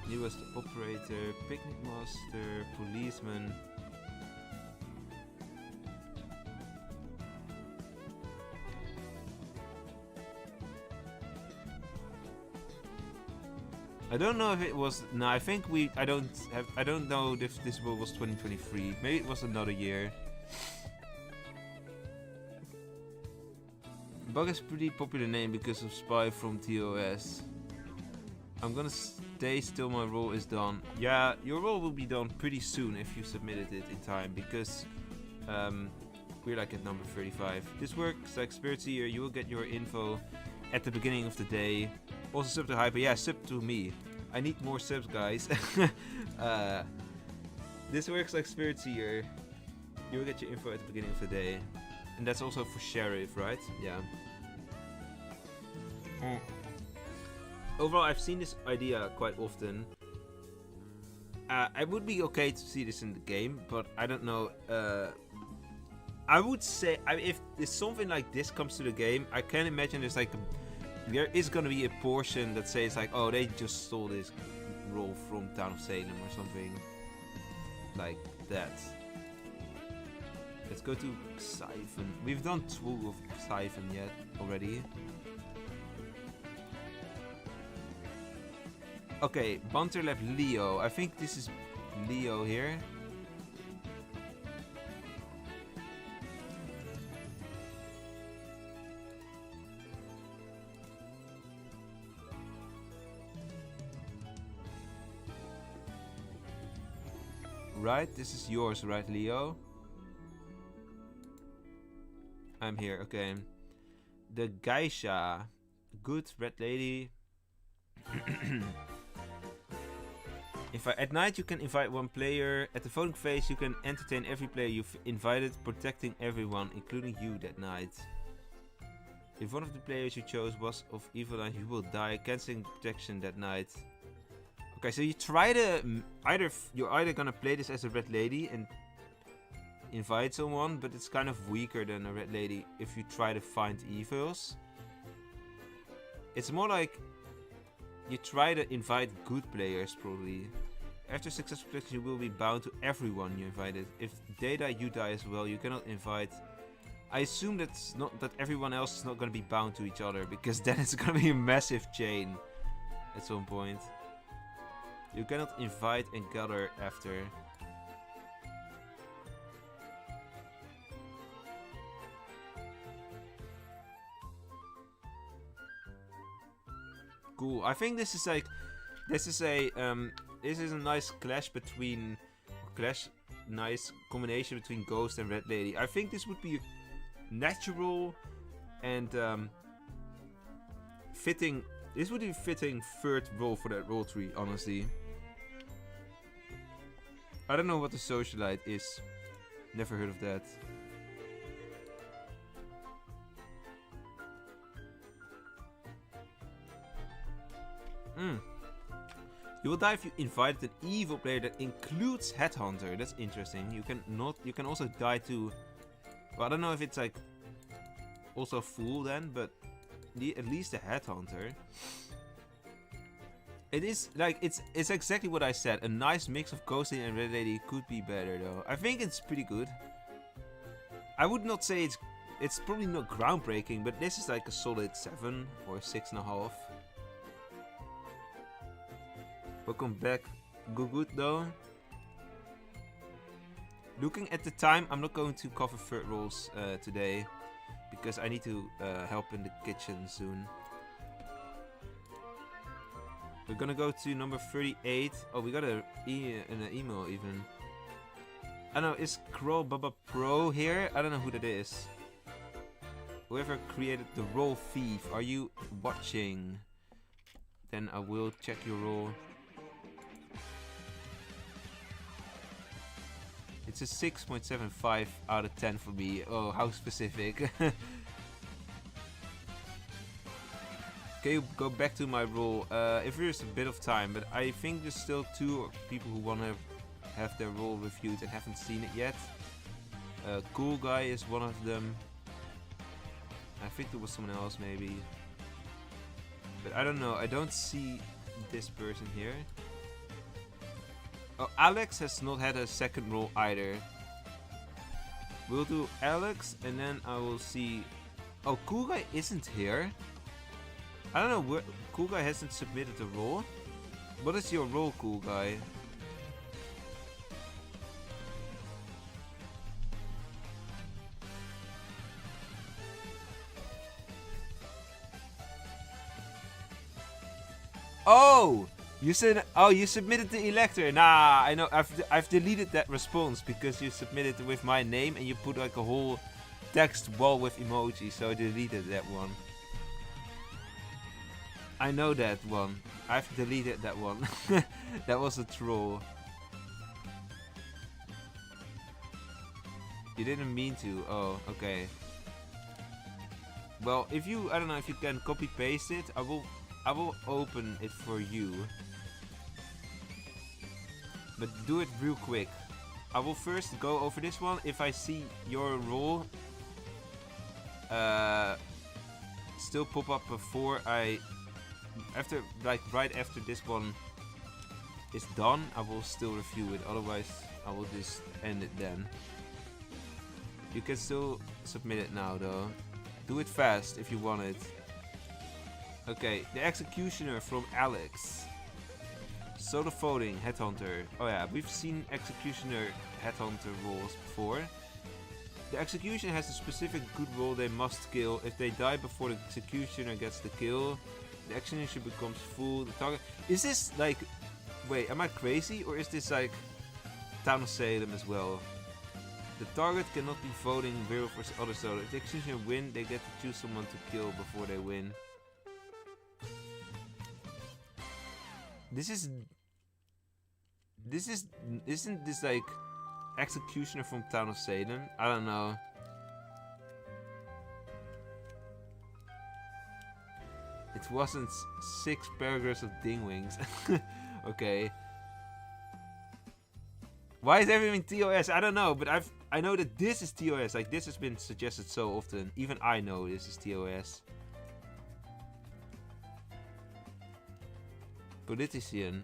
He was the operator, picnic master, policeman. I don't know if it was. No, I think we. I don't know if this role was 2023. Maybe it was another year. Bug is a pretty popular name because of Spy from TOS. I'm gonna stay till my role is done. Yeah, your role will be done pretty soon if you submitted it in time, because we're like at number 35. This works like Spirit Seer. You will get your info at the beginning of the day. Also sub to Hyper. Yeah, sub to me. I need more subs, guys. This works like Spirit Seer. You will get your info at the beginning of the day. And that's also for Sheriff, right? Yeah. Overall, I've seen this idea quite often. I would be okay to see this in the game, but I don't know. I would say if something like this comes to the game, I can imagine there is gonna be a portion that says like, oh, they just stole this role from Town of Salem or something like that. Let's go to Siphon. We've done 2 of Siphon yet already. Okay, Banter left Leo. I think this is Leo here. Right, this is yours, right, Leo? I'm here, okay. The Geisha. Good, red lady. At night you can invite 1 player. At the voting phase you can entertain every player you've invited, protecting everyone, including you that night. If one of the players you chose was of evil line, you will die, cancelling protection that night. Okay, so you try to you're either gonna play this as a red lady and invite someone, but it's kind of weaker than a red lady if you try to find evils. It's more like you try to invite good players, probably. After successful protection, you will be bound to everyone you invited. If they die, you die as well. You cannot invite. I assume that's not that everyone else is not going to be bound to each other, because then it's going to be a massive chain at some point. You cannot invite and gather after. Cool. I think this is like, this is a nice clash between, nice combination between Ghost and Red Lady. I think this would be natural and fitting. This would be fitting 3rd role for that role tree, honestly. I don't know what the socialite is. Never heard of that. You will die if you invited an evil player that includes Headhunter. That's interesting. You can also die to. Well, I don't know if it's like also Fool then, but at least a Headhunter. It is like it's exactly what I said. A nice mix of Ghostly and Red Lady could be better though. I think it's pretty good. I would not say it's probably not groundbreaking, but this is like a solid 7 or 6.5. Welcome back, Gugut though. Looking at the time, I'm not going to cover 3rd roles today because I need to help in the kitchen soon. We're gonna go to number 38. Oh, we got an email even. I don't know, is Crow Baba Pro here? I don't know who that is. Whoever created the role Thief, are you watching? Then I will check your role. It's a 6.75 out of 10 for me. Oh, how specific. Okay, go back to my role. If there's a bit of time, but I think there's still 2 people who want to have their role reviewed and haven't seen it yet. Cool Guy is one of them. I think there was someone else maybe. But I don't know. I don't see this person here. Oh, Alex has not had a 2nd role either. We'll do Alex and then I will see. Oh, Cool Guy isn't here. I don't know where. Cool Guy hasn't submitted a role. What is your role, Cool Guy? Oh! You said, oh, you submitted the Elector. Nah, I know. I've deleted that response because you submitted with my name and you put like a whole text wall with emojis, so I deleted that one. I know that one. I've deleted that one. That was a troll. You didn't mean to. Oh, okay. Well, if you, I don't know if you can copy paste it. I will open it for you. But do it real quick. I will first go over this one. If I see your role still pop up before right after this one is done, I will still review it. Otherwise, I will just end it then. You can still submit it now though. Do it fast if you want it. Okay, the Executioner from Alex. Soda Folding, Headhunter. Oh yeah, we've seen Executioner Headhunter rolls before. The Executioner has a specific good roll they must kill. If they die before the Executioner gets the kill, the Executioner becomes full. The target. Is this like... Wait, am I crazy? Or is this like Town of Salem as well? The target cannot be voting Werewolf versus other solo. If the Executioner win, they get to choose someone to kill before they win. Isn't this like Executioner from Town of Salem? I don't know. It wasn't 6 paragraphs of dingwings. Okay. Why is everything TOS? I don't know, but I know that this is TOS. Like, this has been suggested so often. Even I know this is TOS. Politician.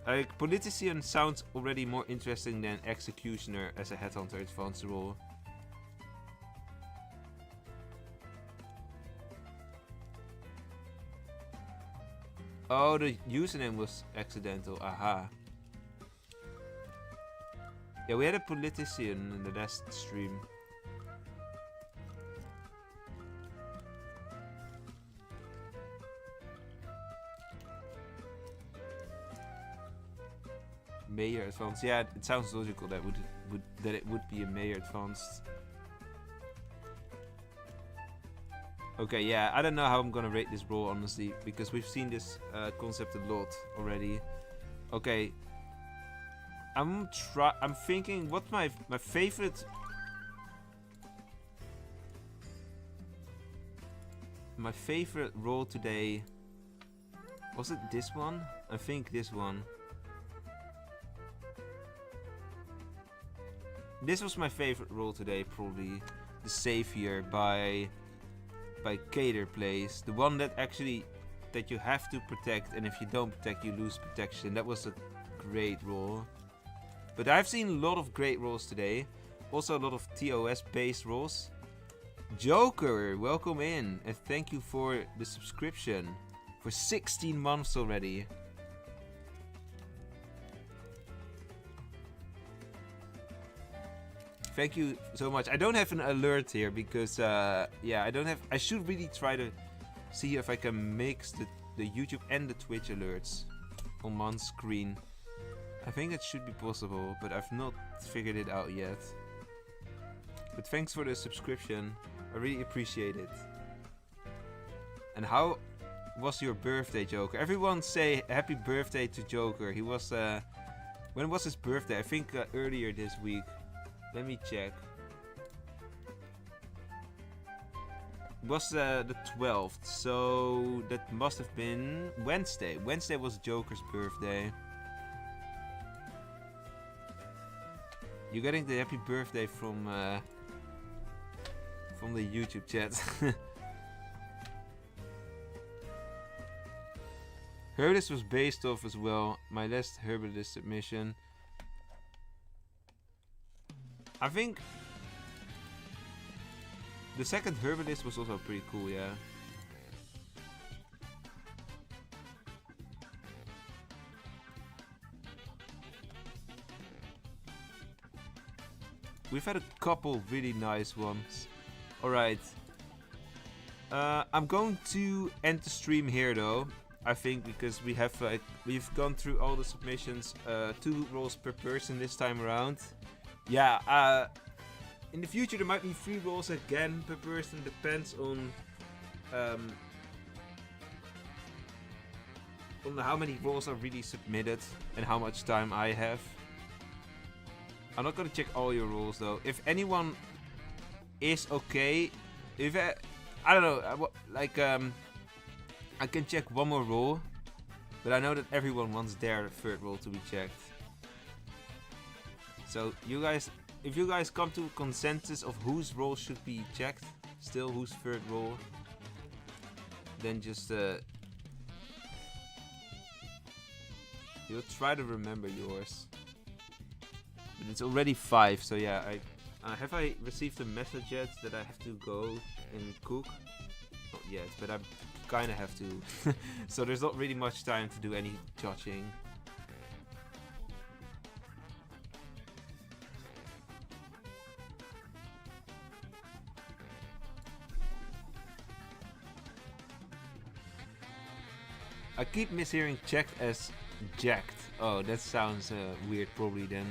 Like, Politician sounds already more interesting than Executioner as a Headhunter advanced role. Oh, the username was accidental. Aha. Yeah, we had a Politician in the last stream. Mayor advanced. Yeah, it sounds logical that it would be a Mayor advanced. Okay, yeah, I don't know how I'm gonna rate this role honestly, because we've seen this concept a lot already. Okay, I'm thinking what's my favorite. My favorite role today. Was it this one? I think this one. This was my favorite role today, probably. The Savior by Cater Plays. The one that actually that you have to protect, and if you don't protect, you lose protection. That was a great role. But I've seen a lot of great roles today. Also a lot of TOS based roles. Joker, welcome in, and thank you for the subscription for 16 months already. Thank you so much. I don't have an alert here because, yeah, I don't have. I should really try to see if I can mix the YouTube and the Twitch alerts on one screen. I think it should be possible, but I've not figured it out yet. But thanks for the subscription. I really appreciate it. And how was your birthday, Joker? Everyone say happy birthday to Joker. He was, when was his birthday? I think earlier this week. Let me check. It was the 12th, so that must have been Wednesday. Wednesday was Joker's birthday. You're getting the happy birthday from the YouTube chat. Herbalist was based off as well. My last Herbalist submission. I think the second Herbalist was also pretty cool, yeah. We've had a couple really nice ones. Alright. I'm going to end the stream here though. I think because we have we've gone through all the submissions. 2 rolls per person this time around. Yeah, in the future there might be 3 rolls again per person, depends on how many rolls are really submitted and how much time I have. I'm not gonna check all your rolls though. If anyone is okay, if I don't know, like I can check one more roll, but I know that everyone wants their third roll to be checked. So you guys, if you guys come to a consensus of whose role should be checked, still whose third role, then just you'll try to remember yours. But it's already 5, so yeah, Have I received a message yet that I have to go and cook? Not yet, but I kinda have to. So there's not really much time to do any judging. I keep mishearing checked as jacked. Oh, that sounds weird probably then.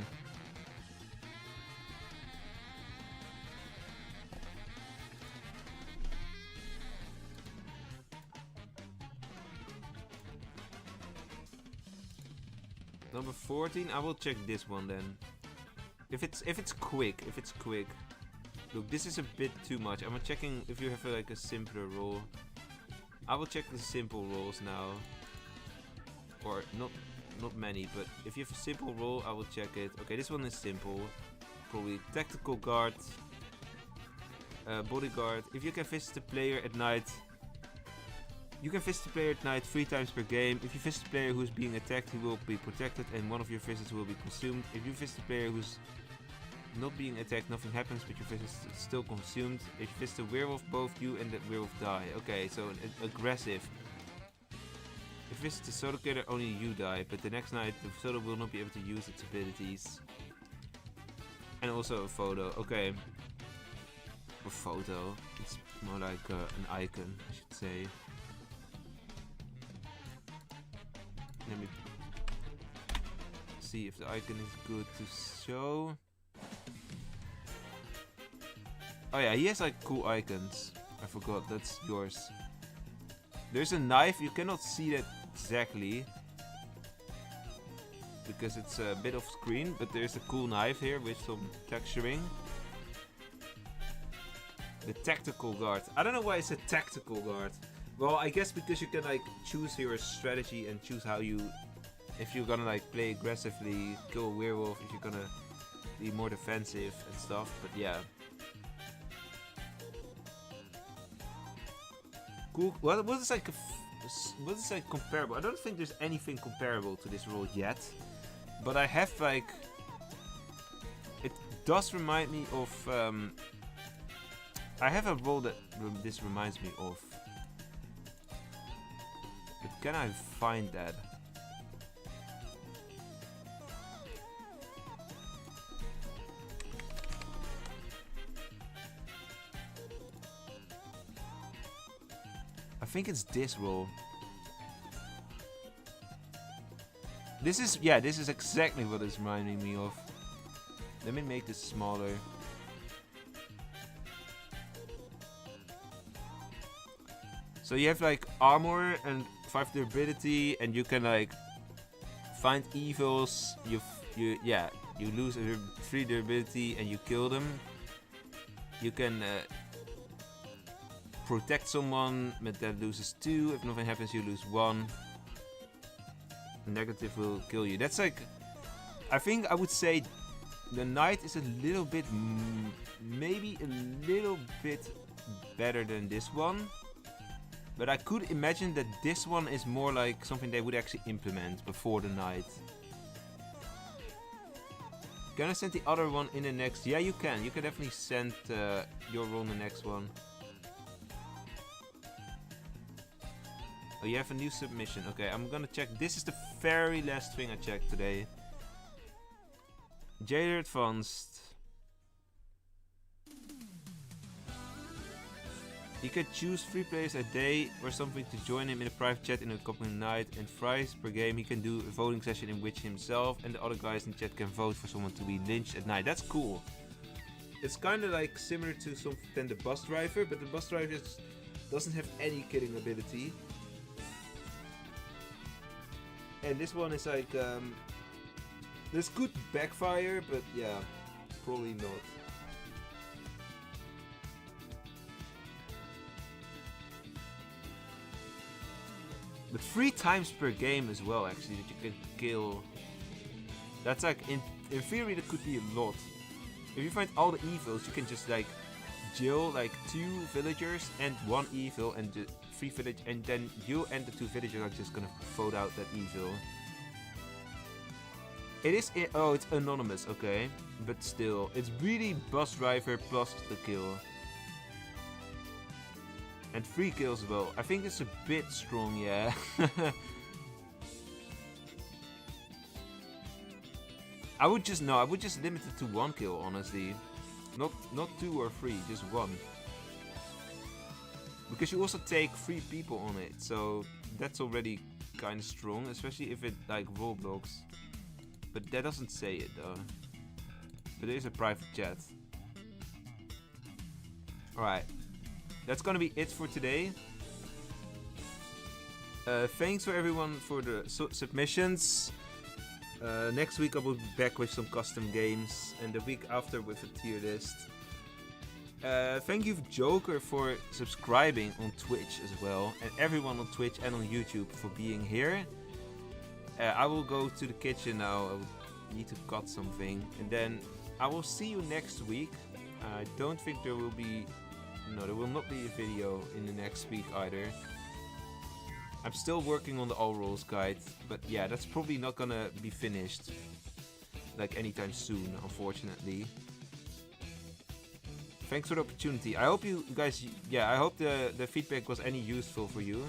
Number 14, I will check this one then. If it's quick. Look, this is a bit too much. I'm checking if you have like a simpler roll. I will check the simple rolls now. Or not many, but if you have a simple roll, I will check it. Okay, this one is simple. Probably tactical guard, bodyguard. If you can visit the player at night, you can visit the player at night 3 times per game. If you visit the player who is being attacked, he will be protected and one of your visits will be consumed. If you visit the player who's not being attacked, nothing happens, but your visit is still consumed. If you visit the werewolf, both you and the werewolf die. Okay, so aggressive. If you visit the solo killer, only you die, but the next night the solo will not be able to use its abilities. And also a photo. Okay. A photo. It's more like an icon, I should say. Let me see if the icon is good to show. Oh yeah, he has like cool icons. I forgot, that's yours. There's a knife, you cannot see that exactly because it's a bit off screen, but there's a cool knife here with some texturing. The tactical guard. I don't know why it's a tactical guard. Well, I guess because you can like choose your strategy and choose how you, if you're gonna like play aggressively, kill a werewolf, if you're gonna be more defensive and stuff, but yeah. Cool. What is like what is like comparable? I don't think there's anything comparable to this role yet, but I have like, it does remind me of. I have a role that this reminds me of. But can I find that? I think it's this roll. This is, yeah, this is exactly what it's reminding me of. Let me make this smaller. So you have like armor and 5 durability, and you can like find evils. You lose 3 durability and you kill them. You can protect someone, but that loses 2. If nothing happens, you lose 1. Negative will kill you. That's like, I think I would say the knight is a little bit, maybe a little bit better than this one. But I could imagine that this one is more like something they would actually implement before the knight. Can I send the other one in the next? Yeah, you can. You can definitely send your role in the next one. Oh, you have a new submission. Okay, I'm gonna check. This is the very last thing I checked today. Jailer Advanced. He can choose 3 players a day or something to join him in a private chat in a coming night, and thrice per game he can do a voting session in which himself and the other guys in chat can vote for someone to be lynched at night. That's cool. It's kind of like similar to something the bus driver, but the bus driver doesn't have any killing ability. And this one is like, this could backfire, but yeah, probably not. But 3 times per game as well, actually, that you can kill. That's like, in theory, that could be a lot. If you find all the evils, you can just like jail like 2 villagers and 1 evil and 3 village, and then you and the 2 villagers are just gonna vote out that evil. It is. Oh, it's anonymous. Okay, but still, it's really bus driver plus the kill. And 3 kills as well. I think it's a bit strong, yeah. I would just limit it to 1 kill, honestly. Not 2 or 3, just 1. Because you also take 3 people on it, so that's already kind of strong, especially if it like wall blocks. But that doesn't say it though. But there is a private chat. Alright. That's gonna be it for today. Thanks for everyone for the submissions. Next week I will be back with some custom games, and the week after with a tier list. Thank you Joker for subscribing on Twitch as well, and everyone on Twitch and on YouTube for being here. I will go to the kitchen now. I will need to cut something, and then I will see you next week. I don't think there will be... No, there will not be a video in the next week either. I'm still working on the all rules guide, but yeah, that's probably not gonna be finished like anytime soon, unfortunately. Thanks for the opportunity. I hope you guys, I hope the feedback was any useful for you.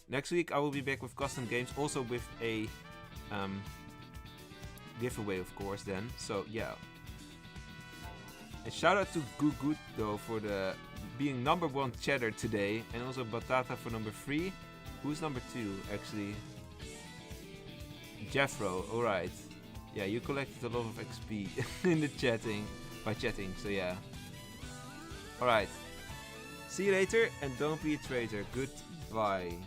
Next week I will be back with custom games, also with a giveaway, of course, then. So yeah. And shout out to Gugut though for the being #1 chatter today, and also Batata for #3. Who's #2 actually? Jeffro, alright. Yeah, you collected a lot of XP in the by chatting, so yeah. Alright. See you later, and don't be a traitor. Goodbye.